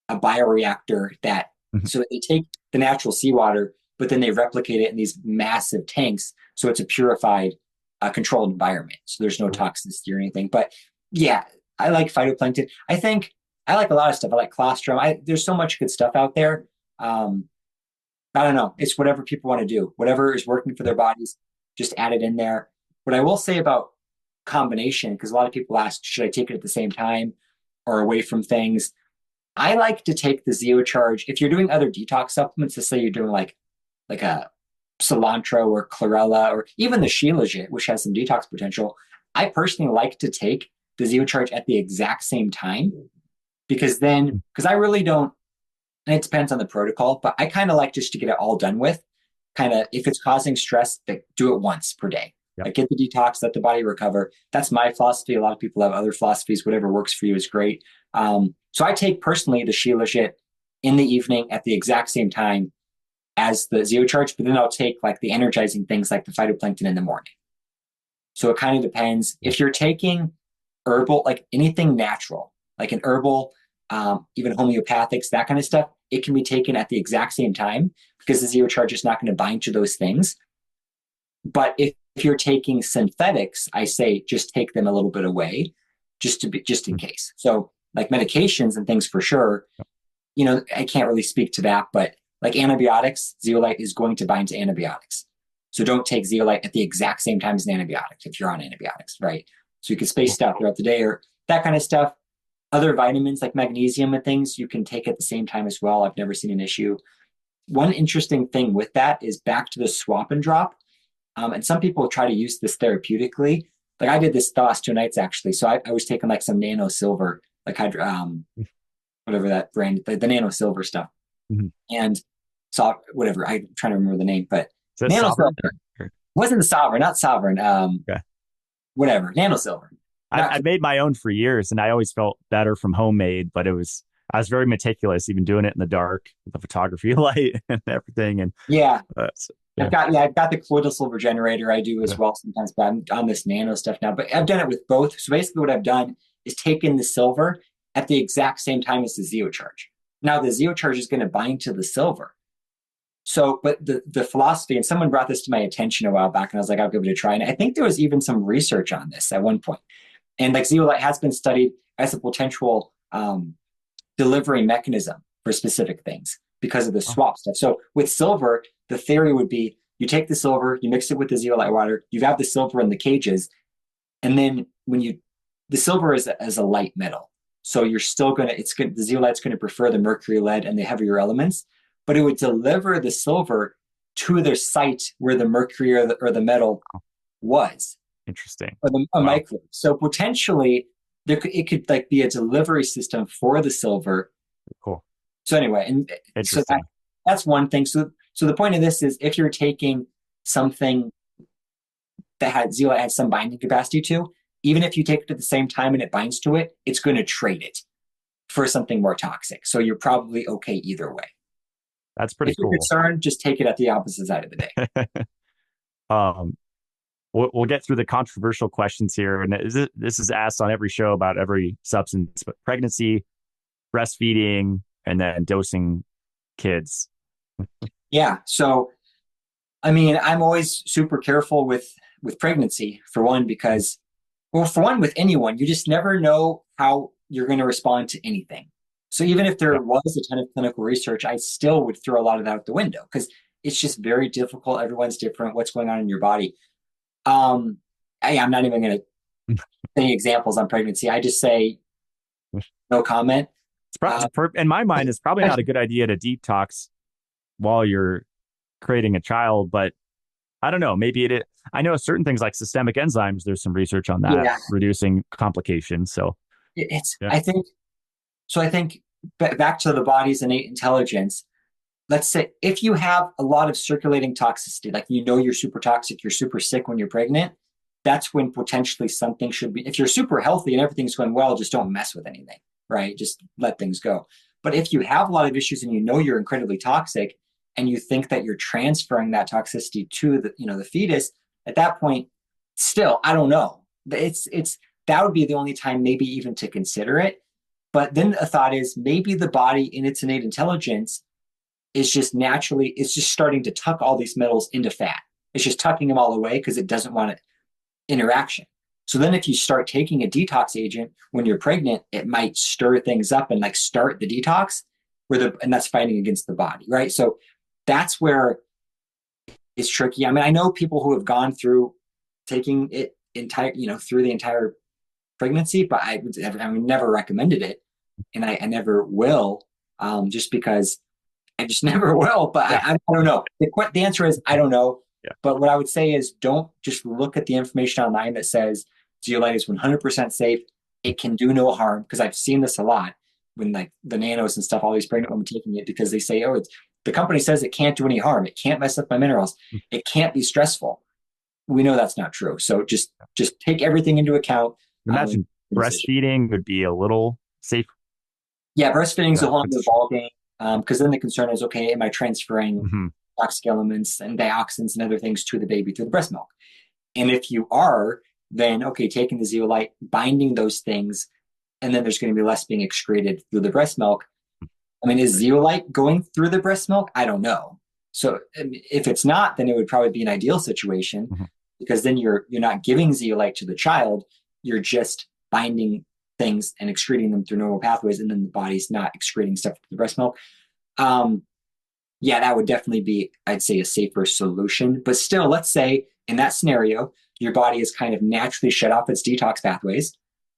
a bioreactor Mhm. so they take the natural seawater, but then they replicate it in these massive tanks. So it's a purified, controlled environment. So there's no toxicity or anything. But yeah, I like phytoplankton. I think I like a lot of stuff. I like colostrum. There's so much good stuff out there. Um, I don't know. It's whatever people want to do. Whatever is working for their bodies, just add it in there. What I will say about combination, because a lot of people ask, should I take it at the same time or away from things? I like to take the Zeocharge. If you're doing other detox supplements, let's say you're doing like a cilantro or chlorella or even the Shilajit, which has some detox potential. I personally like to take the Zeocharge at the exact same time because I really don't, and it depends on the protocol, but I kind of like just to get it all done with. Kind of if it's causing stress, like do it once per day. Yep. Like get the detox, let the body recover. That's my philosophy. A lot of people have other philosophies. Whatever works for you is great. So I take personally the Shilajit in the evening at the exact same time as the Zeocharge, but then I'll take like the energizing things like the phytoplankton in the morning. So it kind of depends. If you're taking herbal, like anything natural, like an herbal, even homeopathics, that kind of stuff, it can be taken at the exact same time because the Zeocharge is not going to bind to those things. But if you're taking synthetics, I say just take them a little bit away, just in case. So like medications and things for sure, I can't really speak to that, but like antibiotics, zeolite is going to bind to antibiotics. So don't take zeolite at the exact same time as an antibiotic if you're on antibiotics, right? So you can space it out throughout the day or that kind of stuff. Other vitamins like magnesium and things you can take at the same time as well. I've never seen an issue. One interesting thing with that is back to the swap and drop. And some people try to use this therapeutically. Like I did this the last 2 nights actually. So I was taking like some nano silver, like whatever that brand, the nano silver stuff. Mm-hmm. And so whatever, I'm trying to remember the name, but nano silver wasn't the sovereign, not sovereign. Okay. Whatever, nano silver. I made my own for years and I always felt better from homemade, but I was very meticulous, even doing it in the dark with the photography light and everything. And yeah. Yeah. I've got the colloidal silver generator. I do as well sometimes, but I'm on this nano stuff now. But I've done it with both. So basically, what I've done is taken the silver at the exact same time as the Zeocharge. Now the Zeocharge is going to bind to the silver. So, but the philosophy, and someone brought this to my attention a while back, and I was like, I'll give it a try. And I think there was even some research on this at one point. And like zeolite has been studied as a potential delivery mechanism for specific things because of the swap stuff. So with silver, the theory would be you take the silver, you mix it with the zeolite water, you have the silver in the cages, and then the silver is a light metal. So you're still the zeolite's going to prefer the mercury, lead, and the heavier elements, but it would deliver the silver to the site where the mercury or the metal was. Interesting. Or a microbe. So potentially it could like be a delivery system for the silver. Cool. So anyway, and so that's one thing. So the point of this is if you're taking something that zeolite has some binding capacity to, even if you take it at the same time and it binds to it, it's going to trade it for something more toxic. So you're probably okay either way. That's pretty If you're cool. concerned, just take it at the opposite side of the day. Um, we'll get through the controversial questions here, and this is asked on every show about every substance, but pregnancy, breastfeeding, and then dosing kids. Yeah. So, I mean, I'm always super careful with pregnancy for one, because, well, for one, with anyone, you just never know how you're going to respond to anything. So even if there Yeah. was a ton of clinical research, I still would throw a lot of that out the window because it's just very difficult. Everyone's different. What's going on in your body? Um, I'm not even going to say examples on pregnancy. I just say no comment. In my mind, it's probably not a good idea to detox while you're creating a child, but I don't know. Maybe it. I know certain things like systemic enzymes. There's some research on that Yeah, reducing complications. So it's. yeah, I think so. I think back to the body's innate intelligence. Let's say if you have a lot of circulating toxicity, like you're super toxic, you're super sick when you're pregnant, that's when potentially something should be. If you're super healthy and everything's going well, just don't mess with anything, right? Just let things go. But if you have a lot of issues and you're incredibly toxic and you think that you're transferring that toxicity to the fetus, at that point, still, I don't know. It's that would be the only time maybe even to consider it. But then a thought is maybe the body in its innate intelligence is just naturally, it's just starting to tuck all these metals into fat. It's just tucking them all away because it doesn't want interaction. So then if you start taking a detox agent when you're pregnant, it might stir things up and like start the detox and that's fighting against the body, right? So that's where it's tricky. I mean, I know people who have gone through taking it through the entire pregnancy, but I never recommended it, and I never will, just because I just never will. But yeah, I don't know. The answer is I don't know. yeah. But what I would say is don't just look at the information online that says zeolite is 100% safe. It can do no harm, because I've seen this a lot when like the nanos and stuff, all these pregnant women taking it because they say, oh, the company says it can't do any harm. It can't mess up my minerals. It can't be stressful. We know that's not true. So just take everything into account. Imagine breastfeeding would be a little safe. Yeah, breastfeeding is a whole other ballgame, because then the concern is, okay, am I transferring toxic elements and dioxins and other things to the baby through the breast milk? And if you are, then okay, taking the zeolite, binding those things, and then there's going to be less being excreted through the breast milk. I mean, is zeolite going through the breast milk? I don't know. So if it's not, then it would probably be an ideal situation, because then you're not giving zeolite to the child. You're just binding things and excreting them through normal pathways, and then the body's not excreting stuff to the breast milk. Yeah, that would definitely be, I'd say, a safer solution. But still, let's say in that scenario, your body is kind of naturally shut off its detox pathways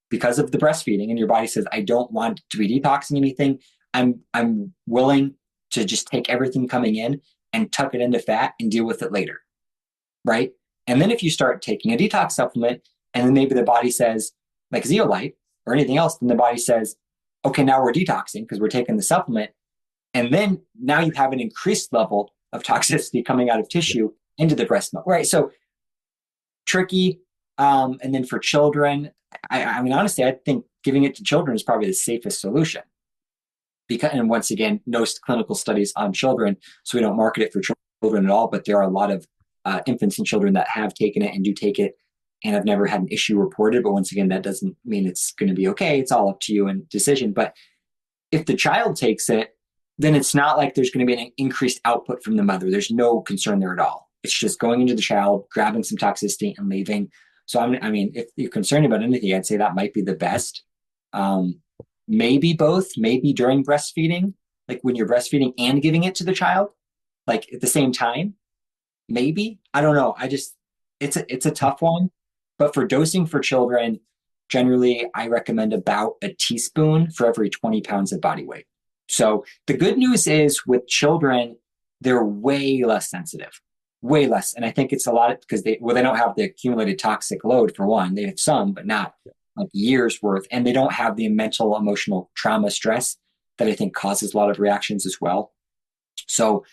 because of the breastfeeding, and your body says, I don't want to be detoxing anything. I'm willing to just take everything coming in and tuck it into fat and deal with it later, right? And then if you start taking a detox supplement, and then maybe the body says, like zeolite or anything else, then the body says, okay, now we're detoxing because we're taking the supplement. And then now you have an increased level of toxicity coming out of tissue into the breast milk, right? So tricky. And then for children, I mean, honestly, I think giving it to children is probably the safest solution. And once again, no clinical studies on children, so we don't market it for children at all. But there are a lot of infants and children that have taken it and do take it and have never had an issue reported. But once again, that doesn't mean it's going to be okay. It's all up to you and decision. But if the child takes it, then it's not like there's going to be an increased output from the mother. There's no concern there at all. It's just going into the child, grabbing some toxicity and leaving. So I mean, if you're concerned about anything, I'd say that might be the best. Maybe both, maybe during breastfeeding, like when you're breastfeeding and giving it to the child, like at the same time, maybe. I don't know. It's a tough one. But for dosing for children, generally, I recommend about a teaspoon for every 20 pounds of body weight. So the good news is with children, they're way less sensitive, way less. And I think it's a lot because they don't have the accumulated toxic load for one. They have some, but not like years worth. And they don't have the mental, emotional trauma stress that I think causes a lot of reactions as well. So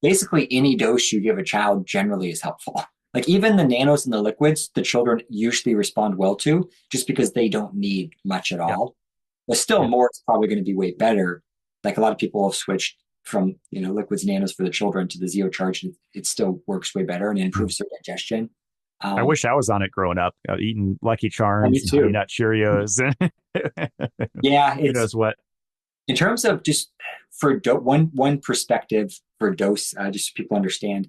basically any dose you give a child generally is helpful. Like even the nanos and the liquids, the children usually respond well to just because they don't need much at all. But still more is probably going to be way better. Like a lot of people have switched from liquids nanos for the children to the Zeocharge, it still works way better and it improves their digestion. I wish I was on it growing up, eating Lucky Me Charms and Honey too. Nut Cheerios. Yeah, Who knows what? in terms of just for one perspective for dose, just so people understand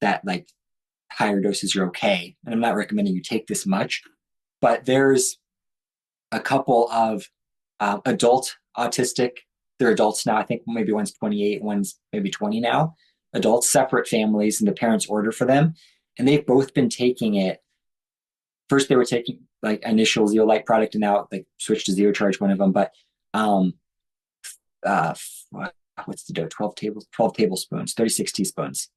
that like higher doses are okay, and I'm not recommending you take this much, but there's a couple of adult autistic. They're adults now. I think maybe one's 28, one's maybe 20 now. Adults, separate families, and the parents order for them, and they've both been taking it. First, they were taking like initial Zeolite product, and now they switched to Zeocharge, one of them. But what's the dough? 12 tablespoons, 36 teaspoons,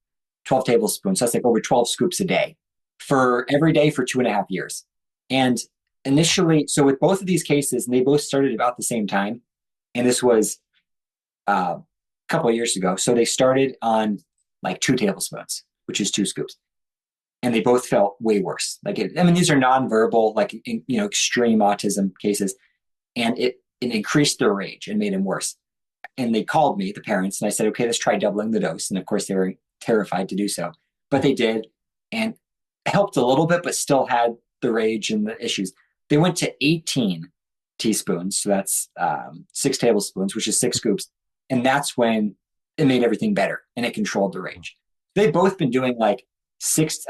12 tablespoons. So that's like over 12 scoops a day for every day for 2.5 years. And initially, so with both of these cases, and they both started about the same time, and this was a couple of years ago. So they started on like 2 tablespoons, which is 2 scoops. And they both felt way worse. These are nonverbal, extreme autism cases. And it increased their rage and made them worse. And they called me, the parents, and I said, okay, let's try doubling the dose. And of course, they were terrified to do so. But they did, and helped a little bit, but still had the rage and the issues. They went to 18 teaspoons. So that's 6 tablespoons, which is 6 scoops. And that's when it made everything better and it controlled the rage. They've both been doing like 6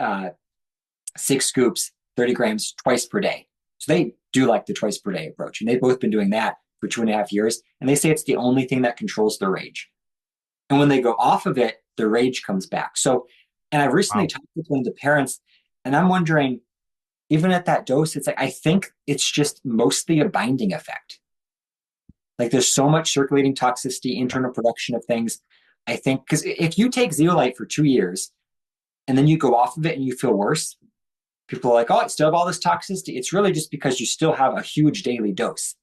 scoops, 30 grams twice per day. So they do like the twice per day approach. And they've both been doing that for 2.5 years. And they say it's the only thing that controls their rage. And when they go off of it, the rage comes back. So, and I've recently talked with one of the parents, and I'm wondering, even at that dose, it's like, I think it's just mostly a binding effect. Like there's so much circulating toxicity, internal production of things. I think, because if you take Zeolite for 2 years and then you go off of it and you feel worse, people are like, oh, I still have all this toxicity. It's really just because you still have a huge daily dose.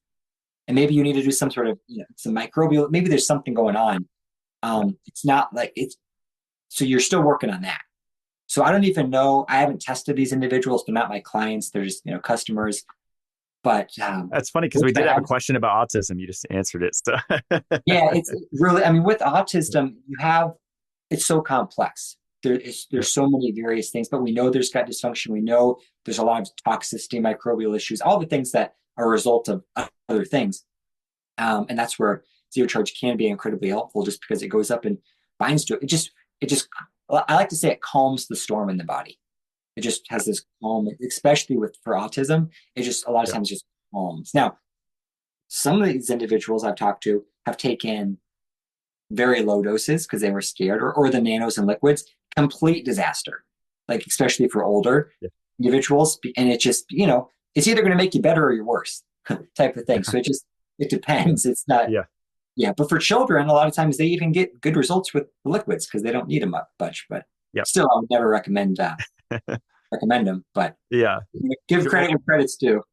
And maybe you need to do some sort of, some microbial, maybe there's something going on. It's not like so you're still working on that. So I don't even know, I haven't tested these individuals. They're not my clients. They're just, customers. But that's funny because we did have a question about autism. You just answered it. So yeah, it's really, with autism, it's so complex. There's so many various things, but we know there's gut dysfunction. We know there's a lot of toxicity, microbial issues, all the things that are a result of other things. And that's where Zeocharge can be incredibly helpful, just because it goes up and binds to it. It just, I like to say it calms the storm in the body. It just has this calm, especially for autism. It just a lot of times just calms. Now, some of these individuals I've talked to have taken very low doses because they were scared, or the nanos and liquids. Complete disaster, like especially for older individuals. And it just, it's either going to make you better or you're worse type of thing. So it depends. It's not, but for children, a lot of times they even get good results with liquids because they don't need them much, but still, I would never recommend them, but give credit where credit's due.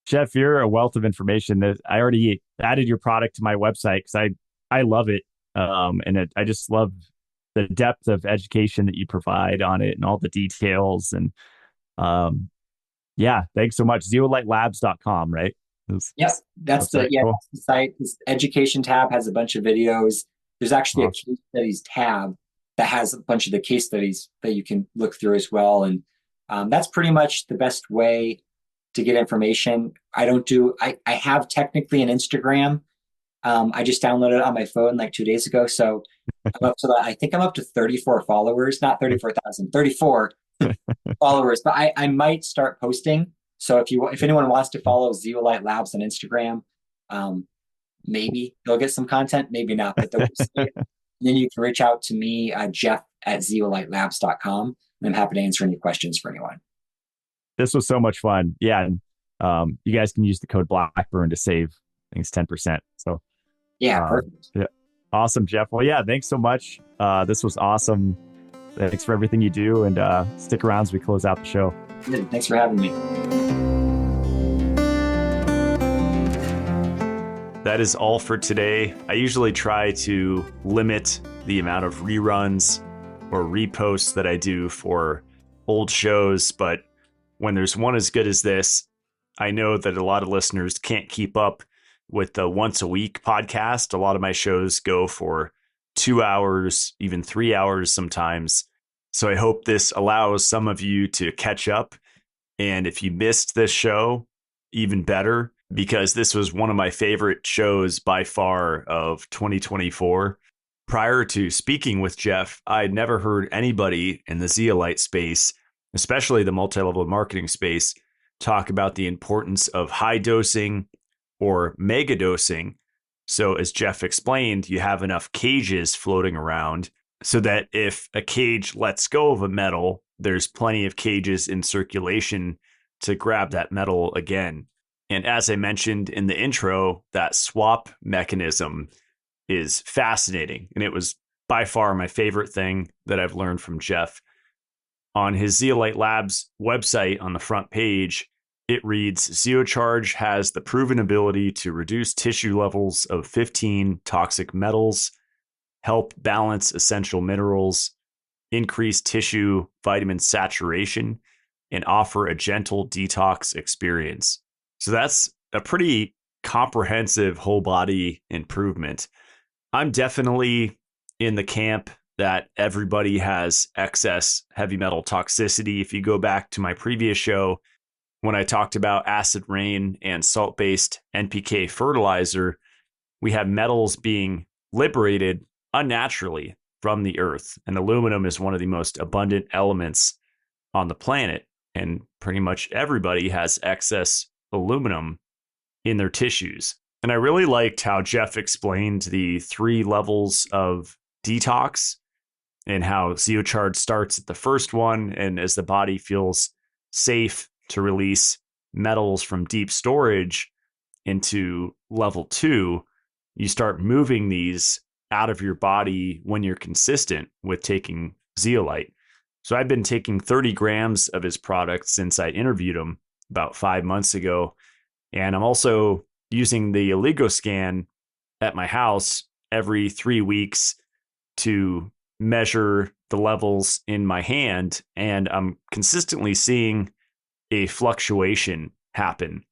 Jeff, you're a wealth of information. That I already added your product to my website because I love it. I just love the depth of education that you provide on it and all the details. And thanks so much. Zeolitelabs.com, right? Yes, that's the site. This education tab has a bunch of videos. There's actually a case studies tab that has a bunch of the case studies that you can look through as well. And that's pretty much the best way to get information. I have technically an Instagram. I just downloaded it on my phone like 2 days ago. So I think I'm up to 34 followers, not 34,000, 34 followers, but I might start posting. So if anyone wants to follow Zeolite Labs on Instagram, maybe they'll get some content, maybe not, but they'll see it. Then you can reach out to me, Jeff at zeolitelabs.com, and I'm happy to answer any questions for anyone. This was so much fun. Yeah. And you guys can use the code Blackburn to save, I think it's 10%. So perfect. Yeah. Awesome, Jeff. Well, thanks so much. This was awesome. Thanks for everything you do, and stick around as we close out the show. Thanks for having me. That is all for today. I usually try to limit the amount of reruns or reposts that I do for old shows, but when there's one as good as this, I know that a lot of listeners can't keep up with the once a week podcast. A lot of my shows go for 2 hours, even 3 hours sometimes. So I hope this allows some of you to catch up. And if you missed this show, even better, because this was one of my favorite shows by far of 2024. Prior to speaking with Jeff, I had never heard anybody in the zeolite space, especially the multi-level marketing space, talk about the importance of high dosing or mega dosing. So as Jeff explained, you have enough cages floating around so that if a cage lets go of a metal, there's plenty of cages in circulation to grab that metal again. And as I mentioned in the intro, that swap mechanism is fascinating. And it was by far my favorite thing that I've learned from Jeff. On his Zeolite Labs website on the front page, it reads, Zeocharge has the proven ability to reduce tissue levels of 15 toxic metals, help balance essential minerals, increase tissue vitamin saturation, and offer a gentle detox experience. So that's a pretty comprehensive whole body improvement. I'm definitely in the camp that everybody has excess heavy metal toxicity. If you go back to my previous show, when I talked about acid rain and salt-based NPK fertilizer, we have metals being liberated unnaturally from the earth. And aluminum is one of the most abundant elements on the planet. And pretty much everybody has excess aluminum in their tissues. And I really liked how Jeff explained the 3 levels of detox and how Zeocharge starts at the first one. And as the body feels safe to release metals from deep storage into level 2, you start moving these out of your body when you're consistent with taking zeolite. So I've been taking 30 grams of his product since I interviewed him about 5 months ago. And I'm also using the OligoScan at my house every 3 weeks to measure the levels in my hand. And I'm consistently seeing a fluctuation happen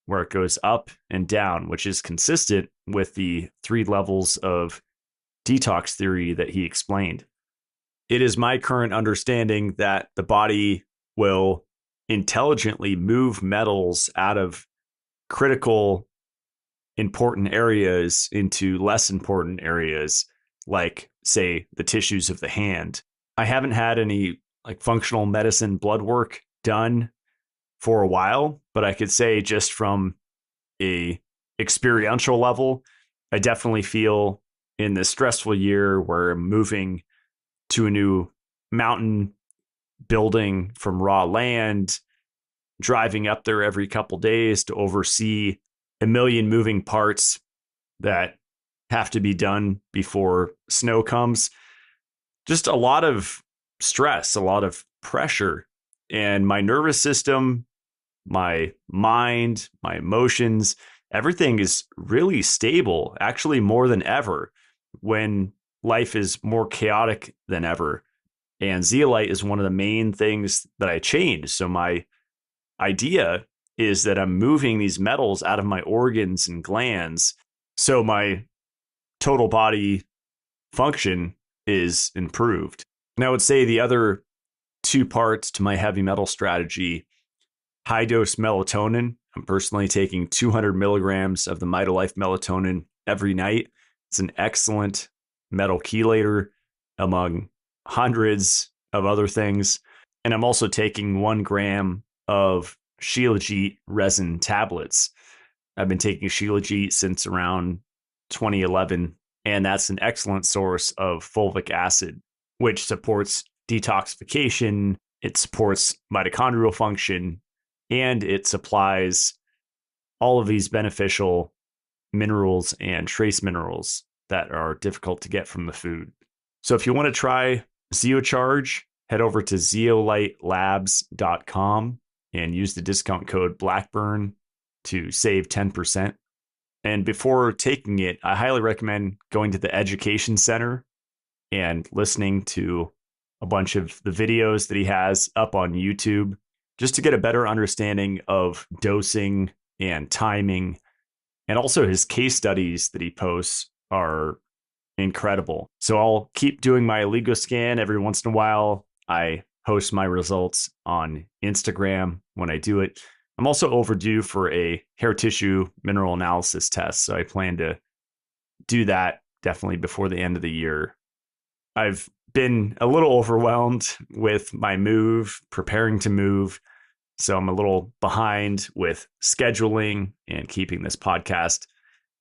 where it goes up and down, which is consistent with the 3 levels of detox theory that he explained. It is my current understanding that the body will intelligently move metals out of critical important areas into less important areas, like, say, the tissues of the hand. I haven't had any functional medicine blood work done for a while, but I could say just from a experiential level, I definitely feel in this stressful year where I'm moving to a new mountain, building from raw land, driving up there every couple days to oversee a million moving parts that have to be done before snow comes. Just a lot of stress, a lot of pressure. And my nervous system, my mind, my emotions, everything is really stable, actually more than ever when life is more chaotic than ever. And zeolite is one of the main things that I changed. So my idea is that I'm moving these metals out of my organs and glands, so my total body function is improved. And I would say the other 2 parts to my heavy metal strategy: high dose melatonin. I'm personally taking 200 milligrams of the Mitolife melatonin every night. It's an excellent metal chelator among hundreds of other things. And I'm also taking 1 gram of shilajit resin tablets. I've been taking shilajit since around 2011, and that's an excellent source of fulvic acid, which supports detoxification, it supports mitochondrial function, and it supplies all of these beneficial minerals and trace minerals that are difficult to get from the food. So if you want to try Zeocharge, head over to zeolitelabs.com and use the discount code Blackburn to save 10%. And before taking it, I highly recommend going to the education center and listening to a bunch of the videos that he has up on YouTube, just to get a better understanding of dosing and timing. And also his case studies that he posts are incredible. So I'll keep doing my LegoScan every once in a while. I post my results on Instagram when I do it. I'm also overdue for a hair tissue mineral analysis test, so I plan to do that definitely before the end of the year. I've been a little overwhelmed with my move, preparing to move, so I'm a little behind with scheduling and keeping this podcast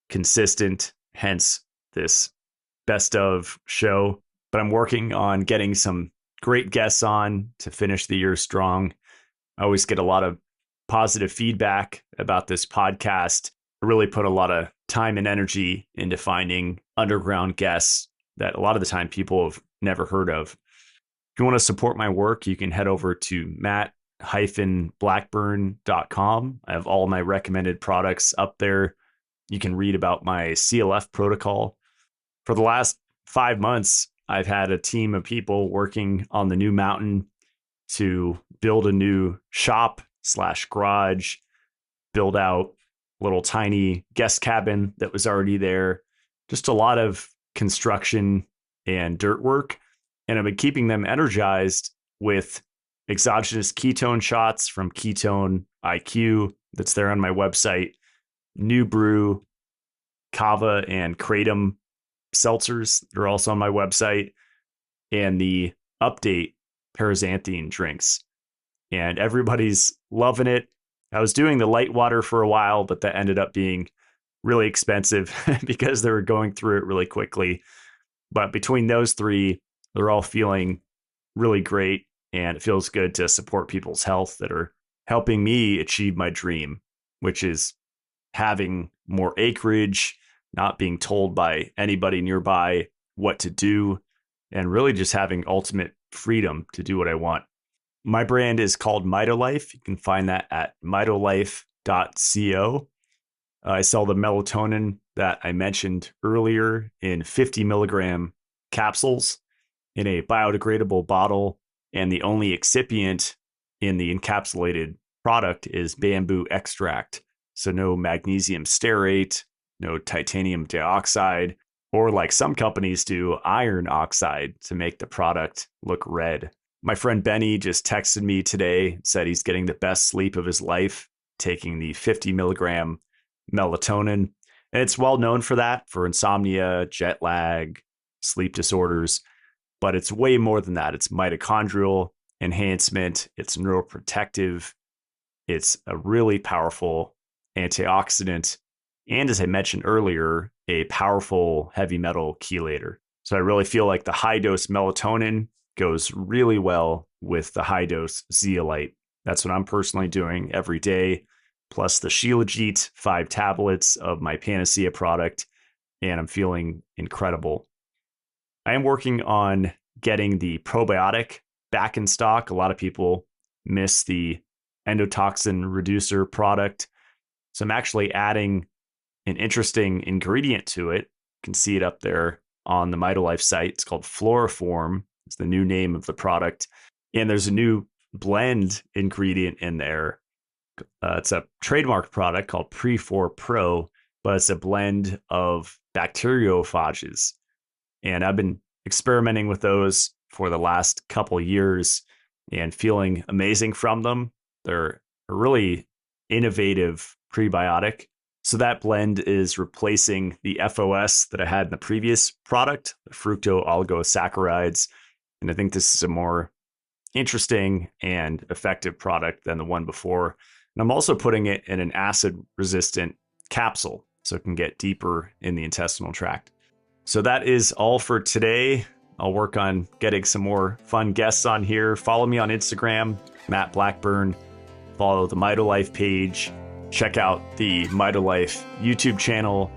consistent, hence this best of show. But I'm working on getting some great guests on to finish the year strong. I always get a lot of positive feedback about this podcast. I really put a lot of time and energy into finding underground guests that a lot of the time people have never heard of. If you want to support my work, you can head over to matt-blackburn.com. I have all my recommended products up there. You can read about my CLF protocol. For the last 5 months, I've had a team of people working on the new mountain to build a new shop/garage, build out a little tiny guest cabin that was already there. Just a lot of construction and dirt work. And I've been keeping them energized with exogenous ketone shots from Ketone IQ that's there on my website, New Brew, Kava, and Kratom seltzers. They're also on my website, and the Update paraxanthine drinks. And everybody's loving it. I was doing the light water for a while, but that ended up being really expensive because they were going through it really quickly. But between those three, they're all feeling really great, and it feels good to support people's health that are helping me achieve my dream, which is having more acreage, not being told by anybody nearby what to do, and really just having ultimate freedom to do what I want. My brand is called Mitolife. You can find that at mitolife.co. I sell the melatonin that I mentioned earlier in 50 milligram capsules in a biodegradable bottle. And the only excipient in the encapsulated product is bamboo extract. So no magnesium stearate, no titanium dioxide, or like some companies do, iron oxide to make the product look red. My friend Benny just texted me today, said he's getting the best sleep of his life, taking the 50 milligram melatonin. And it's well known for that, for insomnia, jet lag, sleep disorders. But it's way more than that. It's mitochondrial enhancement. It's neuroprotective. It's a really powerful antioxidant. And as I mentioned earlier, a powerful heavy metal chelator. So I really feel like the high dose melatonin goes really well with the high dose zeolite. That's what I'm personally doing every day, plus the Shilajit 5 tablets of my Panacea product, and I'm feeling incredible. I am working on getting the probiotic back in stock. A lot of people miss the endotoxin reducer product. So I'm actually adding an interesting ingredient to it. You can see it up there on the Mitolife site. It's called Floriform. It's the new name of the product. And there's a new blend ingredient in there. It's a trademark product called Pre4 Pro, but it's a blend of bacteriophages. And I've been experimenting with those for the last couple years and feeling amazing from them. They're a really innovative prebiotic. So that blend is replacing the FOS that I had in the previous product, the fructo-oligosaccharides. And I think this is a more interesting and effective product than the one before. And I'm also putting it in an acid-resistant capsule so it can get deeper in the intestinal tract. So that is all for today. I'll work on getting some more fun guests on here. Follow me on Instagram, Matt Blackburn. Follow the Mitolife page. Check out the Mitolife YouTube channel.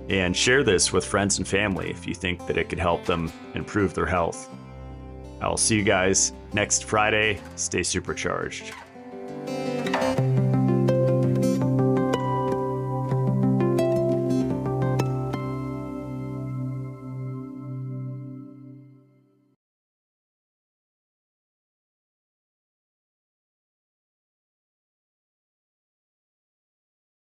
And share this with friends and family if you think that it could help them improve their health. I'll see you guys next Friday. Stay supercharged.